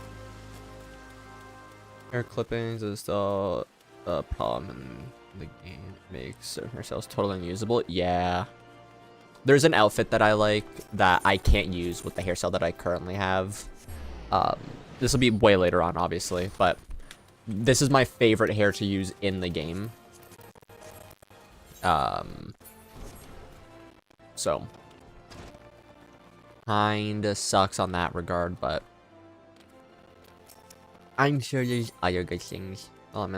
Hair clippings is still a problem in the game. Makes certain hairstyles totally unusable. Yeah. There's an outfit that I like that I can't use with the hairstyle that I currently have. This will be way later on, obviously, but this is my favorite hair to use in the game. So kinda sucks on that regard, but I'm sure there's other good things. Oh, I'm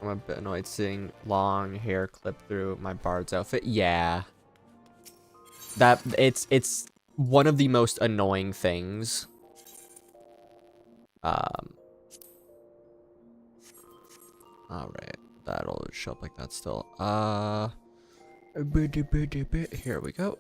a bit annoyed seeing long hair clip through my bard's outfit. Yeah. That it's one of the most annoying things. Alright, that'll show up like that still. Here we go.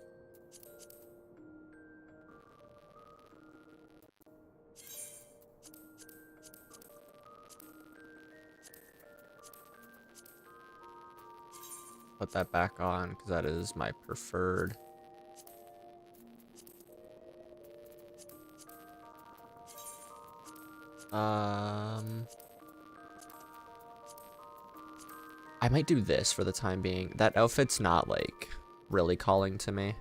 Put that back on because that is my preferred. I might do this for the time being. That outfit's not, like, really calling to me.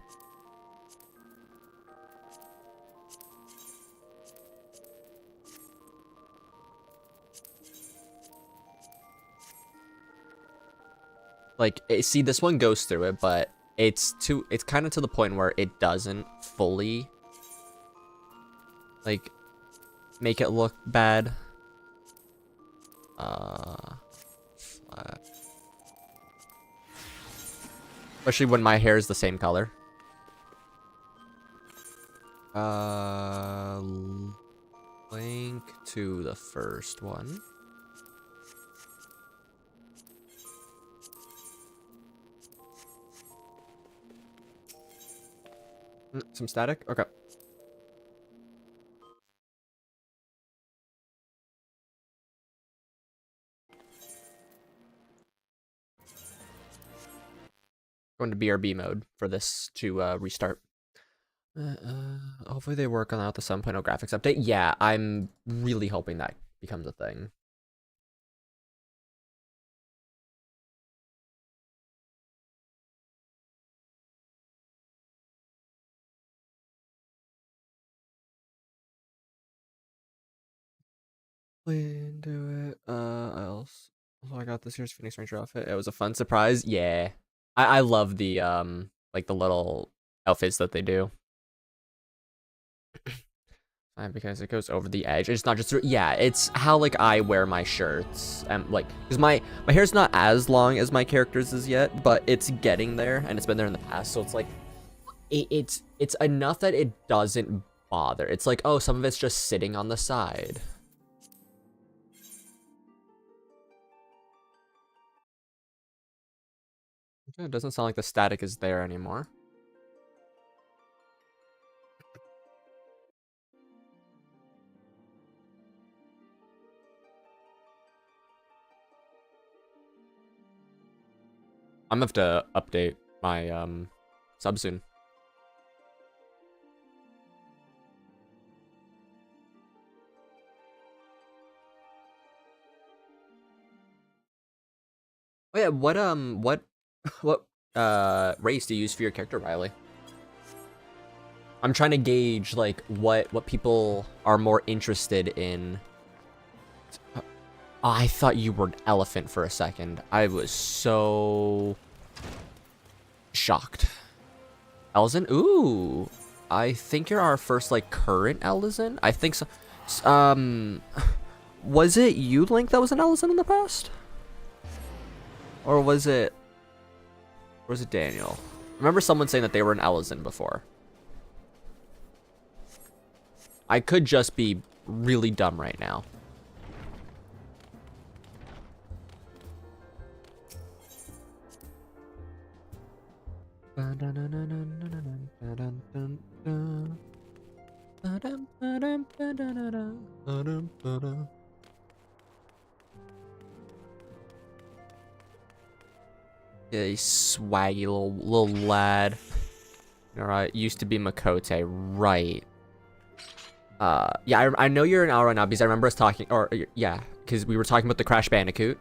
Like, see, this one goes through it, but it's kind of to the point where it doesn't fully, like, make it look bad. Flat. Especially when my hair is the same color. Link to the first one. Some static? Okay. Going to BRB mode for this to restart. Hopefully they work on out the 7.0 graphics update. Yeah, I'm really hoping that becomes a thing. We do it. Else. Oh, I got this year's Phoenix Ranger outfit. It was a fun surprise. Yeah. I love the like the little outfits that they do. Because it goes over the edge. It's not just, yeah, it's how like I wear my shirts, and like, because my hair's not as long as my character's is yet, but it's getting there, and it's been there in the past, so it's like it's enough that it doesn't bother. It's like, oh, some of it's just sitting on the side. Okay, it doesn't sound like the static is there anymore. I'm gonna have to update my sub soon. Oh yeah, what race do you use for your character, Riley? I'm trying to gauge like what people are more interested in. Oh, I thought you were an elephant for a second. I was so shocked. Elzen? Ooh. I think you're our first like current Elzen. I think so. Was it you, Link, that was an Elzen in the past? Or was it Daniel? I remember someone saying that they were an Elzen before. I could just be really dumb right now. Yeah, you swaggy little lad. Alright, used to be Makote, right. Yeah, I know you're an Aura now because I remember us talking, or, yeah, because we were talking about the Crash Bandicoot.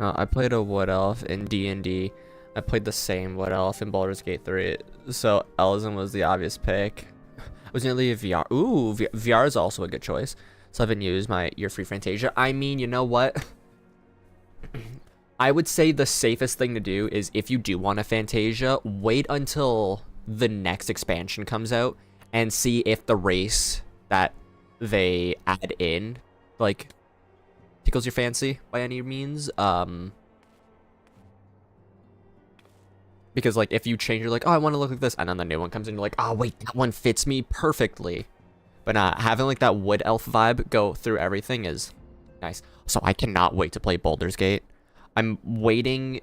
I played a Wood Elf in D&D. I played the same Wood Elf in Baldur's Gate 3, so Elzen was the obvious pick. I was nearly a VR. Ooh, VR is also a good choice. So I haven't used your free Fantasia. I mean, you know what? I would say the safest thing to do is if you do want a Fantasia, wait until the next expansion comes out and see if the race that they add in, like, tickles your fancy by any means. Because, like, if you change, you're like, oh, I want to look like this, and then the new one comes in, you're like, oh, wait, that one fits me perfectly. But having, like, that Wood Elf vibe go through everything is nice. So I cannot wait to play Baldur's Gate. I'm waiting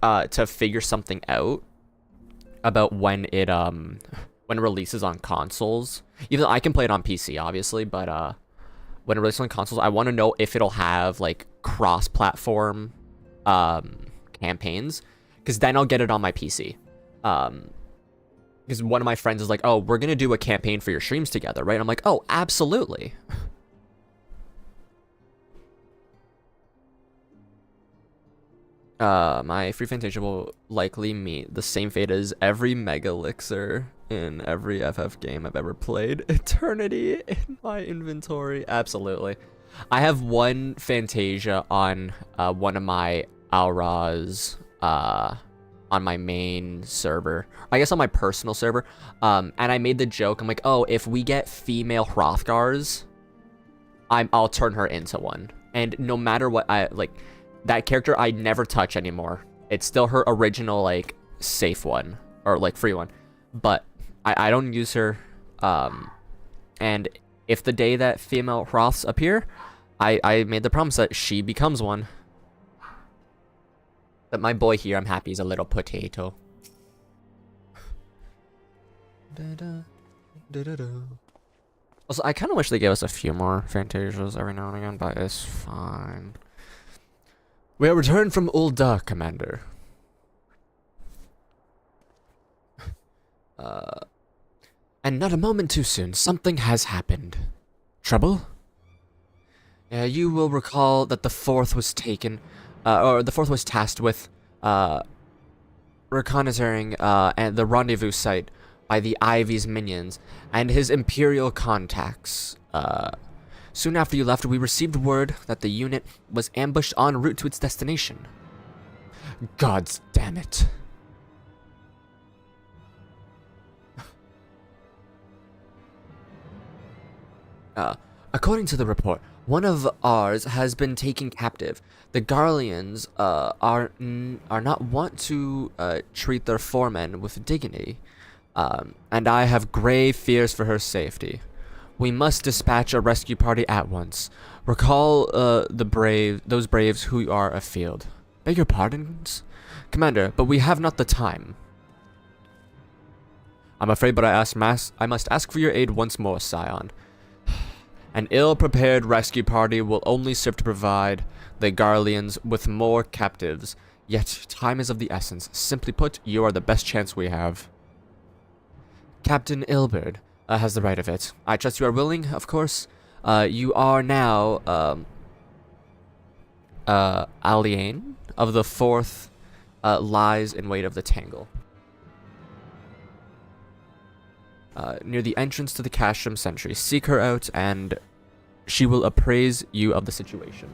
to figure something out about when it releases on consoles. Even though I can play it on PC, obviously, but when it releases on consoles, I want to know if it'll have, like, cross-platform campaigns. Because then I'll get it on my PC. Because one of my friends is like, oh, we're going to do a campaign for your streams together, right? I'm like, oh, absolutely. My free Fantasia will likely meet the same fate as every Mega Elixir in every FF game I've ever played. Eternity in my inventory. Absolutely. I have one Fantasia on one of my Auras on my main server, I guess on my personal server, and I made the joke, I'm like, oh, if we get female Hrothgars, I'll turn her into one, and no matter what, that character I never touch anymore. It's still her original, like, safe one, or, like, free one, but I don't use her, and if the day that female Hroths appear, I made the promise that she becomes one. But my boy here, I'm happy he's a little potato. Also, I kind of wish they gave us a few more Fantasias every now and again, but it's fine. We have returned from Ul'dah, Commander. And not a moment too soon, something has happened. Trouble? You will recall that the fourth was taken... or the fourth was tasked with reconnoitering and the rendezvous site by the Ivy's minions and his Imperial contacts. Soon after you left, we received word that the unit was ambushed en route to its destination. Gods damn it. According to the report, one of ours has been taken captive. The Garleans are not wont to treat their foremen with dignity, and I have grave fears for her safety. We must dispatch a rescue party at once. Recall those braves who are afield. Beg your pardons, Commander, but we have not the time. I'm afraid, but I must ask for your aid once more, Scion. An ill-prepared rescue party will only serve to provide the Garleans with more captives, yet time is of the essence. Simply put, you are the best chance we have. Captain Ilberd has the right of it. I trust you are willing, of course. You are now, alien of the 4th, lies in wait of the Tangle. Near the entrance to the Castrum Sentry. Seek her out, and she will appraise you of the situation.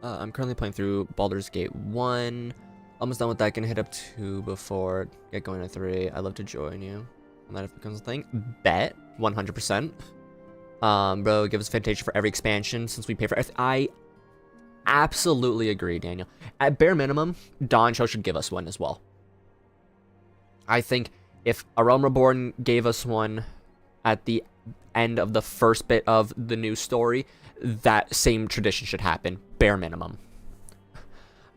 I'm currently playing through Baldur's Gate 1. Almost done with that. Gonna hit up 2 before get going to 3. I'd love to join you. And that if it becomes a thing. Bet. 100%. Bro, give us Fantasia for every expansion since we pay for I absolutely agree, Daniel. At bare minimum, dawntrail should give us one as well. I think if arealmreborn gave us one at the end of the first bit of the new story, that same tradition should happen. Bare minimum.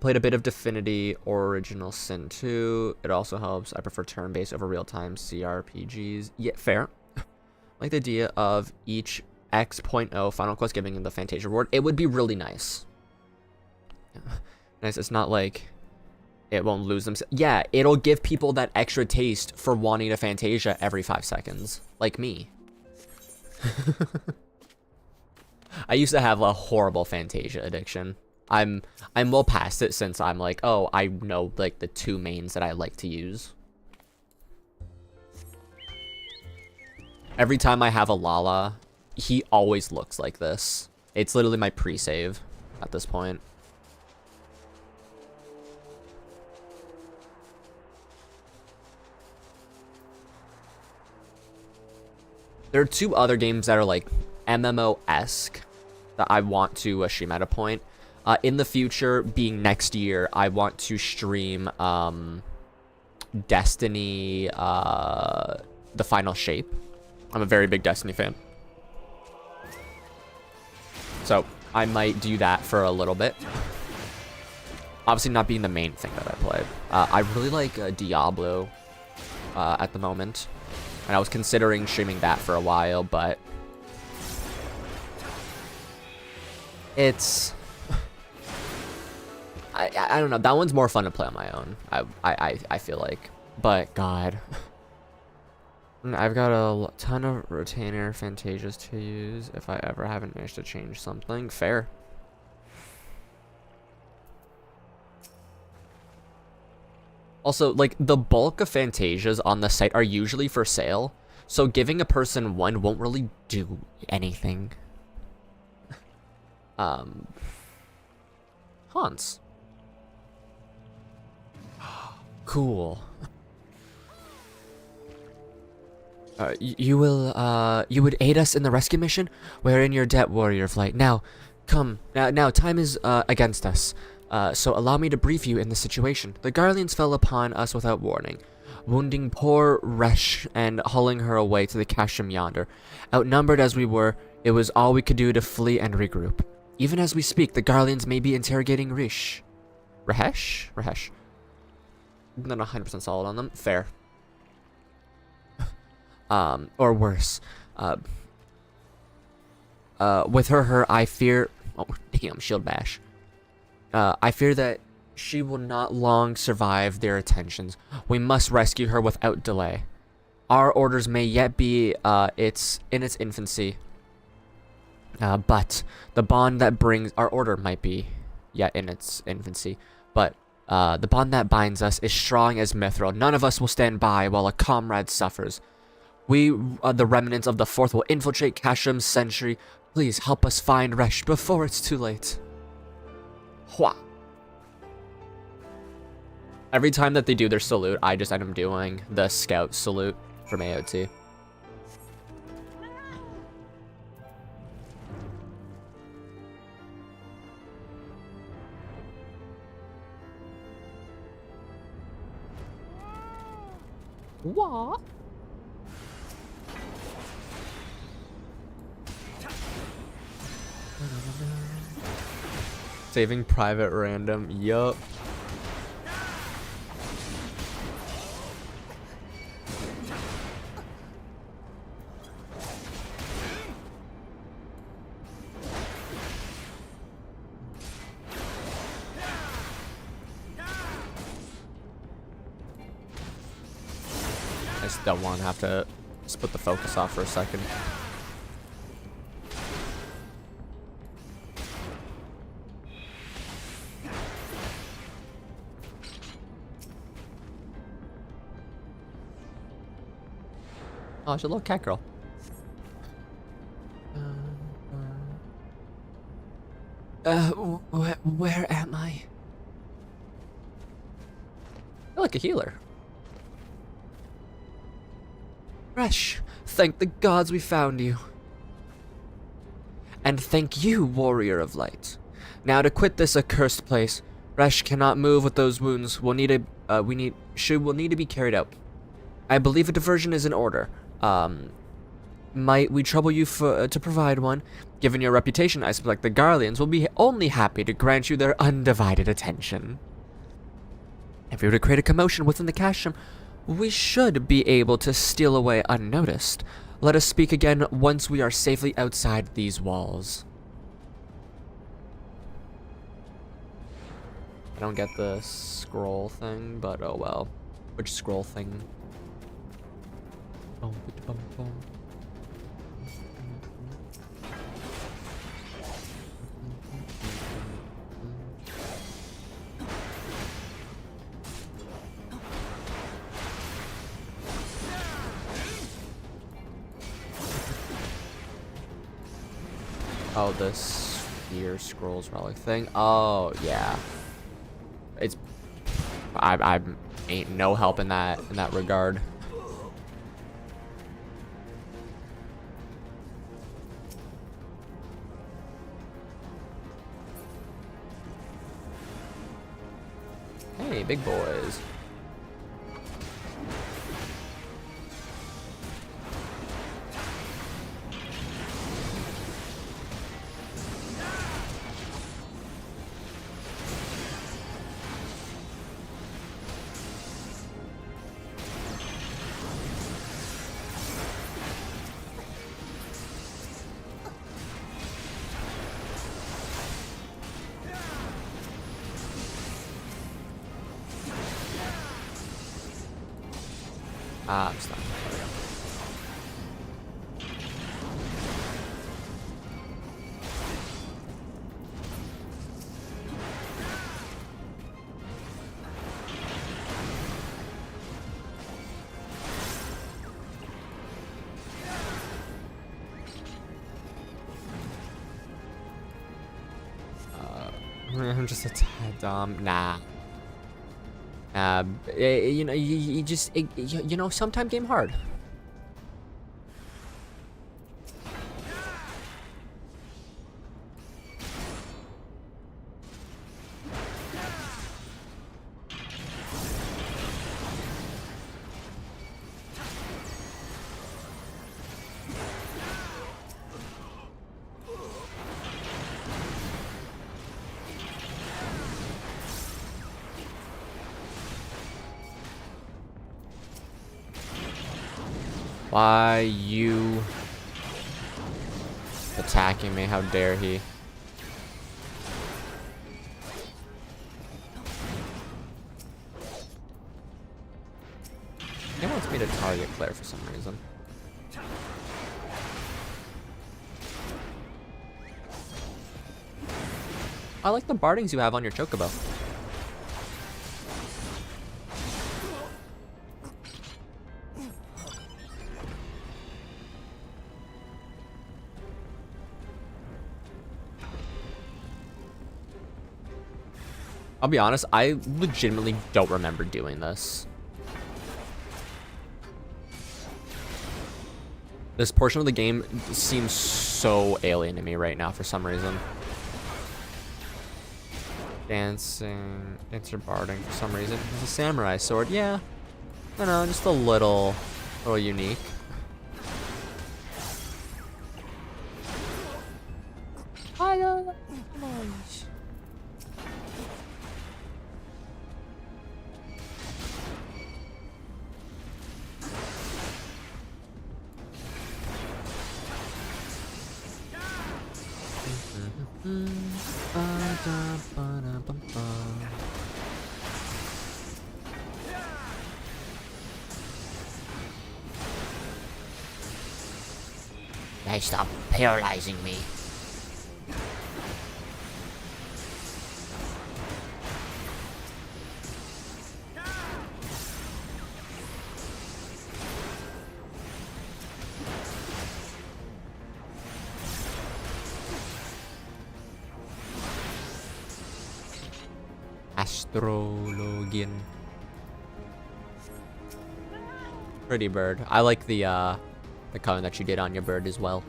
Played a bit of Divinity Original Sin 2. It also helps. I prefer turn-based over real-time CRPGs. Yeah, fair. Like the idea of each X.0 Final Quest giving him the Fantasia reward. It would be really nice. Nice. It's not like it won't lose them. Yeah, it'll give people that extra taste for wanting a Fantasia every 5 seconds. Like me. I used to have a horrible Fantasia addiction. I'm well past it since I'm like, oh, I know like the 2 mains that I like to use. Every time I have a Lala, he always looks like this. It's literally my pre-save at this point. There are 2 other games that are like MMO-esque that I want to stream at a point. In the future, being next year, I want to stream Destiny, The Final Shape. I'm a very big Destiny fan. So I might do that for a little bit. Obviously not being the main thing that I play. I really like Diablo at the moment. And I was considering streaming that for a while, but it's... I don't know. That one's more fun to play on my own. I feel like. But God, I've got a ton of retainer Fantasias to use if I ever haven't managed to change something. Fair. Also, like the bulk of Fantasias on the site are usually for sale, so giving a person one won't really do anything. Haunts. Cool. You would aid us in the rescue mission? We're in your debt, warrior flight. Now, come. Now, time is against us. So allow me to brief you in the situation. The Garleans fell upon us without warning, wounding poor Resh and hauling her away to the Castrum yonder. Outnumbered as we were, it was all we could do to flee and regroup. Even as we speak, the Garleans may be interrogating Rish. Rahesh? Rahesh. I'm not 100% solid on them. Fair. Or worse. With her, I fear... Oh, damn, shield bash. I fear that she will not long survive their attentions. We must rescue her without delay. Our orders may yet be in its infancy. But the bond that brings... Our order might be yet in its infancy. But The bond that binds us is strong as mithril. None of us will stand by while a comrade suffers. We, the remnants of the Fourth, will infiltrate Kashrum's century. Please help us find Resh before it's too late. Hua. Every time that they do their salute, I just end up doing the scout salute from AOT. What? Saving private random. Yup. I still want to have to split the focus off for a second. Oh, she's a little cat girl. Where am I? I feel like a healer. Resh, thank the gods we found you. And thank you, warrior of light. Now to quit this accursed place. Resh cannot move with those wounds. We'll need to be carried out. I believe a diversion is in order. Might we trouble you to provide one? Given your reputation, I suspect the Garleans will be only happy to grant you their undivided attention. If we were to create a commotion within the Kashrun, we should be able to steal away unnoticed. Let us speak again once we are safely outside these walls. I don't get the scroll thing, but oh well. Which scroll thing? Oh, this sphere scrolls relic thing. Oh yeah, it's I ain't no help in that regard. Hey, big boys. I'm stuck. There we go. I'm just a tad dumb. Nah. You know, you just, you know, sometime game hard. Why you attacking me? How dare he? He wants me to target Claire for some reason. I like the bardings you have on your chocobo. I'll be honest, I legitimately don't remember doing this. This portion of the game seems so alien to me right now for some reason. Dancing, dancer barding for some reason. It's a samurai sword, yeah. I don't know, just a little unique. Come on. They stop paralyzing me. Astrologian. Pretty bird. I like the color that you did on your bird as well.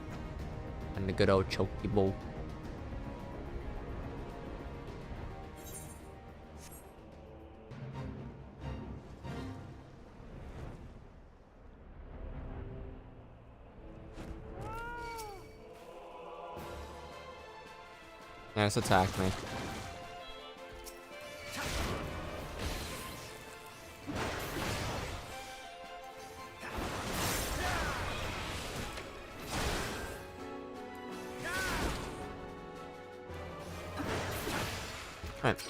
And the good old choky bow. Yeah, it's attacked me. Alright.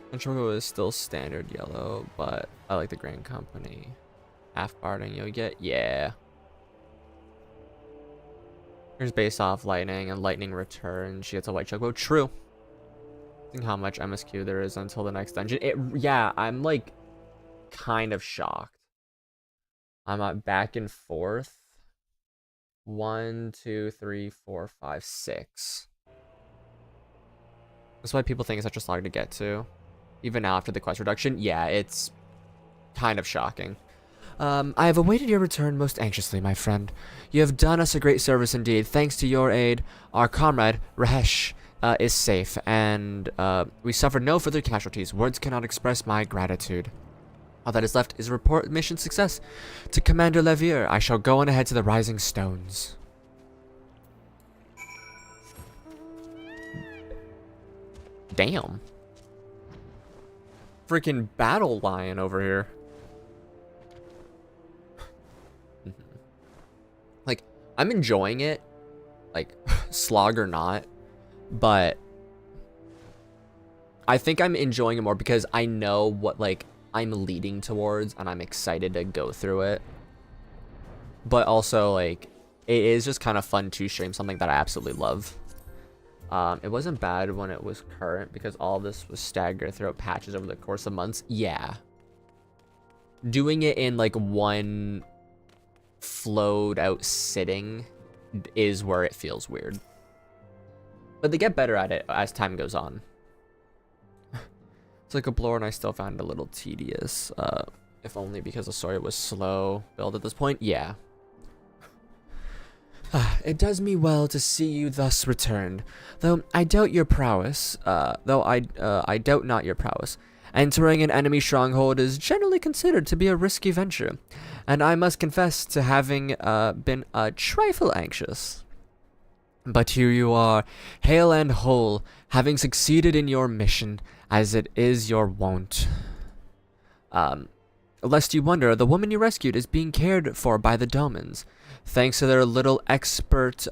Control is still standard yellow, but I like the Grand Company. Half barding you'll get, yeah. Here's based off lightning, and lightning returns. She gets a white chocobo. True. Think how much MSQ there is until the next dungeon. Yeah, I'm like kind of shocked. I'm at back and forth. 1, 2, 3, 4, 5, 6. That's why people think it's such a slog to get to. Even now after the quest reduction, yeah, it's kind of shocking. I have awaited your return most anxiously, my friend. You have done us a great service indeed. Thanks to your aid, our comrade, Rahesh, is safe, and we suffered no further casualties. Words cannot express my gratitude. All that is left is a report mission success. To Commander Levier, I shall go on ahead to the Rising Stones. Damn. Freaking battle lion over here. Like, I'm enjoying it. Like, slog or not. But I think I'm enjoying it more because I know what, like, I'm leading towards, and I'm excited to go through it. But also, like, it is just kind of fun to stream something that I absolutely love. It wasn't bad when it was current because all of this was staggered throughout patches over the course of months. Yeah. Doing it in, like, one flowed out sitting is where it feels weird. But they get better at it as time goes on. It's like a blower, and I still found it a little tedious. If only because the story was slow build at this point. Yeah. It does me well to see you thus returned, though I doubt your prowess. I doubt not your prowess. Entering an enemy stronghold is generally considered to be a risky venture, and I must confess to having been a trifle anxious. But here you are, hale and whole, having succeeded in your mission, as it is your wont. Lest you wonder, the woman you rescued is being cared for by the Domans. Thanks to their little expert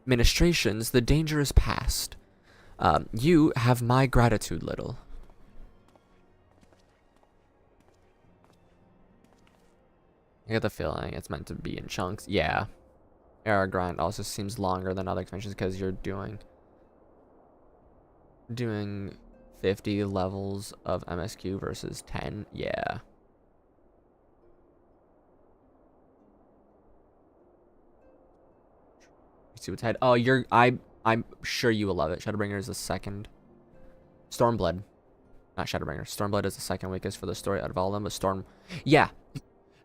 ministrations, the danger is past. You have my gratitude, little. I get the feeling it's meant to be in chunks. Yeah. Era grind also seems longer than other expansions because you're doing 50 levels of MSQ versus 10. Yeah. See what's ahead. Oh, I'm sure you will love it. Shadowbringer is the second Stormblood. Not Shadowbringer. Stormblood is the second weakest for the story out of all of them, but Storm... Yeah.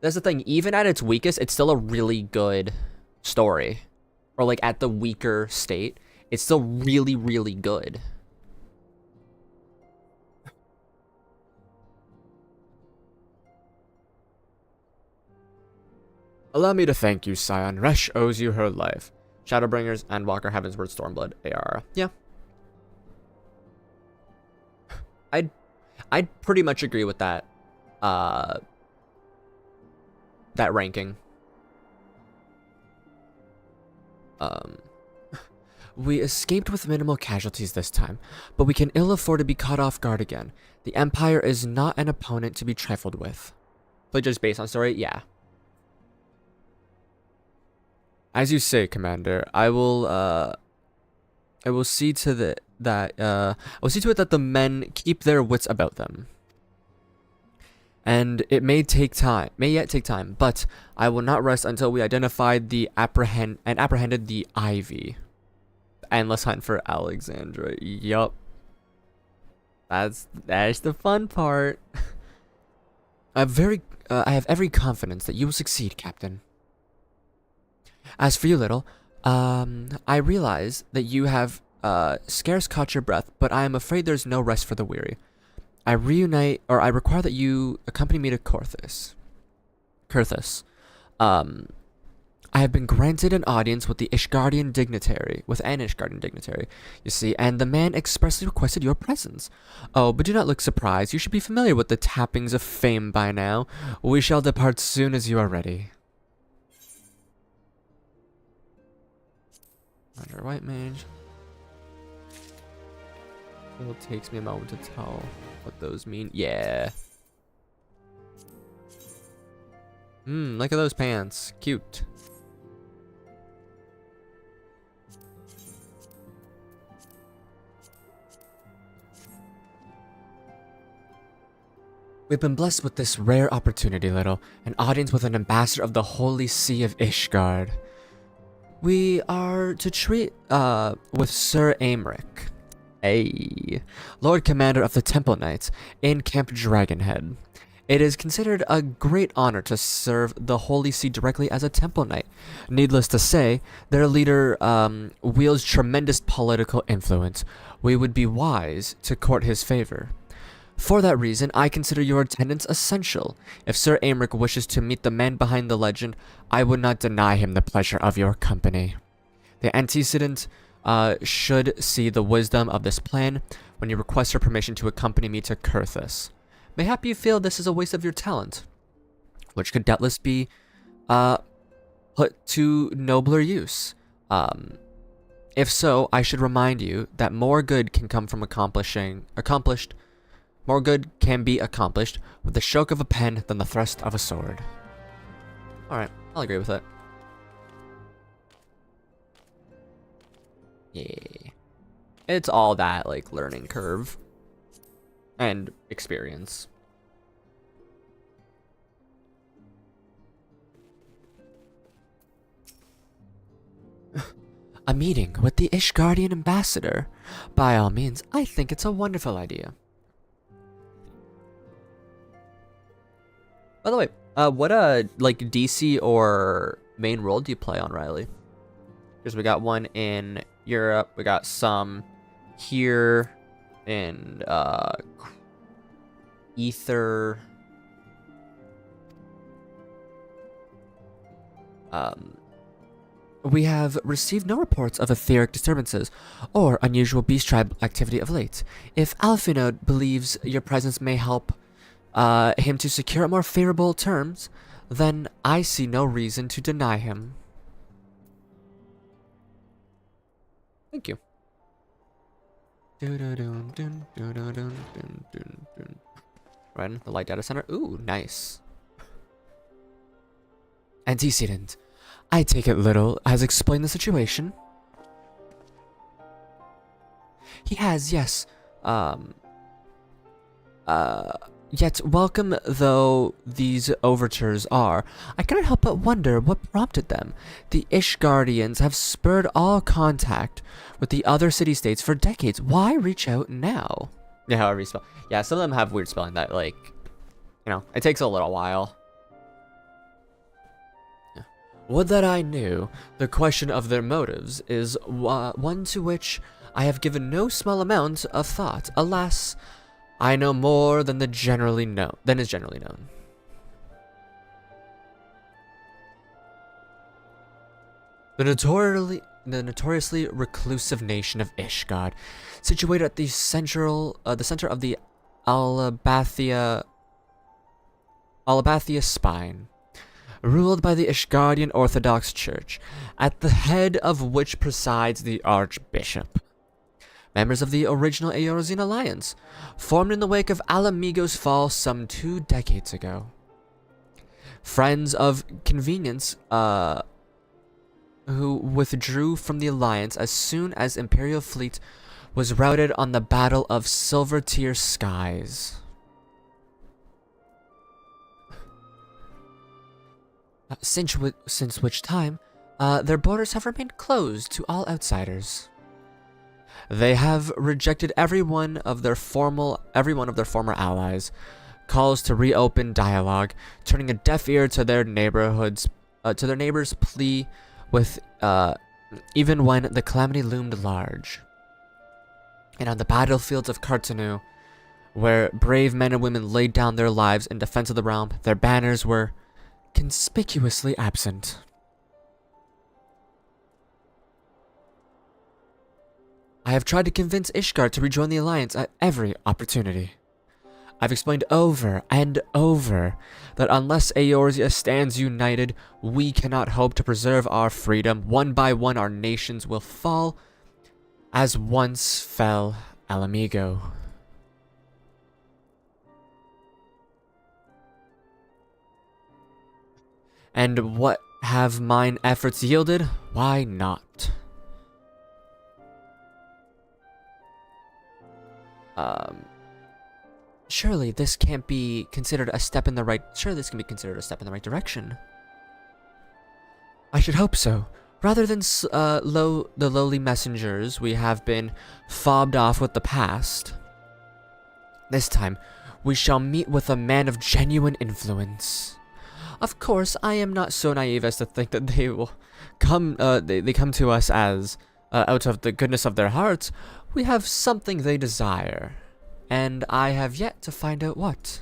That's the thing. Even at its weakest, it's still a really good story. Or, like, at the weaker state, it's still really, really good. Allow me to thank you, Scion. Resh owes you her life. Shadowbringers, Endwalker, Heavensward, Stormblood, AR. Yeah. I'd pretty much agree with that. That ranking. We escaped with minimal casualties this time, but we can ill afford to be caught off guard again. The Empire is not an opponent to be trifled with. But just based on story, yeah. As you say, Commander, I will see to it that the men keep their wits about them. And it may yet take time, but I will not rest until we identified apprehended the Ivy. Endless hunt for Alexandra. Yup. That's the fun part. I have every confidence that you will succeed, Captain. As for you, Little, I realize that you have scarce caught your breath, but I am afraid there's no rest for the weary. I require that you accompany me to Kurthus. I have been granted an audience with an Ishgardian dignitary, you see, and the man expressly requested your presence. Oh, but do not look surprised. You should be familiar with the tappings of fame by now. We shall depart soon as you are ready. Under White Mage. It takes me a moment to tell what those mean. Yeah. Look at those pants. Cute. We've been blessed with this rare opportunity, Little. An audience with an ambassador of the Holy See of Ishgard. We are to treat with Sir Aymeric, Lord Commander of the Temple Knights in Camp Dragonhead. It is considered a great honor to serve the Holy See directly as a Temple Knight. Needless to say, their leader wields tremendous political influence. We would be wise to court his favor. For that reason, I consider your attendance essential. If Sir Aymeric wishes to meet the man behind the legend, I would not deny him the pleasure of your company. The antecedent should see the wisdom of this plan when you request her permission to accompany me to Kurthus. Mayhap you feel this is a waste of your talent, which could doubtless be put to nobler use. If so, I should remind you that more good can come from more good can be accomplished with the stroke of a pen than the thrust of a sword. Alright, I'll agree with it. Yeah. It's all that, like, learning curve. And experience. A meeting with the Ishgardian ambassador. By all means, I think it's a wonderful idea. By the way, what like DC or main role do you play on, Riley? Because we got one in Europe, we got some here in Ether. We have received no reports of etheric disturbances or unusual beast tribe activity of late. If Alfinode believes your presence may help him to secure more favorable terms, then I see no reason to deny him. Thank you. Right in the light data center. Ooh, nice. Antecedent. I take it Little has explained the situation. He has, yes. Yet welcome though these overtures are, I cannot help but wonder what prompted them. The Ishgardians have spurred all contact with the other city-states for decades. Why reach out now? Yeah, however you spell. Yeah, some of them have weird spelling that, like, you know, it takes a little while. Yeah. Would that I knew the question of their motives is one to which I have given no small amount of thought. Alas, I know more than is generally known. The notoriously reclusive nation of Ishgard, situated at the center of the Alabathia spine, ruled by the Ishgardian Orthodox Church, at the head of which presides the Archbishop. Members of the original Eorzean alliance, formed in the wake of Alamigo's fall some 2 decades ago. Friends of convenience, who withdrew from the alliance as soon as Imperial fleet was routed on the Battle of Silvertear Skies. Since which time, their borders have remained closed to all outsiders. They have rejected every one of their former allies' calls to reopen dialogue, turning a deaf ear to their neighbors' plea with even when the calamity loomed large. And on the battlefields of Cartanu, where brave men and women laid down their lives in defense of the realm, their banners were conspicuously absent. I have tried to convince Ishgard to rejoin the alliance at every opportunity. I've explained over and over that unless Eorzea stands united, we cannot hope to preserve our freedom. One by one, our nations will fall, as once fell Alamigo. And what have mine efforts yielded? Why not? Surely this can't be considered a step in the right... Surely this can be considered a step in the right direction. I should hope so. Rather than the lowly messengers we have been fobbed off with the past, this time we shall meet with a man of genuine influence. Of course, I am not so naive as to think that they will come. They come to us as out of the goodness of their hearts. We have something they desire, and I have yet to find out what.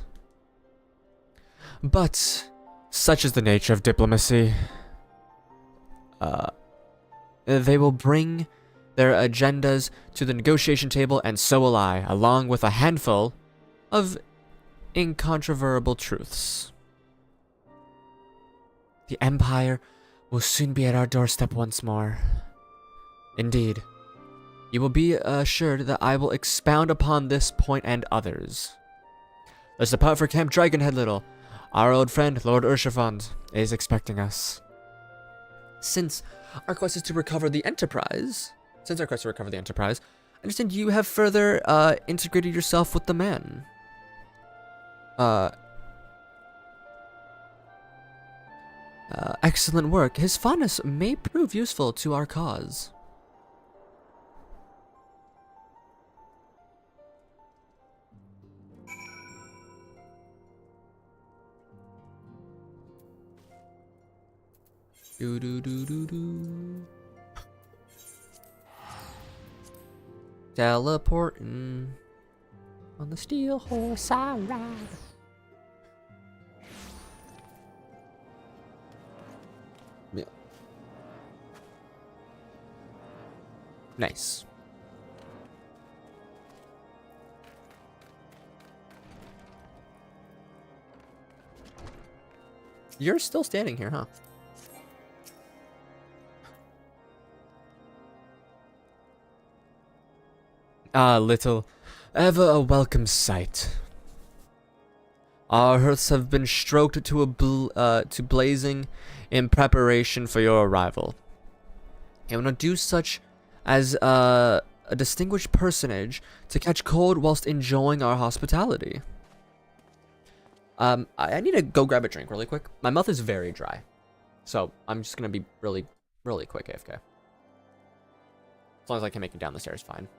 But such is the nature of diplomacy. They will bring their agendas to the negotiation table, and so will I, along with a handful of incontrovertible truths. The Empire will soon be at our doorstep once more. Indeed, you will be assured that I will expound upon this point and others. Let's depart for Camp Dragonhead, Little. Our old friend, Lord Urshivan, is expecting us. Since our quest is to recover the Enterprise, I understand you have further integrated yourself with the man. Excellent work. His fondness may prove useful to our cause. Do do do do do. Teleporting on the steel horse I ride. Yeah. Nice. You're still standing here, huh? Ah, Little, ever a welcome sight. Our hearths have been stroked to blazing in preparation for your arrival. And will not do such as a distinguished personage to catch cold whilst enjoying our hospitality. I need to go grab a drink really quick. My mouth is very dry, so I'm just gonna be really quick, AFK. As long as I can make it down the stairs, fine.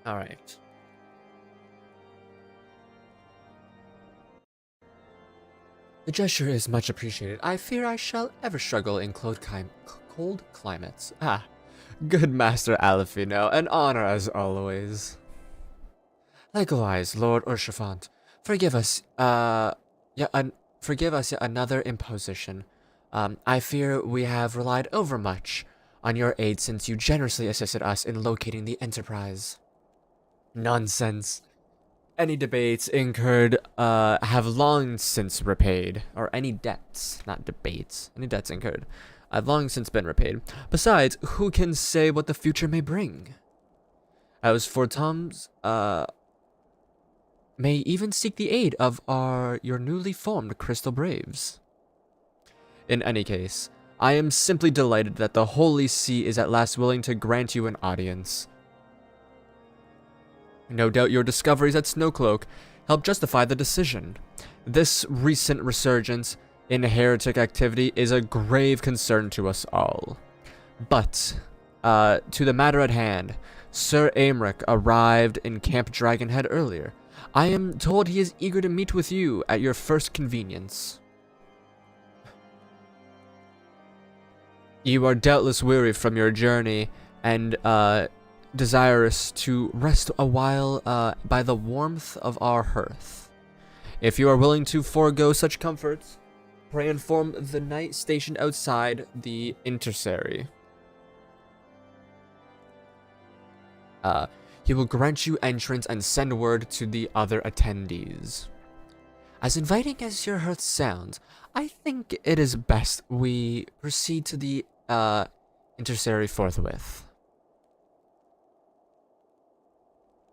Alright. The gesture is much appreciated. I fear I shall ever struggle in cold climates. Ah, good Master Alefino, an honor as always. Likewise, Lord Urshafant, forgive us, forgive us yet another imposition. I fear we have relied overmuch on your aid since you generously assisted us in locating the Enterprise. Nonsense. Any debates incurred have long since repaid, or any debts, not debates, any debts incurred have long since been repaid. Besides, who can say what the future may bring? As for Tom's, may even seek the aid of your newly formed Crystal Braves. In any case, I am simply delighted that the Holy See is at last willing to grant you an audience. No doubt your discoveries at Snowcloak help justify the decision. This recent resurgence in heretic activity is a grave concern to us all. But, to the matter at hand, Sir Aymeric arrived in Camp Dragonhead earlier. I am told he is eager to meet with you at your first convenience. You are doubtless weary from your journey and, desirous to rest a while by the warmth of our hearth. If you are willing to forego such comforts, pray inform the knight stationed outside the Intercary. He will grant you entrance and send word to the other attendees. As inviting as your hearth sounds, I think it is best we proceed to the Intercary forthwith.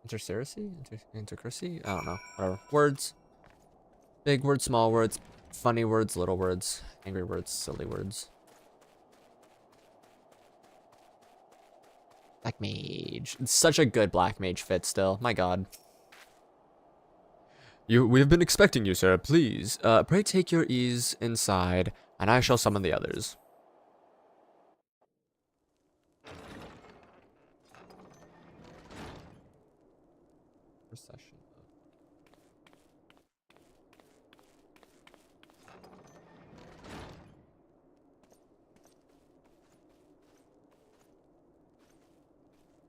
Intercracy? I don't know. Whatever. Words. Big words, small words, funny words, little words, angry words, silly words. Black Mage. It's such a good Black Mage fit still. My god. We have been expecting you, sir. Please, pray take your ease inside, and I shall summon the others. Procession.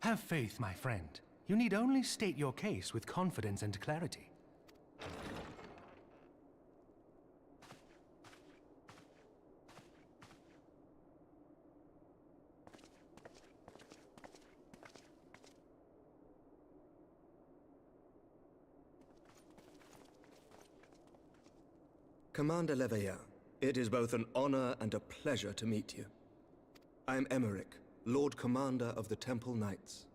Have faith, my friend. You need only state your case with confidence and clarity. Commander Leveilleur, it is both an honor and a pleasure to meet you. I am Aymeric, Lord Commander of the Temple Knights.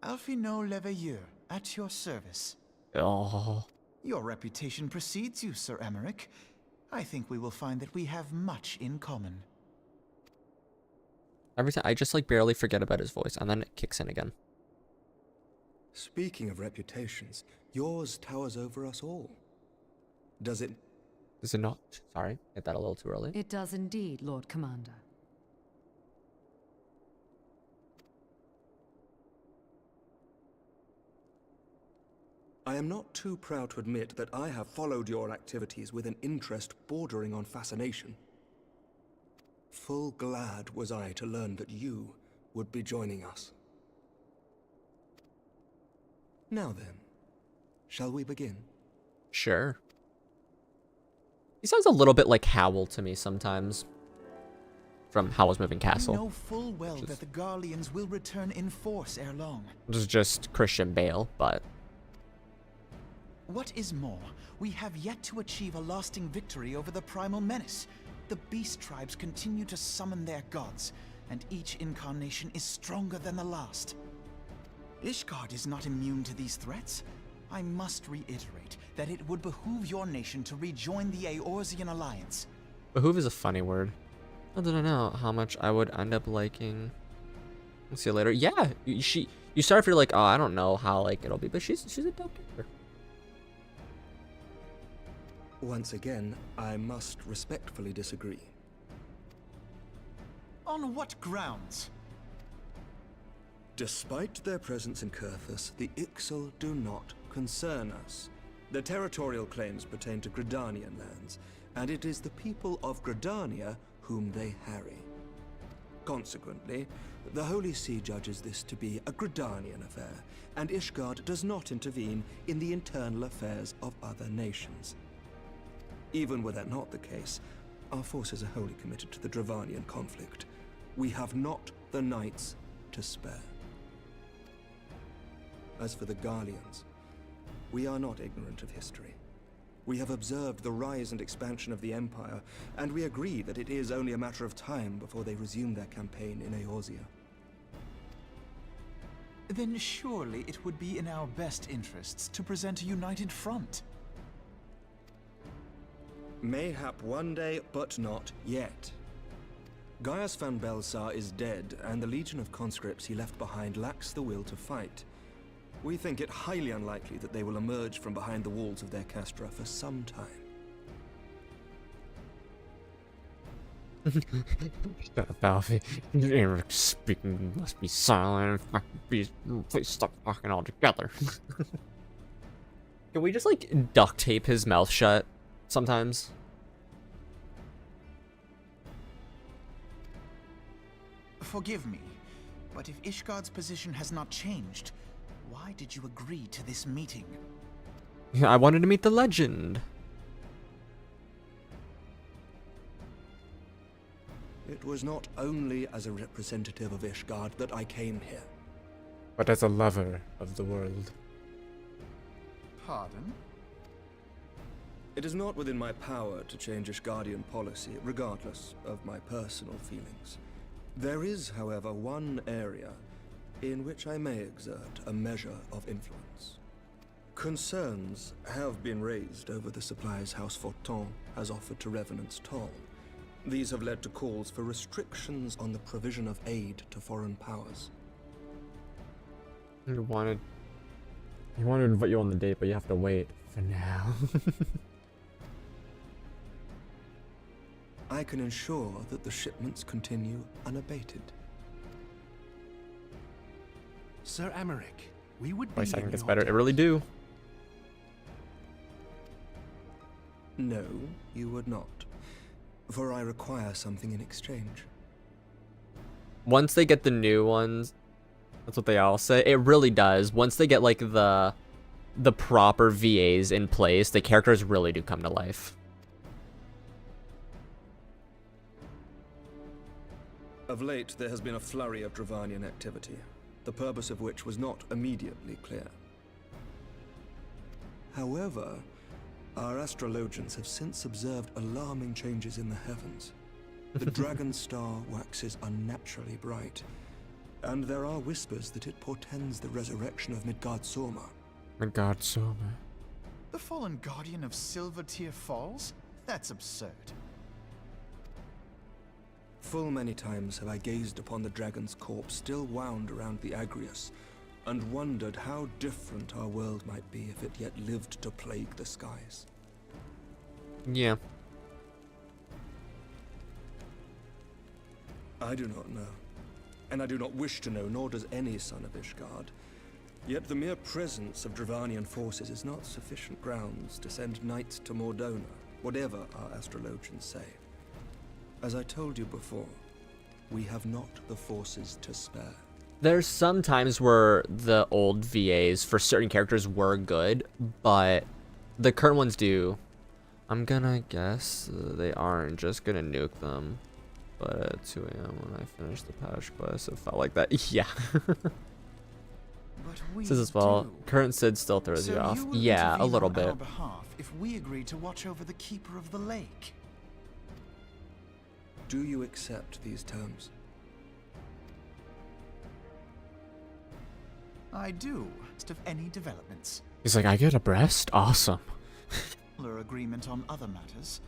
Alphino Leveilleur, at your service. Oh. Your reputation precedes you, Sir Aymeric. I think we will find that we have much in common. Every time I just like barely forget about his voice, and then it kicks in again. Speaking of reputations, yours towers over us all. Does it not? Sorry, hit that a little too early. It does indeed, Lord Commander. I am not too proud to admit that I have followed your activities with an interest bordering on fascination. Full glad was I to learn that you would be joining us. Now then, shall we begin? Sure. He sounds a little bit like Howl to me sometimes. From Howl's Moving Castle. We know full well that the Garleans will return in force ere long. This is just Christian Bale, but... What is more, we have yet to achieve a lasting victory over the primal menace. The beast tribes continue to summon their gods, and each incarnation is stronger than the last. Ishgard is not immune to these threats. I must reiterate that it would behoove your nation to rejoin the Eorzean alliance. Behoove is a funny word. How did I know how much I would end up liking? We'll see you later. Yeah, you start feel like, oh, I don't know how like it'll be, but she's a dope character. Once again, I must respectfully disagree. On what grounds? Despite their presence in Kurthus, the Ixal do not concern us. Their territorial claims pertain to Gridanian lands, and it is the people of Gridania whom they harry. Consequently, the Holy See judges this to be a Gridanian affair, and Ishgard does not intervene in the internal affairs of other nations. Even were that not the case, our forces are wholly committed to the Dravanian conflict. We have not the knights to spare. As for the Garleans, we are not ignorant of history. We have observed the rise and expansion of the Empire, and we agree that it is only a matter of time before they resume their campaign in Eorzea. Then surely it would be in our best interests to present a united front. Mayhap one day, but not yet. Gaius van Belsar is dead, and the legion of conscripts he left behind lacks the will to fight. We think it highly unlikely that they will emerge from behind the walls of their castra for some time. Shut up, Alfie. You're speaking must be silent. Please stop talking altogether. Can we just like duct tape his mouth shut sometimes? Forgive me, but if Ishgard's position has not changed, why did you agree to this meeting? I wanted to meet the legend. It was not only as a representative of Ishgard that I came here. But as a lover of the world. Pardon? It is not within my power to change Ishgardian policy, regardless of my personal feelings. There is, however, one area in which I may exert a measure of influence. Concerns have been raised over the supplies House Fortin has offered to Revenant's Toll. These have led to calls for restrictions on the provision of aid to foreign powers. He wanted to invite you on the date, but you have to wait for now. I can ensure that the shipments continue unabated. Sir Emmerich, we would be My second in gets your better. It debt. really do. No, you would not. For I require something in exchange. Once they get the new ones, that's what they all say. It really does. Once they get like the proper VAs in place, the characters really do come to life. Of late, there has been a flurry of Dravanian activity, the purpose of which was not immediately clear. However, our astrologians have since observed alarming changes in the heavens. The dragon star waxes unnaturally bright, and there are whispers that it portends the resurrection of Midgard-Sorma. Midgard-Sorma. The fallen guardian of Silvertear Falls? That's absurd. Full many times have I gazed upon the dragon's corpse still wound around the Agrius, and wondered how different our world might be if it yet lived to plague the skies. Yeah. I do not know, and I do not wish to know, nor does any son of Ishgard. Yet the mere presence of Dravanian forces is not sufficient grounds to send knights to Mordona, whatever our astrologians say. As I told you before, we have not the forces to spare. There's some times where the old VAs for certain characters were good, but the current ones do. I'm gonna guess they aren't just gonna nuke them. But at 2 AM when I finished the patch quest, it felt like that. Yeah. Says as well, current Sid still throws you off. Yeah, a little bit. If we agree to watch over the Keeper of the Lake. Do you accept these terms? I do. Of any developments. He's like, I get a breast? Awesome. Agreement on other matters,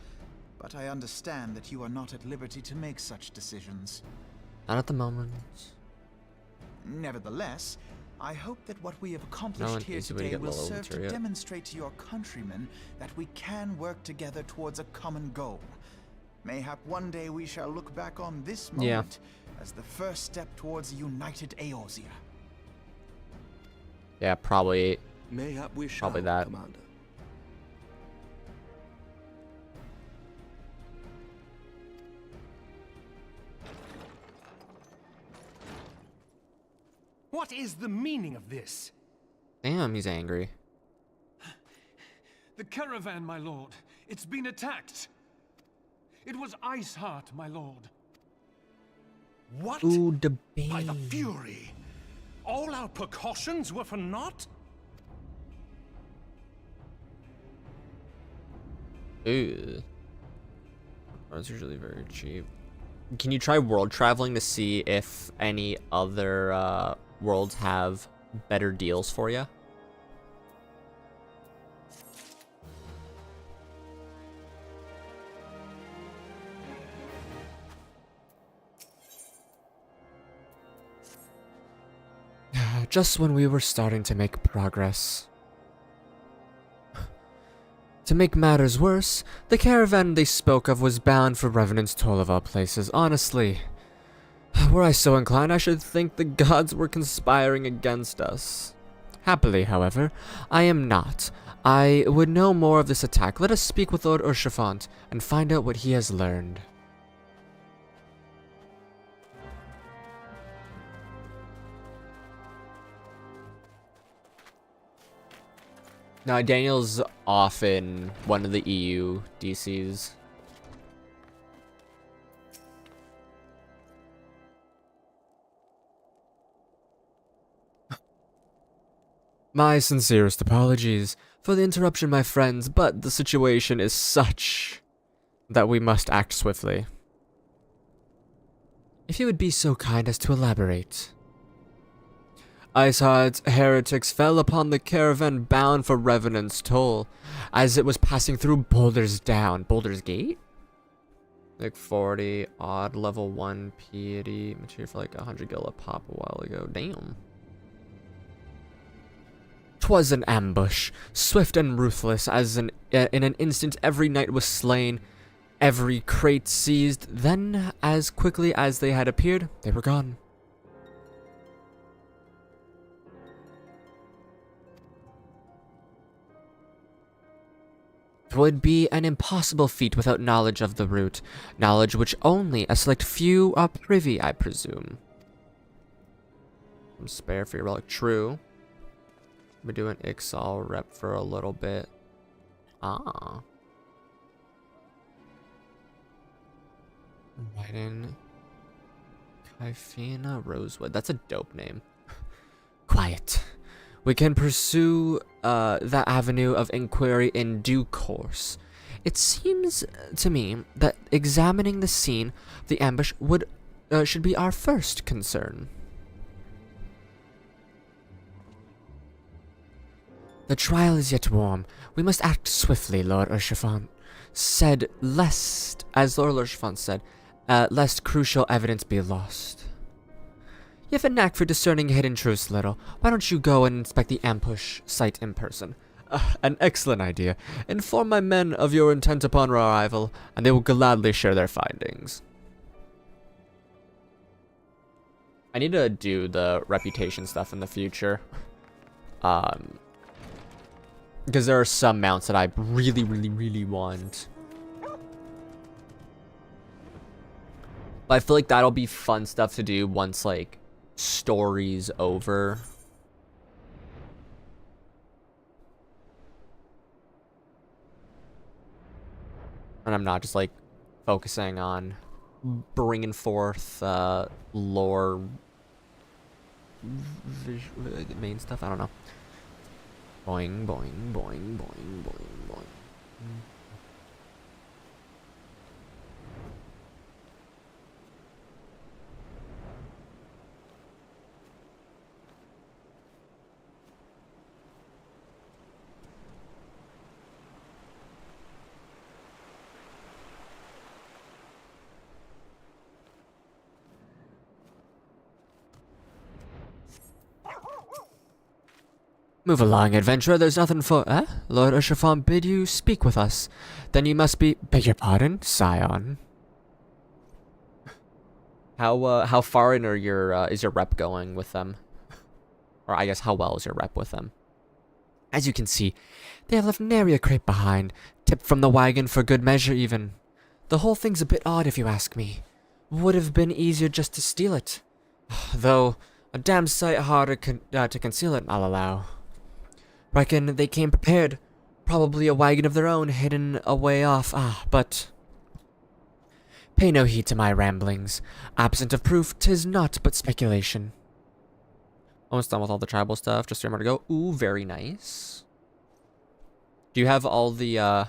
but I understand that you are not at liberty to make such decisions. Not at the moment. Nevertheless, I hope that what we have accomplished here today will serve to demonstrate to your countrymen that we can work together towards a common goal. Mayhap one day we shall look back on this moment as the first step towards a united Eorzea. Yeah, probably Mayhap we shall, that. Commander. What is the meaning of this? Damn, he's angry. The caravan, my lord. It's been attacked. It was Iceheart, my lord. What? Ooh, By the Fury! All our precautions were for naught? Ooh. That's usually very cheap. Can you try world traveling to see if any other worlds have better deals for you? Just when we were starting to make progress. To make matters worse, the caravan they spoke of was bound for Revenant's Toll of all places. Honestly, were I so inclined, I should think the gods were conspiring against us. Happily, however, I am not. I would know more of this attack. Let us speak with Lord Urshafant and find out what he has learned. Now, Daniel's off in one of the EU DCs. My sincerest apologies for the interruption, my friends, but the situation is such that we must act swiftly. If you would be so kind as to elaborate. Iceheart's heretics fell upon the caravan bound for Revenant's Toll as it was passing through Boulders Gate? Like 40 odd level 1 piety material for like 100 gil a pop a while ago. Damn. 'Twas an ambush, swift and ruthless, as in an instant every knight was slain, every crate seized, then as quickly as they had appeared, they were gone. 'Twould be an impossible feat without knowledge of the route, knowledge which only a select few are privy, I presume. Some spare for your relic, true. We're doing Ixal rep for a little bit. Ah. Raiden Kaifina Rosewood. That's a dope name. Quiet. We can pursue that avenue of inquiry in due course. It seems to me that examining the scene of the ambush should be our first concern. The trial is yet warm. We must act swiftly, Lord Urshafant said, lest crucial evidence be lost. You have a knack for discerning hidden truths, little. Why don't you go and inspect the ambush site in person? An excellent idea. Inform my men of your intent upon arrival, and they will gladly share their findings. I need to do the reputation stuff in the future. Because there are some mounts that I really, really, really want. But I feel like that'll be fun stuff to do once, like, story's over. And I'm not just, like, focusing on bringing forth lore main stuff. I don't know. Boing, boing, boing, boing, boing, boing. Move along, adventurer. There's nothing for... Lord Urshafant bid you speak with us. Then you must be... Beg your pardon, Scion. How far in are your, is your rep going with them? Or I guess how well is your rep with them? As you can see, they have left nary a crate behind, tipped from the wagon for good measure even. The whole thing's a bit odd if you ask me. Would have been easier just to steal it. Though, a damn sight harder to conceal it, I'll allow. Reckon they came prepared. Probably a wagon of their own hidden away off. But pay no heed to my ramblings. Absent of proof, 'tis naught but speculation. Almost done with all the tribal stuff. Just 3 more to go. Ooh, very nice. Do you have all the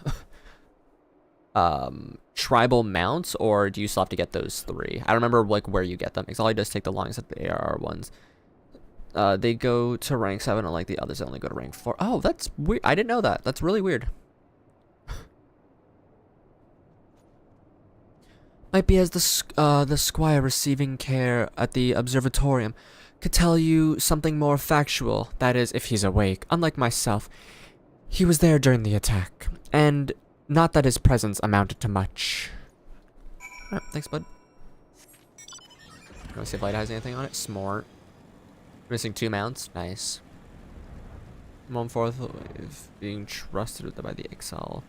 tribal mounts, or do you still have to get those 3? I don't remember like where you get them. Exali does take the longest at the ARR ones. They go to rank 7, unlike the others, they only go to rank 4. Oh, that's weird. I didn't know that. That's really weird. Might be as the squire receiving care at the observatorium could tell you something more factual. That is, if he's awake. Unlike myself, he was there during the attack, and not that his presence amounted to much. Alright, thanks, bud. Wanna see if Light has anything on it? Smart. Missing 2 mounts. Nice. 1/4 of being trusted by the exile.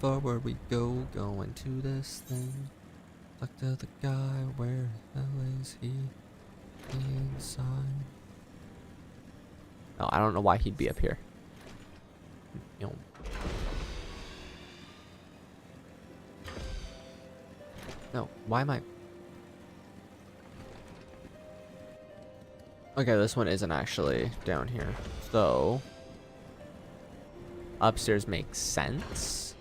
Forward we go, going to this thing. Talk to the guy, where the hell is he? Inside. No, I don't know why he'd be up here. You know. No, why am I? Okay, this one isn't actually down here. So upstairs makes sense.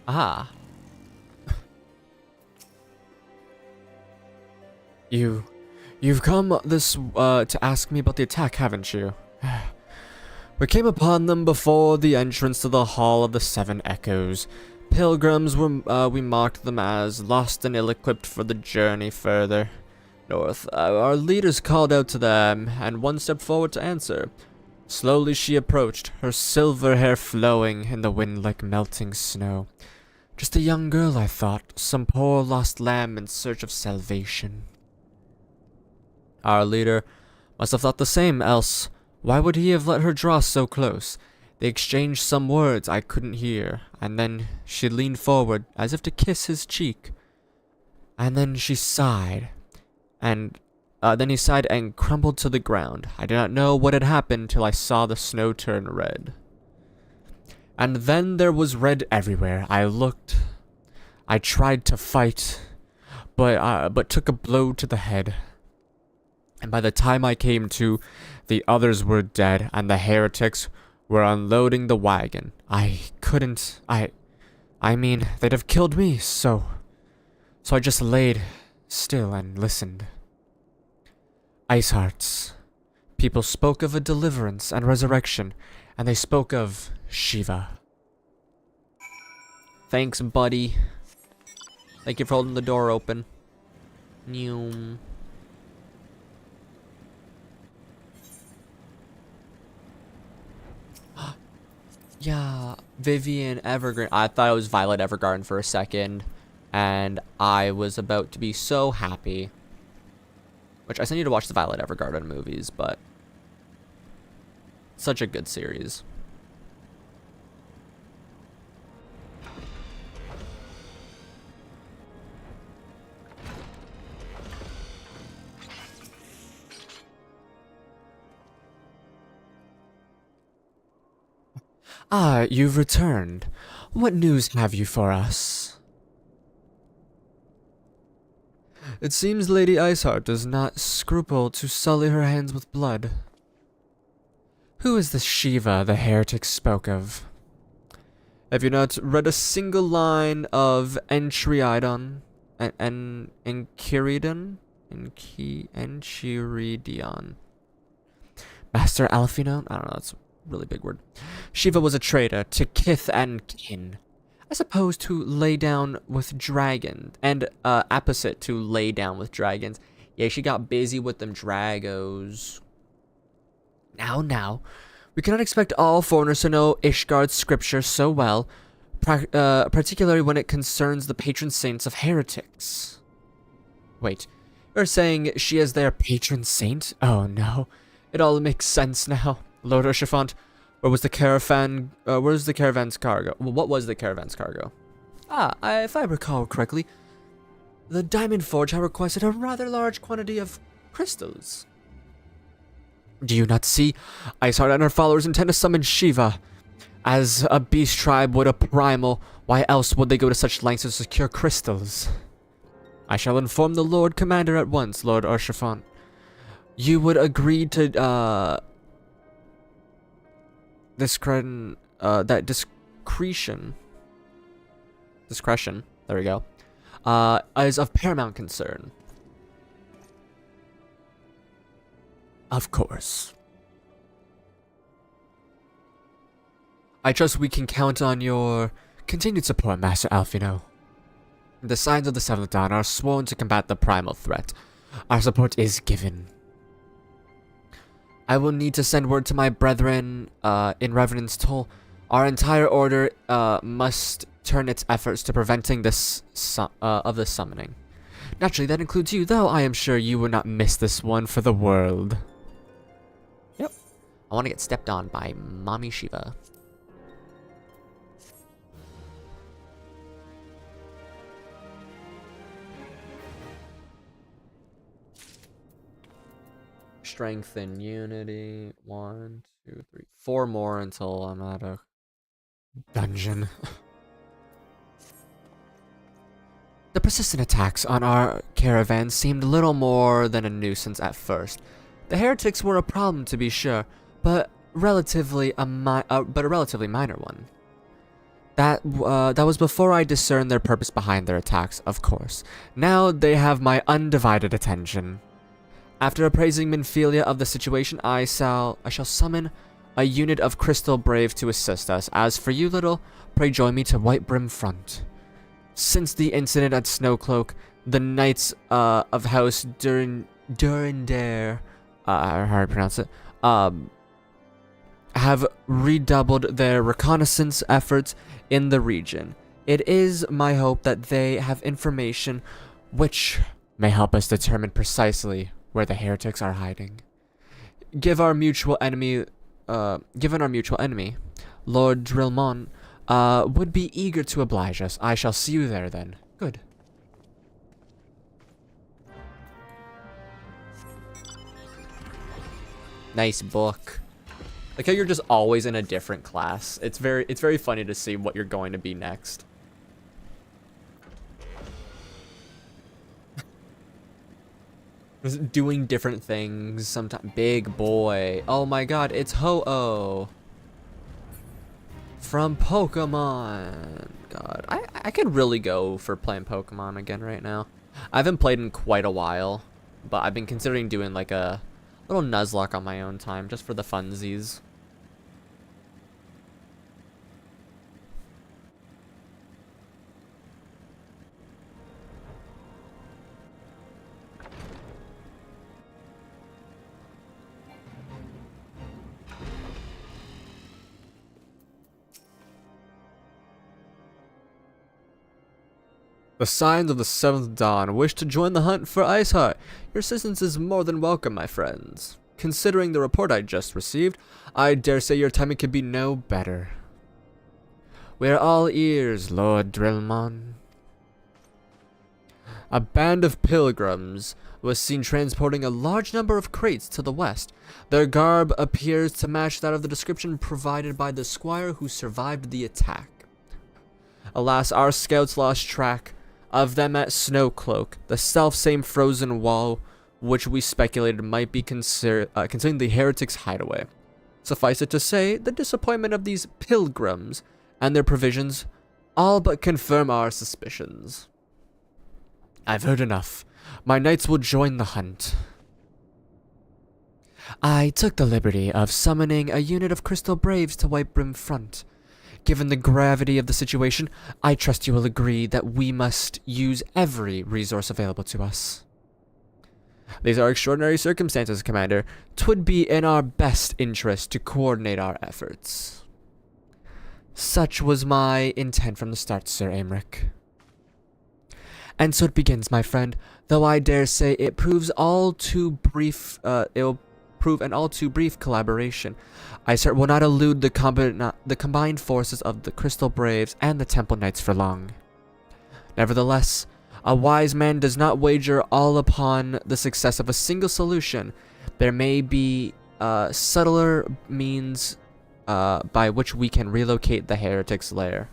Aha. You've come this to ask me about the attack, haven't you? We came upon them before the entrance to the Hall of the Seven Echoes. Pilgrims were, we marked them as lost and ill-equipped for the journey further north. Our leaders called out to them, and one stepped forward to answer. Slowly she approached, her silver hair flowing in the wind like melting snow. Just a young girl, I thought, some poor lost lamb in search of salvation. Our leader must have thought the same, else why would he have let her draw so close? They exchanged some words I couldn't hear, and then she leaned forward as if to kiss his cheek. And then she sighed, and then he sighed and crumbled to the ground. I did not know what had happened till I saw the snow turn red. And then there was red everywhere. I looked. I tried to fight, but took a blow to the head. And by the time I came to, the others were dead, and the heretics were unloading the wagon. I mean, they'd have killed me, so I just laid still and listened. Ice hearts. People spoke of a deliverance and resurrection, and they spoke of Shiva. Thanks, buddy. Thank you for holding the door open. Noom. Yeah, Vivian Evergarden. I thought it was Violet Evergarden for a second, and I was about to be so happy. Which I still need to watch the Violet Evergarden movies, but such a good series. Ah, you've returned. What news have you for us? It seems Lady Iceheart does not scruple to sully her hands with blood. Who is this Shiva the heretic spoke of? Have you not read a single line of Enchiridion? Enchiridion? Master Alphino? I don't know, that's a really big word. Shiva was a traitor to kith and kin. I suppose to lay down with dragons, and opposite to lay down with dragons. Yeah, she got busy with them dragos. Now, we cannot expect all foreigners to know Ishgard's scripture so well. particularly when it concerns the patron saints of heretics. Wait, you're saying she is their patron saint? Oh no, it all makes sense now. Lord Urshiphant, where was the caravan's cargo? Well, what was the caravan's cargo? If I recall correctly, the Diamond Forge had requested a rather large quantity of crystals. Do you not see? Iceheart and her followers intend to summon Shiva. As a beast tribe would a primal, why else would they go to such lengths to secure crystals? I shall inform the Lord Commander at once, Lord Urshiphant. You would agree to, discretion, there we go, is of paramount concern. Of course. I trust we can count on your continued support, Master Alfino. The Signs of the Seventh Dawn are sworn to combat the primal threat. Our support is given. I will need to send word to my brethren in Revenant's Toll. Our entire order must turn its efforts to preventing this summoning. Naturally, that includes you, though I am sure you would not miss this one for the world. Yep. I want to get stepped on by Mommy Shiva. Strength and unity. 1, 2, 3, 4 more until I'm at a dungeon. The persistent attacks on our caravan seemed little more than a nuisance at first. The heretics were a problem, to be sure, but a relatively minor one. That was before I discerned their purpose behind their attacks, of course. Now they have my undivided attention. After appraising Minfilia of the situation, I shall summon a unit of Crystal Brave to assist us. As for you, little, pray join me to Whitebrim Front. Since the incident at Snowcloak, the Knights of House Durindare, how do I pronounce it, have redoubled their reconnaissance efforts in the region. It is my hope that they have information which may help us determine precisely where the heretics are hiding. Given our mutual enemy, Lord Drillmon, would be eager to oblige us. I shall see you there then. Good. Nice book. Like how you're just always in a different class. It's very funny to see what you're going to be next. Just doing different things sometimes. Big boy. Oh my god, it's Ho-Oh. From Pokemon. God, I could really go for playing Pokemon again right now. I haven't played in quite a while, but I've been considering doing like a little Nuzlocke on my own time, just for the funsies. The Signs of the Seventh Dawn wish to join the hunt for Iceheart. Your assistance is more than welcome, my friends. Considering the report I just received, I dare say your timing could be no better. We are all ears, Lord Drillmon. A band of pilgrims was seen transporting a large number of crates to the west. Their garb appears to match that of the description provided by the squire who survived the attack. Alas, our scouts lost track of them at Snowcloak, the self-same frozen wall which we speculated might be concerning the heretics' hideaway. Suffice it to say, the disappointment of these pilgrims and their provisions all but confirm our suspicions. I've heard enough. My knights will join the hunt. I took the liberty of summoning a unit of Crystal Braves to Whitebrim Front. Given the gravity of the situation, I trust you will agree that we must use every resource available to us. These are extraordinary circumstances, Commander. 'Twould be in our best interest to coordinate our efforts. Such was my intent from the start, Sir Aymeric. And so it begins, my friend, though I dare say it proves all too brief, it'll prove an all too brief collaboration. Iceheart will not elude the combined forces of the Crystal Braves and the Temple Knights for long. Nevertheless, a wise man does not wager all upon the success of a single solution. There may be subtler means by which we can relocate the heretic's lair.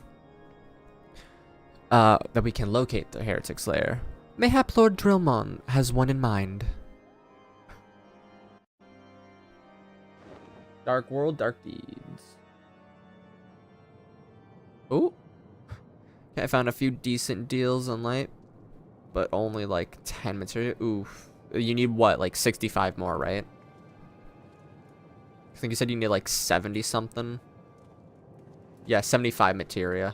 That we can locate the heretic's lair. Mayhap Lord Drillmon has one in mind. Dark World, Dark Deeds. Oh. Okay, I found a few decent deals on light, but only like 10 material. Oof. You need what, like 65 more, right? I think you said you need like 70 something. Yeah, 75 materia.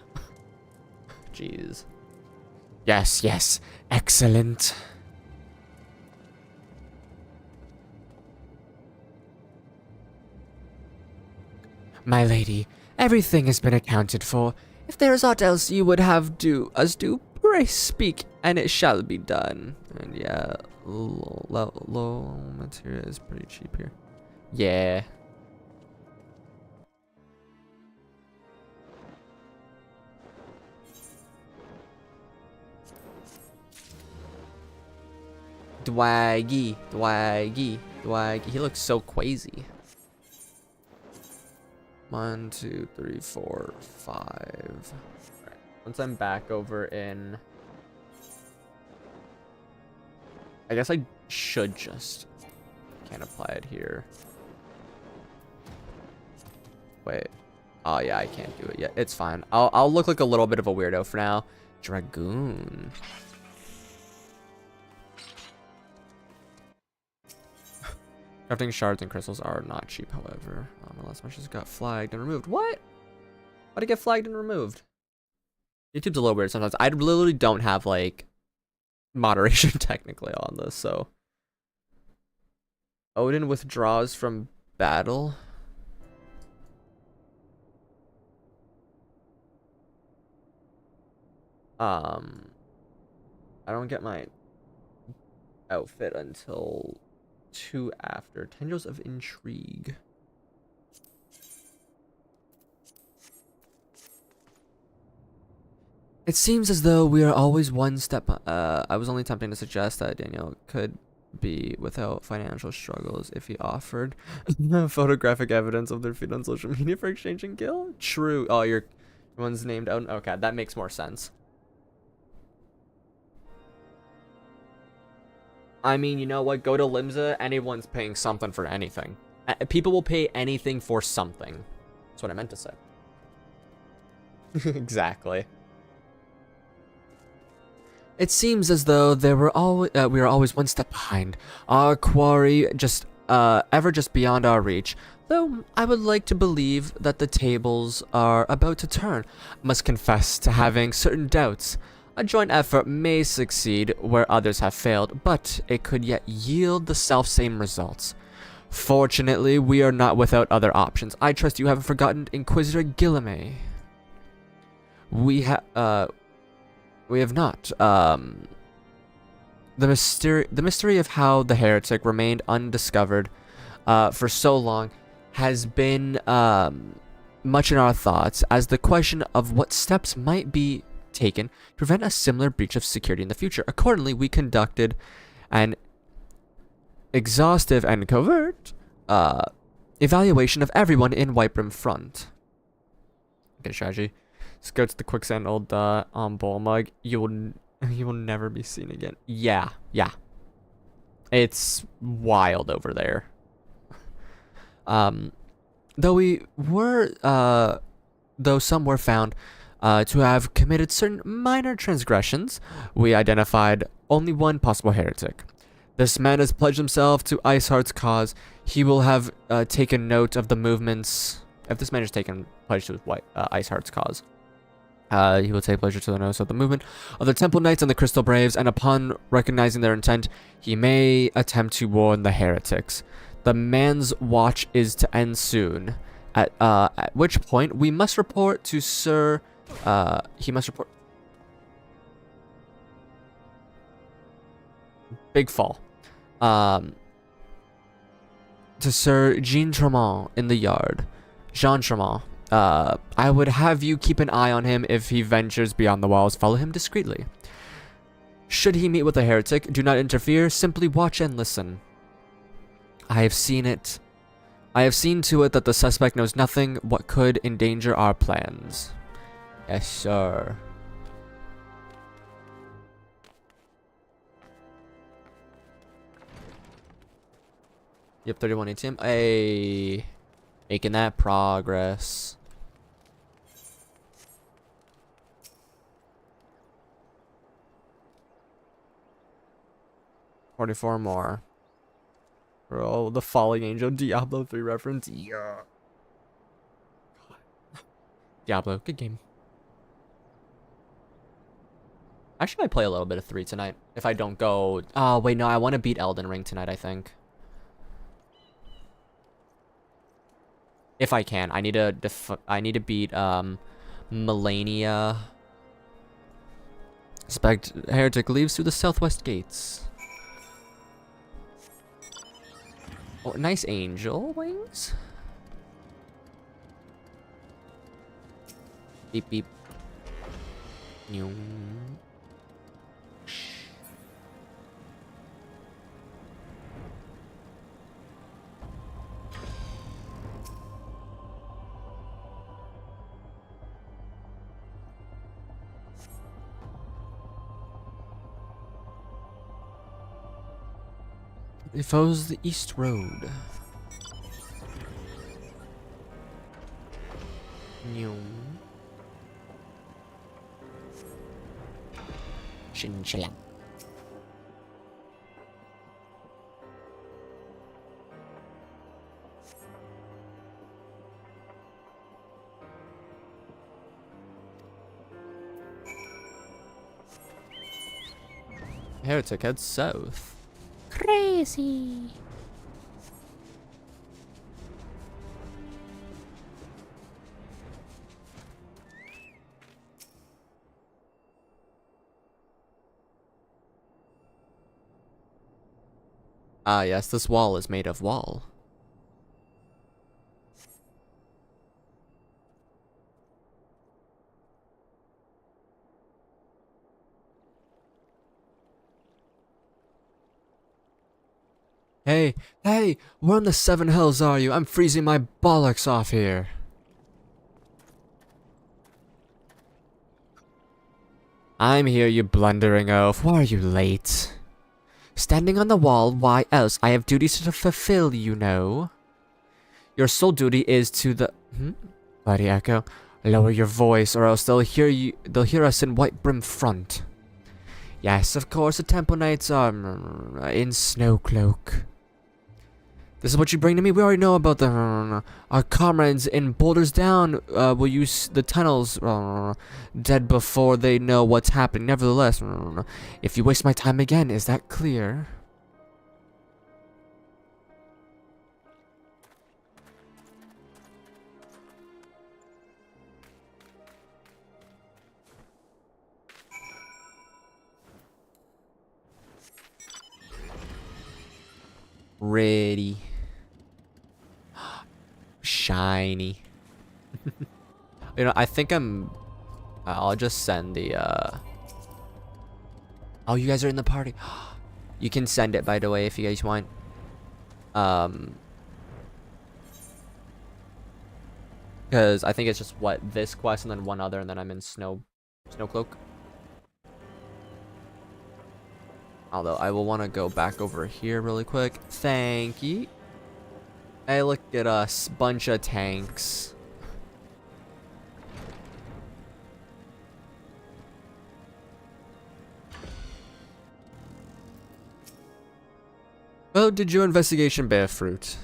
Jeez. Yes, yes. Excellent. My lady, everything has been accounted for. If there is aught else you would have us do, pray speak, and it shall be done. And yeah, low material is pretty cheap here. Yeah. Dwaggy. He looks so crazy. 1, 2, 3, 4, 5. Right. Once I'm back over in, I guess I should just can't apply it here. Wait. Oh yeah, I can't do it yet. It's fine. I'll look like a little bit of a weirdo for now. Dragoon. Crafting shards and crystals are not cheap, however. Unless my just got flagged and removed. What? Why'd it get flagged and removed? YouTube's a little weird sometimes. I literally don't have, like, moderation technically on this, so. Odin withdraws from battle. I don't get my outfit until 2 after. Tendrils of Intrigue. It seems as though we are always one step. I was only attempting to suggest that Daniel could be without financial struggles if he offered photographic evidence of their feed on social media for exchanging gil. True. Oh, your one's named out. Okay, that makes more sense. I mean, you know what? Go to Limsa. Anyone's paying something for anything. People will pay anything for something. That's what I meant to say. Exactly. It seems as though we were always one step behind. Our quarry ever just beyond our reach. Though I would like to believe that the tables are about to turn. I must confess to having certain doubts. A joint effort may succeed where others have failed, but it could yet yield the self-same results. Fortunately, we are not without other options. I trust you haven't forgotten Inquisitor Guillemay. We have not. The mystery of how the heretic remained undiscovered for so long has been much in our thoughts, as the question of what steps might be taken to prevent a similar breach of security in the future. Accordingly, we conducted an exhaustive and covert evaluation of everyone in White Rim Front. Okay, strategy. Just go to the quicksand old bowl mug. You will never be seen again. Yeah. It's wild over there. Though some were found to have committed certain minor transgressions, we identified only one possible heretic. This man has pledged himself to Iceheart's cause. He will have taken note of the movements. If this man has taken pledge to Iceheart's cause, he will take pleasure to the notice of the movement of the Temple Knights and the Crystal Braves, and upon recognizing their intent, he may attempt to warn the heretics. The man's watch is to end soon. At which point we must report to Sir. He must report. Big fall. To Sir Jean Tremont in the yard. Jean Tremont. I would have you keep an eye on him. If he ventures beyond the walls, follow him discreetly. Should he meet with a heretic, do not interfere, simply watch and listen. I have seen it. I have seen to it that the suspect knows nothing what could endanger our plans. Yes, sir. Yep, 31 ATM. Hey, making that progress. $44 more. Bro, the Falling Angel Diablo 3 reference. Yeah. Diablo, good game. Actually, I might play a little bit of 3 tonight. If I don't go... Oh, wait, no, I want to beat Elden Ring tonight, I think. If I can. I need to beat, Melania. Suspect heretic leaves through the southwest gates. Oh, nice angel wings. Beep beep. New. It follows the east road. New. Chinchilla. Heretic heads south. Crazy. Ah, yes, this wall is made of wall. Hey, hey, where in the seven hells are you? I'm freezing my bollocks off here. I'm here, you blundering oaf. Why are you late? Standing on the wall, why else? I have duties to fulfill, you know. Your sole duty is to the... Bloody echo. Lower your voice, or else they'll hear us in White Brim Front. Yes, of course, the Temple Knights are in Snowcloak. This is what you bring to me? We already know about the... our comrades in Boulders Down will use the tunnels dead before they know what's happening. Nevertheless, if you waste my time again, is that clear? Ready. Shiny. You know, I think I'll just send the, Oh, you guys are in the party. You can send it, by the way, if you guys want. Because I think it's just, what, this quest and then one other, and then I'm in Snowcloak. Although, I will want to go back over here really quick. Thank you. Hey, look at us. Bunch of tanks. Well, did your investigation bear fruit?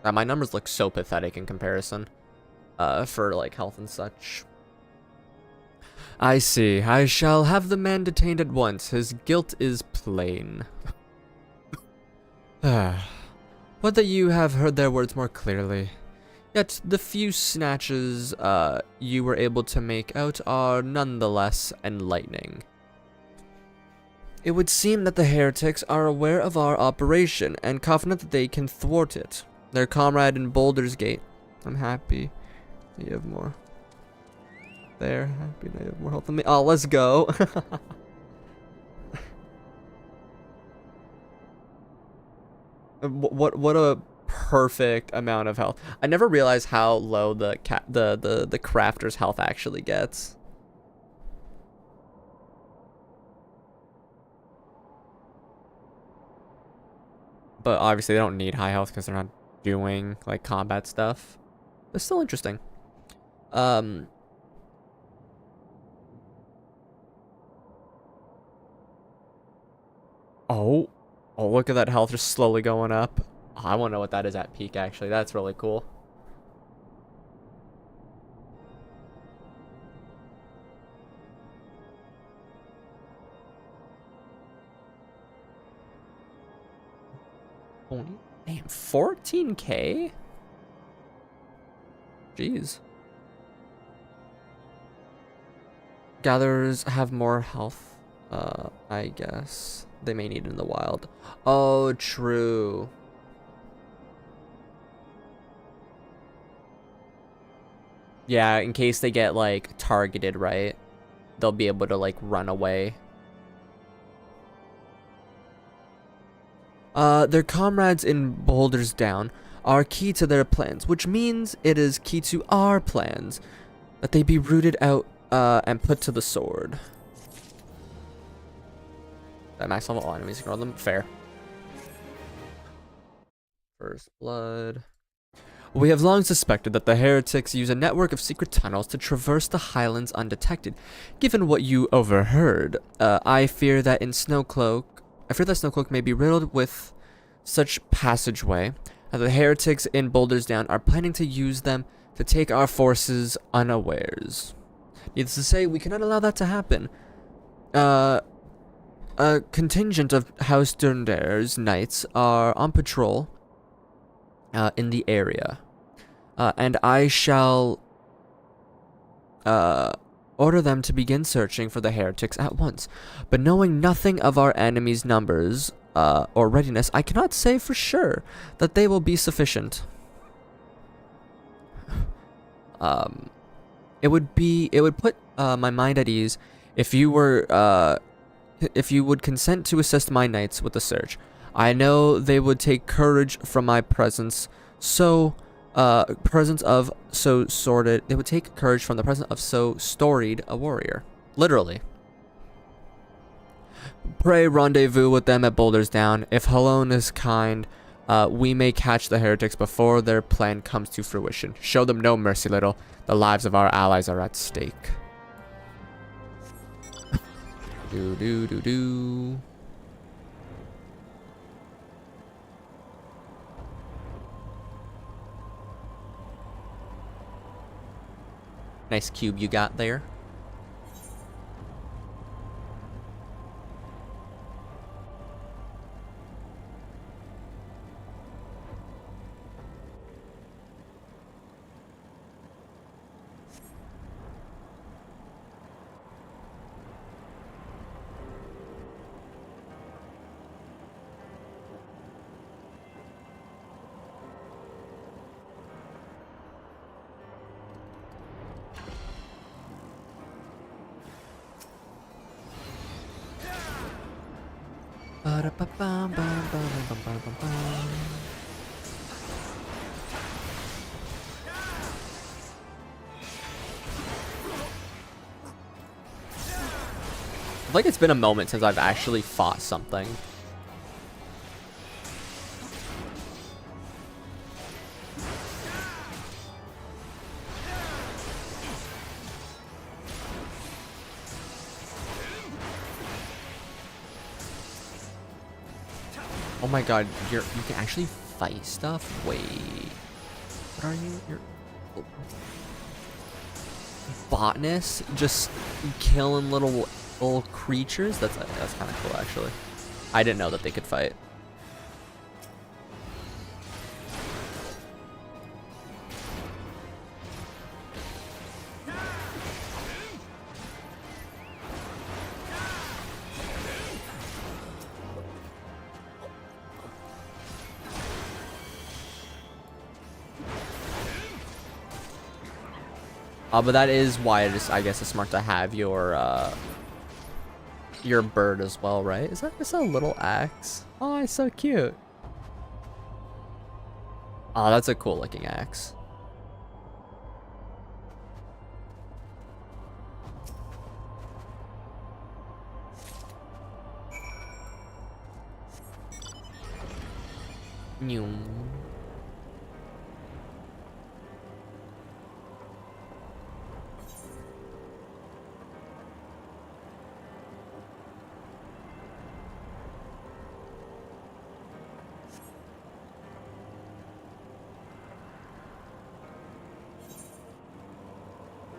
My numbers look so pathetic in comparison. For, like, health and such. I see. I shall have the man detained at once. His guilt is plain. Would that you have heard their words more clearly. Yet the few snatches you were able to make out are nonetheless enlightening. It would seem that the heretics are aware of our operation and confident that they can thwart it. Their comrade in Baldur's Gate. I'm happy that you have more. They're happy that you have more health than me. Oh, let's go. What a perfect amount of health. I never realized how low the crafter's health actually gets. But obviously they don't need high health because they're not doing like combat stuff. But still interesting. Oh, look at that health just slowly going up. Oh, I want to know what that is at peak, actually. That's really cool. Oh, damn, 14K? Jeez. Gatherers have more health, I guess. They may need it in the wild. Oh, true. Yeah, in case they get, like, targeted, right? They'll be able to, like, run away. Their comrades in Boulders Down are key to their plans, which means it is key to our plans that they be rooted out, and put to the sword. That max level all enemies, ignore them. Fair. First blood. We have long suspected that the heretics use a network of secret tunnels to traverse the highlands undetected. Given what you overheard, I fear that Snowcloak may be riddled with such passageway, and the heretics in Boulders Down are planning to use them to take our forces unawares. Needless to say, we cannot allow that to happen. A contingent of House Durndare's knights are on patrol in the area. And I shall order them to begin searching for the heretics at once. But knowing nothing of our enemy's numbers or readiness, I cannot say for sure that they will be sufficient. It would put my mind at ease if you would consent to assist my knights with the search. I know they would take courage from my presence, They would take courage from the presence of so storied a warrior. Literally. Pray rendezvous with them at Boulders Down. If Halone is kind, we may catch the heretics before their plan comes to fruition. Show them no mercy, little. The lives of our allies are at stake. Do. Nice cube you got there. Like it's been a moment since I've actually fought something. Oh my god, you can actually fight stuff? Wait. What are you? You're botanist? Just killing little creatures? That's kind of cool, actually. I didn't know that they could fight. But that is why it is, I guess, it's smart to have your bird as well, right? Is that just a little axe? Oh, it's so cute. Oh, that's a cool looking axe. Nyum.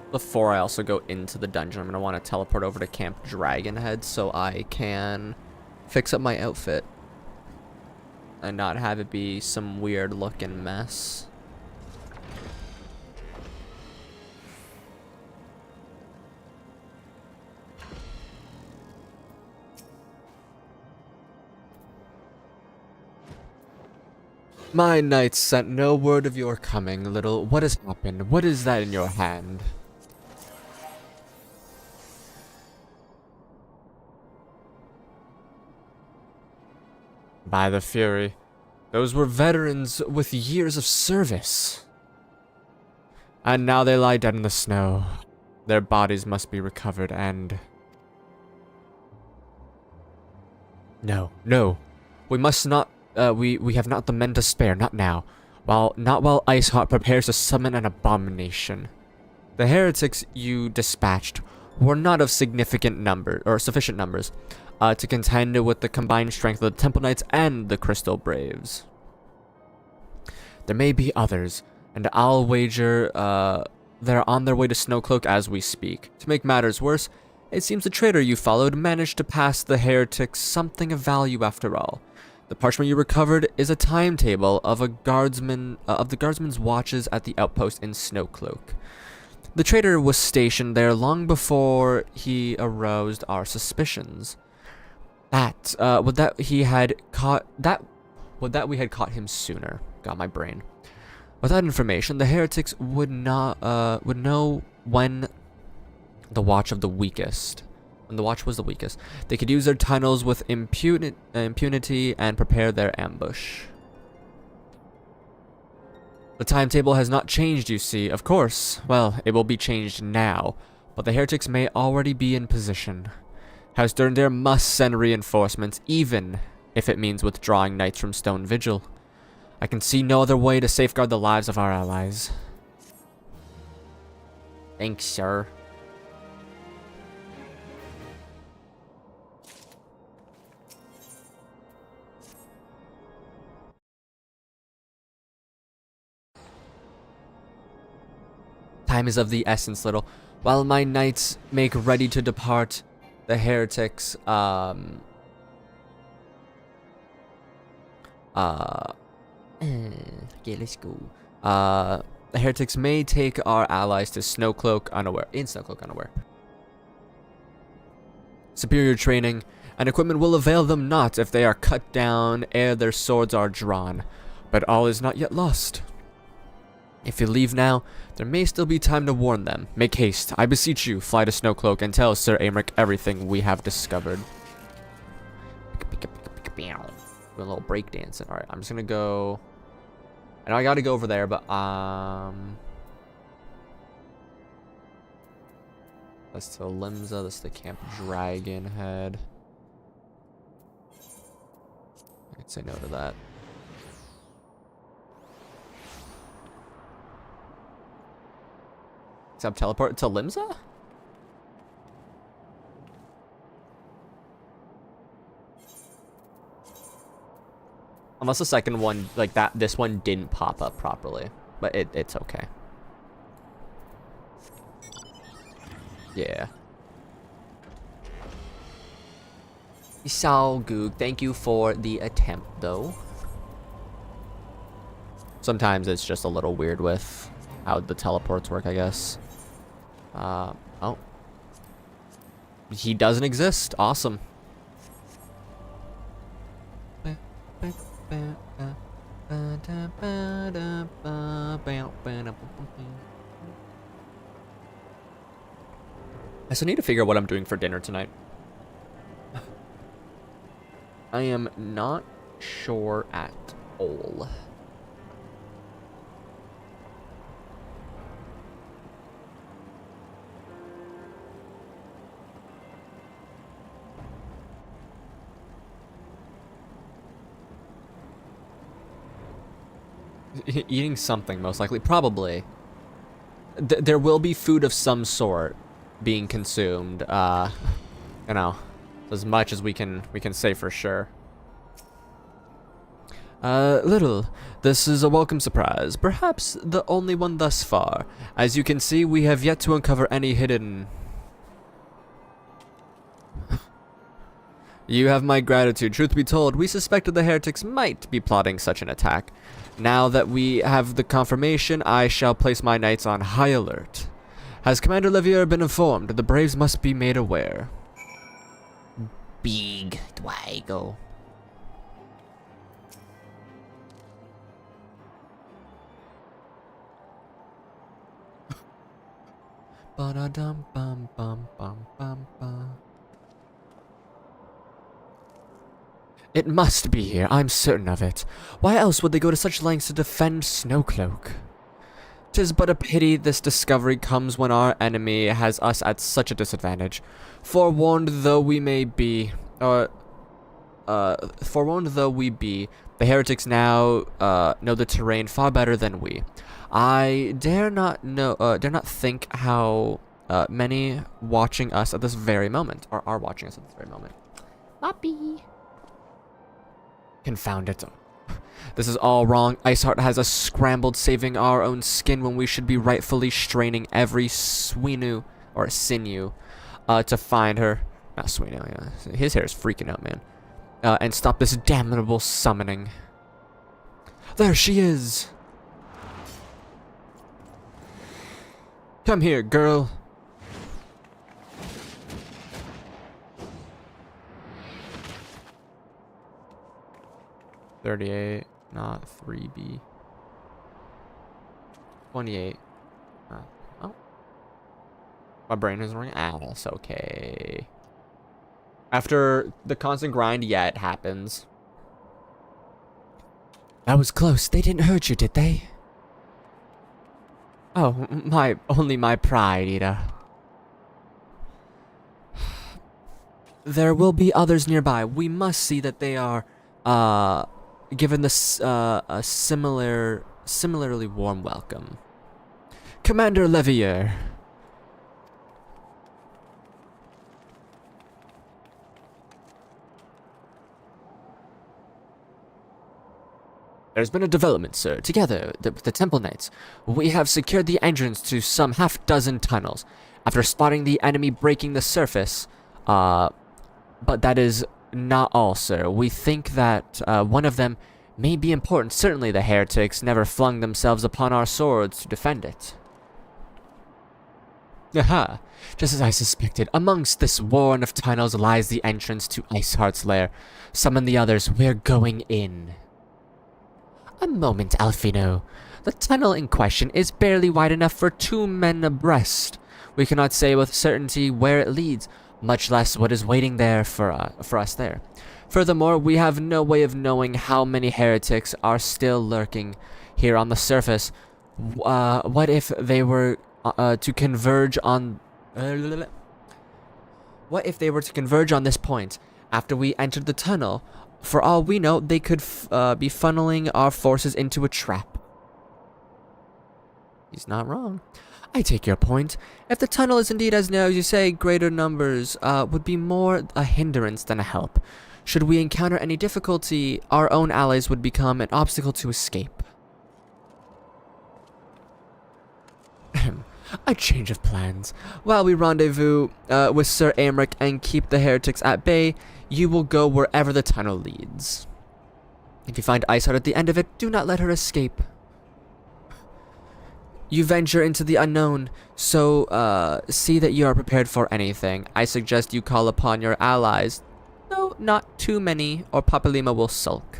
Before I also go into the dungeon, I'm going to want to teleport over to Camp Dragonhead so I can fix up my outfit and not have it be some weird looking mess. My knights sent no word of your coming, little. What has happened? What is that in your hand? By the Fury, those were veterans with years of service. And now they lie dead in the snow. Their bodies must be recovered and... No. We must not, we have not the men to spare, not now. Not while Iceheart prepares to summon an abomination. The heretics you dispatched were not of significant number, or sufficient numbers, to contend with the combined strength of the Temple Knights and the Crystal Braves. There may be others, and I'll wager they're on their way to Snowcloak as we speak. To make matters worse, it seems the trader you followed managed to pass the heretics something of value after all. The parchment you recovered is a timetable of the guardsman's watches at the outpost in Snowcloak. The trader was stationed there long before he aroused our suspicions. Would that we had caught him sooner. Got my brain. With that information, the heretics would know when the watch was the weakest. They could use their tunnels with impunity and prepare their ambush. The timetable has not changed, you see, of course. Well, it will be changed now, but the heretics may already be in position. House Durndir must send reinforcements, even if it means withdrawing knights from Stone Vigil. I can see no other way to safeguard the lives of our allies. Thanks, sir. Time is of the essence, little. While my knights make ready to depart, the heretics, okay, let's go. The heretics may take our allies to Snowcloak unaware. Superior training and equipment will avail them not if they are cut down ere their swords are drawn. But all is not yet lost. If you leave now, there may still be time to warn them. Make haste, I beseech you, fly to Snowcloak and tell Sir Aymeric everything we have discovered. Do a little breakdancing. Alright, I'm just gonna go... I know I gotta go over there, but, that's to Limsa, that's to Camp Dragonhead. I could say no to that. Except teleport to Limsa? Unless the second one, like that, this one didn't pop up properly. But it's okay. Yeah. It's all good. Thank you for the attempt, though. Sometimes it's just a little weird with how the teleports work, I guess. Oh. He doesn't exist. Awesome. I still need to figure out what I'm doing for dinner tonight. I am not sure at all. Eating something, most likely. Probably. There will be food of some sort being consumed. You know, as much as we can say for sure. Little, this is a welcome surprise. Perhaps the only one thus far. As you can see, we have yet to uncover any hidden... You have my gratitude. Truth be told, we suspected the heretics might be plotting such an attack. Now that we have the confirmation, I shall place my knights on high alert. Has Commander Levier been informed? The Braves must be made aware. Big Dwago. Ba-da-dum bum bum bum bum bum. It must be here, I'm certain of it. Why else would they go to such lengths to defend Snowcloak? 'Tis but a pity this discovery comes when our enemy has us at such a disadvantage. Forewarned though we be, the heretics now know the terrain far better than we. I dare not think how many watching us at this very moment, or are watching us at this very moment. Puppy. Confound it. This is all wrong. Iceheart has us scrambled saving our own skin when we should be rightfully straining every sinew to find her. Not sinew, yeah. His hair is freaking out, man. And stop this damnable summoning. There she is! Come here, girl. $38, not 3B. 28. Oh. My brain is running. Ah, that's okay. After the constant grind, yeah, it happens. That was close. They didn't hurt you, did they? Oh, only my pride, Ida. There will be others nearby. We must see that they are, given this a similarly warm welcome. Commander Levier. There's been a development, sir. Together, with the Temple Knights, we have secured the entrance to some half-dozen tunnels. After spotting the enemy breaking the surface, but that is not all, sir. We think that one of them may be important. Certainly the heretics never flung themselves upon our swords to defend it. Aha! Just as I suspected, amongst this warren of tunnels lies the entrance to Iceheart's lair. Summon the others, we're going in. A moment, Alfino. The tunnel in question is barely wide enough for 2 men abreast. We cannot say with certainty where it leads, much less what is waiting there for us there. Furthermore, we have no way of knowing how many heretics are still lurking here on the surface. What if they were to converge on... What if they were to converge on this point after we entered the tunnel? For all we know, they could be funneling our forces into a trap. He's not wrong. I take your point. If the tunnel is indeed as narrow as you say, greater numbers would be more a hindrance than a help. Should we encounter any difficulty, our own allies would become an obstacle to escape. A change of plans. While we rendezvous with Sir Aymeric and keep the heretics at bay, you will go wherever the tunnel leads. If you find Iceheart at the end of it, do not let her escape. You venture into the unknown, so see that you are prepared for anything. I suggest you call upon your allies, though not too many, or Papalima will sulk.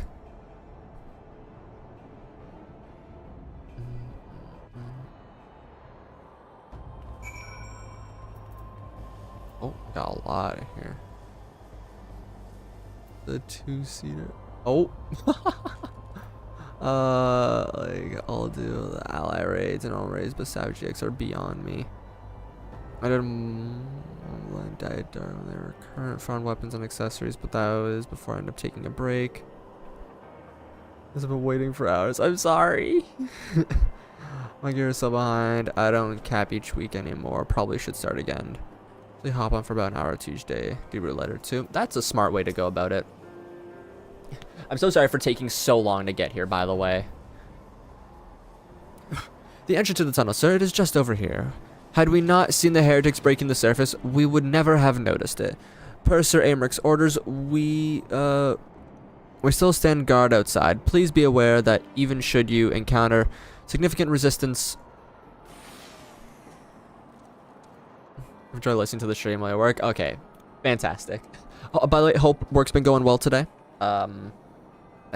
The two-seater. Oh. Like, I'll do the ally raids and all raids, but Savage GX are beyond me. I didn't diet there were current found weapons and accessories, but that was before I ended up taking a break. I've been waiting for hours. I'm sorry. My gear is so behind. I don't cap each week anymore. Probably should start again. They hop on for about an hour or two each day. Do roulette or two. That's a smart way to go about it. I'm so sorry for taking so long to get here, by the way. The entrance to the tunnel, sir. It is just over here. Had we not seen the heretics breaking the surface, we would never have noticed it. Per Sir Aymric's orders, we still stand guard outside. Please be aware that even should you encounter significant resistance... Enjoy listening to the stream while I work. Okay, fantastic. Oh, by the way, hope work's been going well today.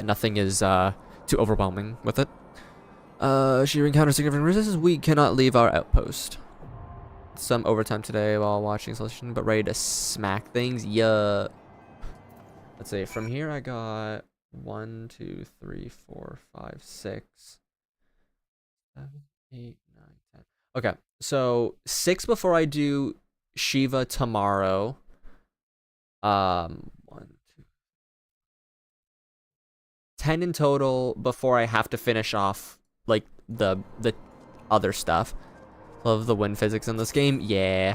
Nothing is too overwhelming with it. Should you encounter significant resistance, we cannot leave our outpost. Some overtime today while watching selection, but ready to smack things. Yeah. Let's see. From here, I got 1, 2, 3, 4, 5, 6, 7, 8, 9, 10. Okay, so 6 before I do Shiva tomorrow. 1, 2, 10 in total before I have to finish off like the other stuff. Love the wind physics in this game. Yeah.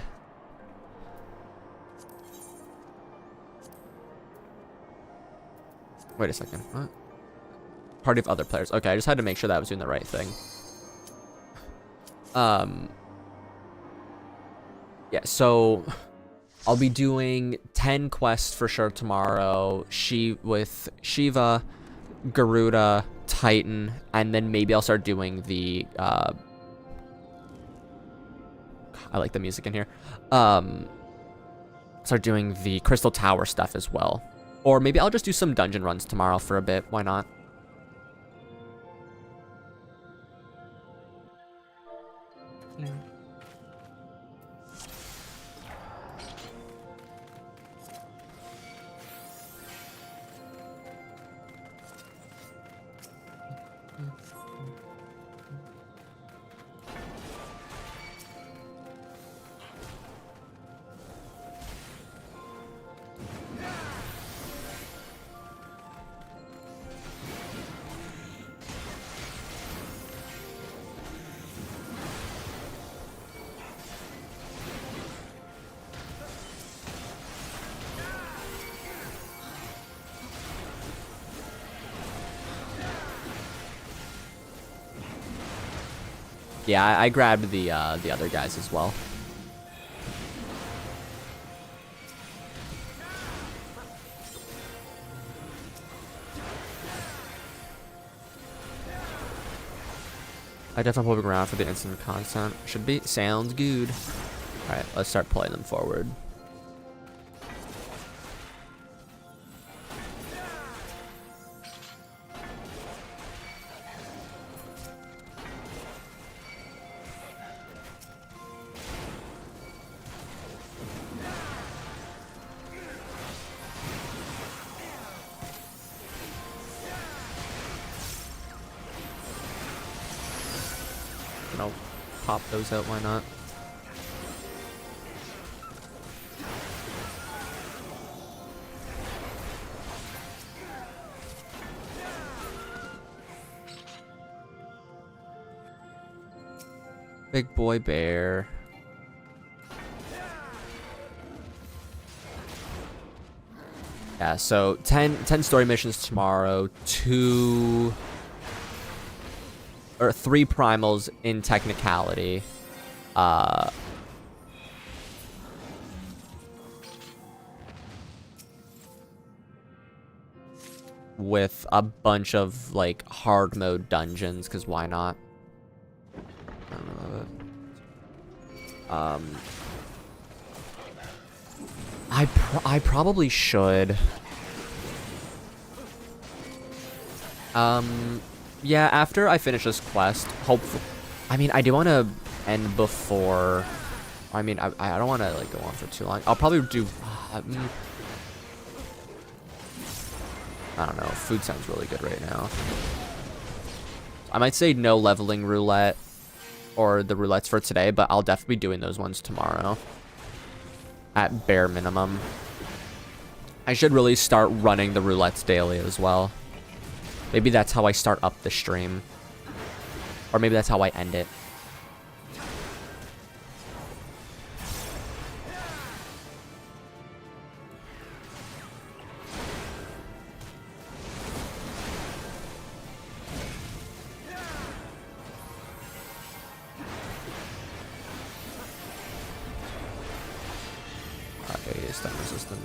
Wait a second. What? Party of other players. Okay, I just had to make sure that I was doing the right thing. Yeah, so I'll be doing 10 quests for sure tomorrow. With Shiva, Garuda, Titan, and then maybe I'll start doing the I like the music in here. Start doing the Crystal Tower stuff as well. Or maybe I'll just do some dungeon runs tomorrow for a bit. Why not? Yeah, I grabbed the other guys as well. I definitely moving around for the instant content. Should be. Sounds good. Alright, let's start playing them forward. I'll pop those out, why not? Big boy bear. Yeah, so 10 story missions tomorrow, 3 primals in technicality. With a bunch of like hard mode dungeons, because why not? I probably should. Yeah, after I finish this quest, hopefully, I mean, I do want to end before, I mean, I don't want to, like, go on for too long. I'll probably do, I don't know. Food sounds really good right now. I might say no leveling roulette or the roulettes for today, but I'll definitely be doing those ones tomorrow. At bare minimum. I should really start running the roulettes daily as well. Maybe that's how I start up the stream. Or maybe that's how I end it. Okay, he is stun resistant.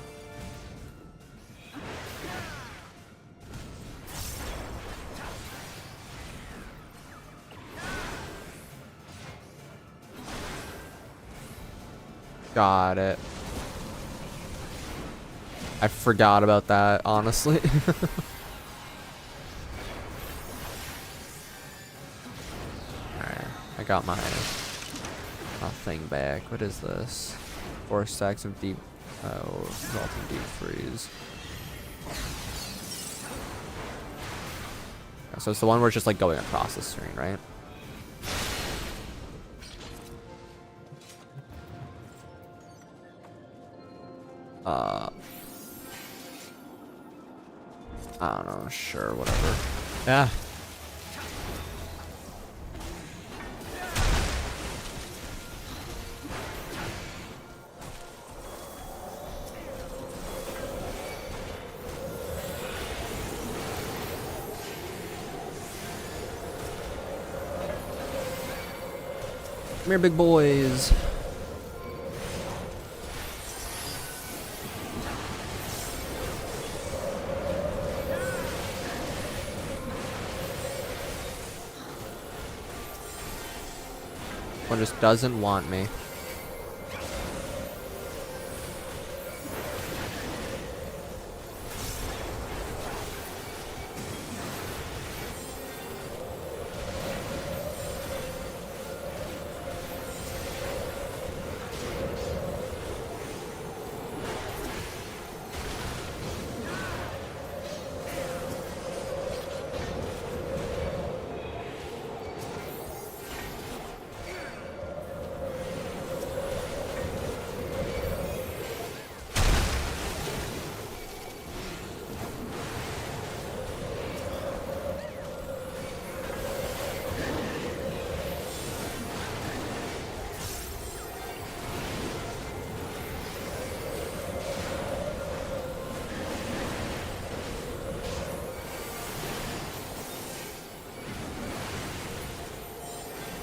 Got it. I forgot about that, honestly. Alright, I got my thing back. What is this? 4 stacks of deep, resulting deep freeze. So it's the one where it's just like going across the screen, right? I don't know, sure, whatever. Yeah. Come here, big boys. One just doesn't want me.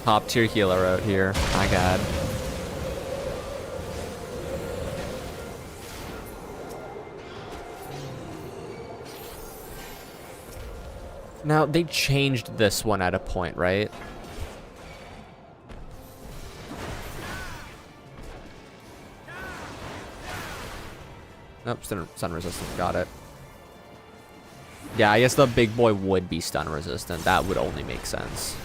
Top tier healer out here. My god. Now, they changed this one at a point, right? Nope, stun resistant. Got it. Yeah, I guess the big boy would be stun resistant. That would only make sense.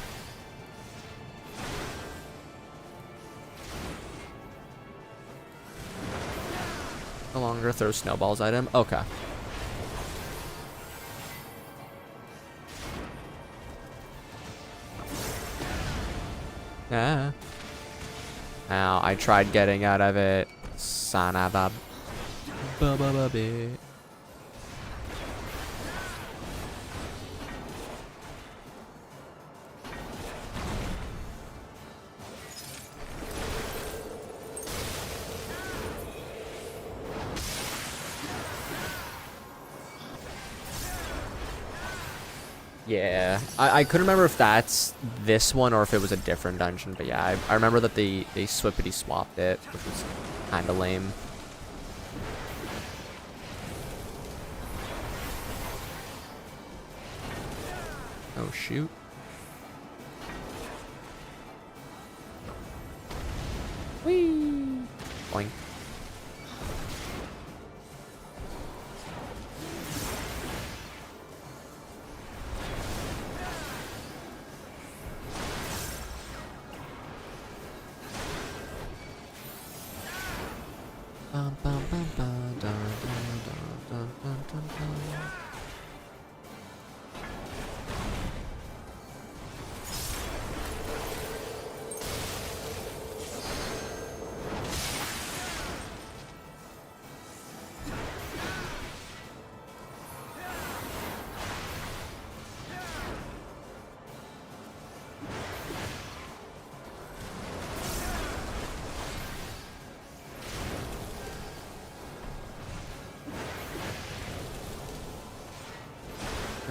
No longer throw snowballs at him. Okay. Yeah. Now I tried getting out of it. Son of a Yeah, I couldn't remember if that's this one or if it was a different dungeon, but yeah, I remember that they swippity swapped it, which was kind of lame. Oh shoot. Whee! Boink.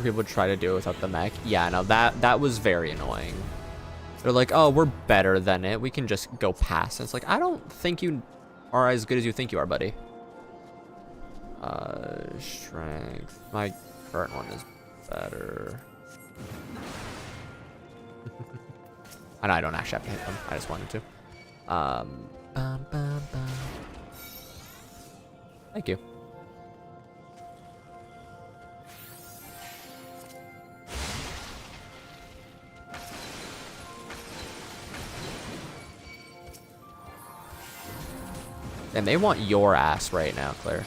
People try to do it without the mech. Yeah, no, that was very annoying. They're like, oh, we're better than it. We can just go past. And it's like, I don't think you are as good as you think you are, buddy. Strength. My current one is better. I know I don't actually have to hit them. I just wanted to. Thank you. And they want your ass right now, Claire.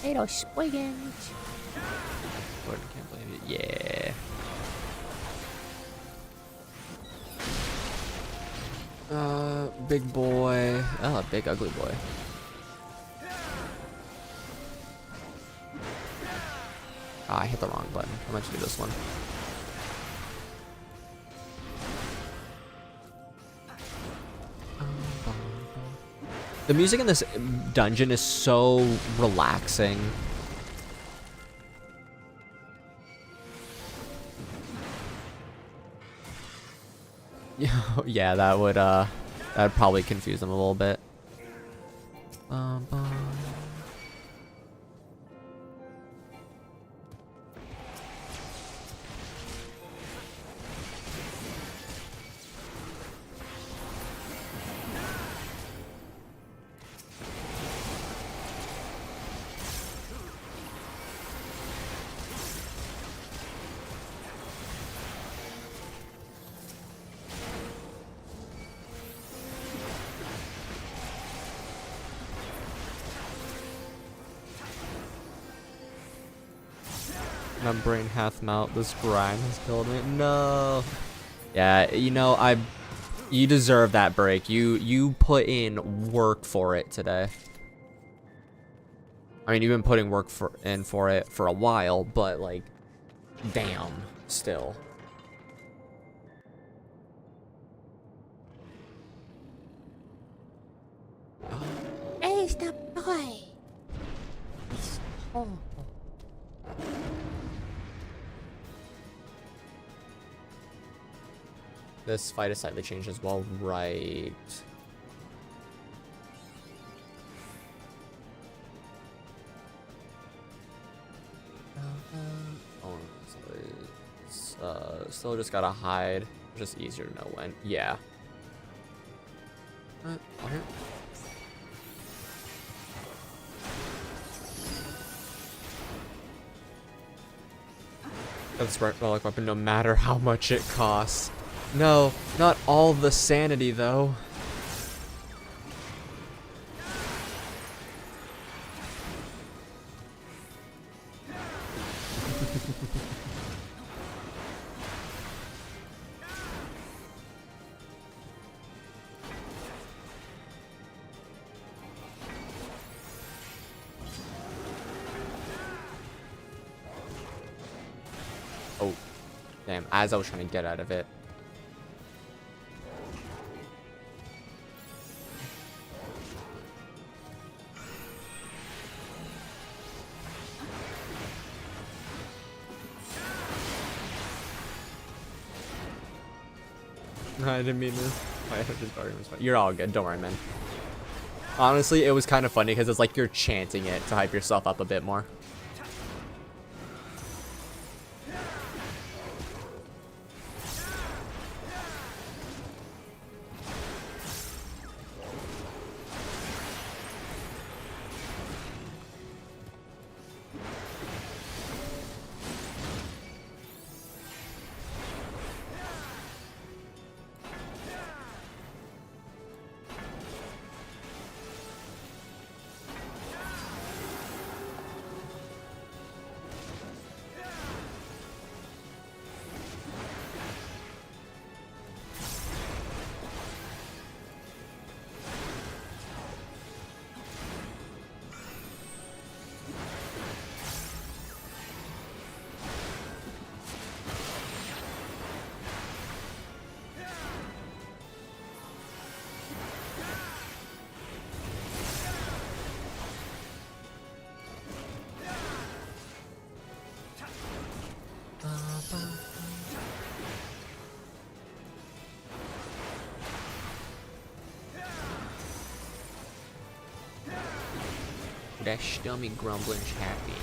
Little squiggins. Gordon can't believe it. Yeah. Big boy. Oh, big ugly boy. Ah, I hit the wrong button. I meant to do this one. The music in this dungeon is so relaxing. Yeah, that'd probably confuse them a little bit. My brain hath melt. This grind has killed me. No. Yeah, you know, you deserve that break. You put in work for it today. I mean, you've been putting work in for it for a while, but like, damn, still. It's the boy. Oh. This fight is slightly changed as well, right? Oh, so still just gotta hide. Just easier to know when. Yeah. Okay. That's the right relic weapon, no matter how much it costs. No, not all the sanity though. Oh, damn, as I was trying to get out of it. I didn't mean to. You're all good. Don't worry, man. Honestly, it was kind of funny because it's like you're chanting it to hype yourself up a bit more. That stomach grumbling's happy.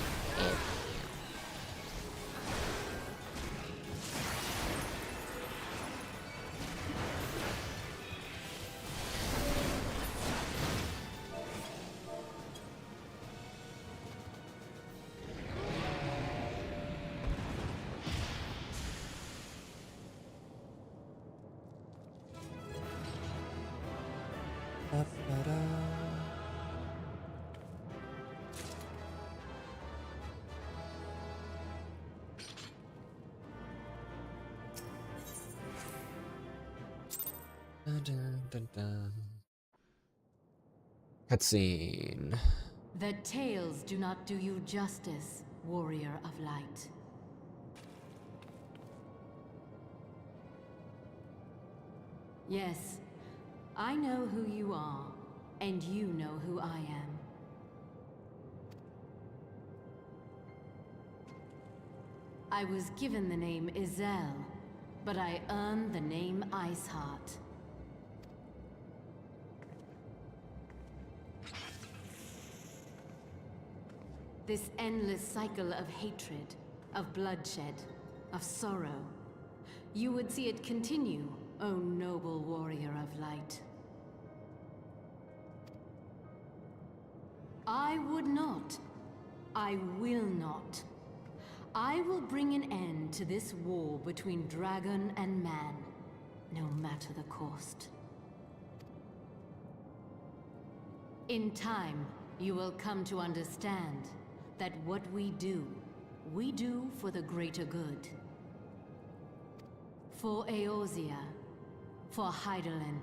Dun, dun, dun, dun. Cutscene. The tales do not do you justice, warrior of light. Yes, I know who you are, and you know who I am. I was given the name Izel, but I earned the name Iceheart. This endless cycle of hatred, of bloodshed, of sorrow. You would see it continue, O noble warrior of light. I would not. I will not. I will bring an end to this war between dragon and man, no matter the cost. In time, you will come to understand that what we do for the greater good. For Eorzea, for Hydaelyn.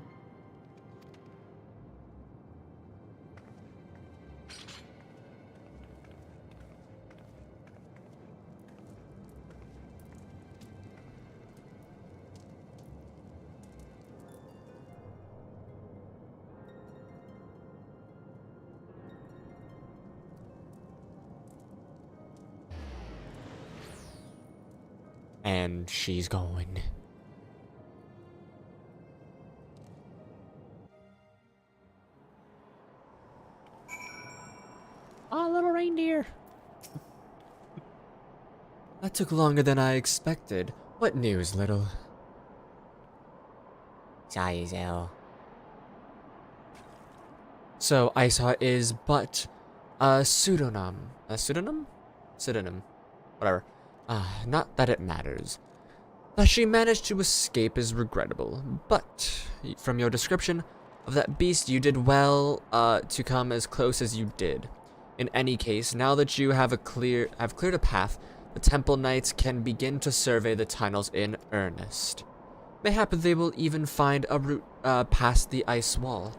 And she's going. Oh, little reindeer. That took longer than I expected. What news, little? Izel. So, Iceheart is but a pseudonym. A pseudonym? Pseudonym. Whatever. Not that it matters. That she managed to escape is regrettable, but from your description of that beast, you did well to come as close as you did. In any case, now that you have cleared a path, the Temple Knights can begin to survey the tunnels in earnest. Mayhap they will even find a route past the ice wall.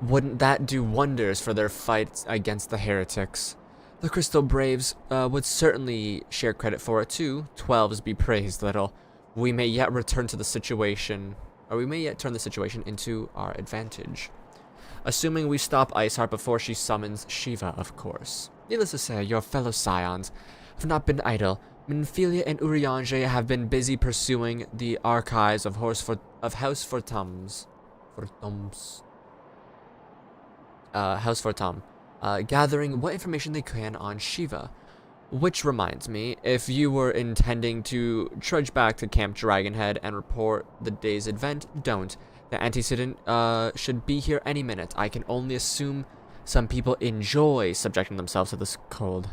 Wouldn't that do wonders for their fight against the heretics? The Crystal Braves would certainly share credit for it too. 12s be praised, little. We may yet turn the situation into our advantage. Assuming we stop Iceheart before she summons Shiva, of course. Needless to say, your fellow scions have not been idle. Minfilia and Eorzea have been busy pursuing the archives of House Fortums. House Fortum. Gathering what information they can on Shiva. Which reminds me, if you were intending to trudge back to Camp Dragonhead and report the day's event, don't. The antecedent should be here any minute. I can only assume some people enjoy subjecting themselves to this cold.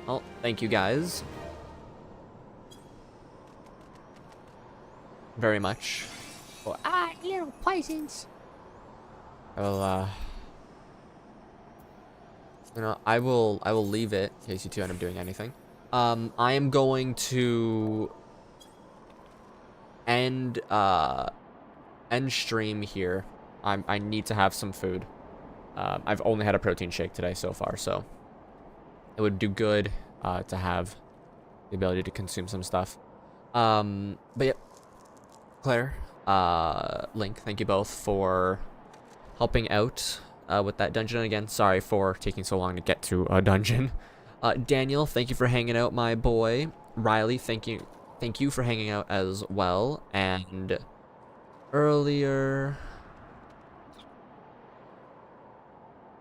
Well, thank you guys very much. Little poisons. Well, I will leave it in case you two end up doing anything. I am going to end stream here. I need to have some food. I've only had a protein shake today so far, so it would do good to have the ability to consume some stuff. But yeah, Claire, Link, thank you both for helping out with that dungeon. Again, sorry for taking so long to get through a dungeon. Daniel, thank you for hanging out, my boy. Riley, thank you for hanging out as well. And earlier.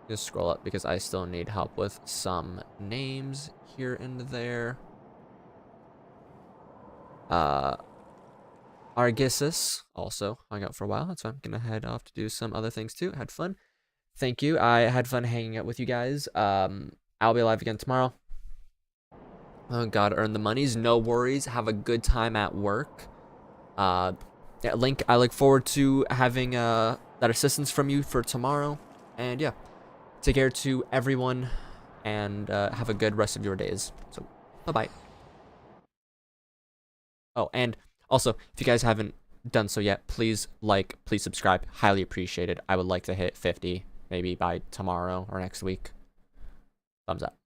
Just scroll up because I still need help with some names here and there. Argisis also hung out for a while. That's why I'm gonna head off to do some other things too. Had fun. Thank you. I had fun hanging out with you guys. I'll be live again tomorrow. Oh, gotta earn the monies. No worries. Have a good time at work. Yeah, Link, I look forward to having that assistance from you for tomorrow. And yeah, take care to everyone and have a good rest of your days. So, bye-bye. Oh, and also, if you guys haven't done so yet, please like, please subscribe. Highly appreciated. I would like to hit 50, maybe by tomorrow or next week. Thumbs up.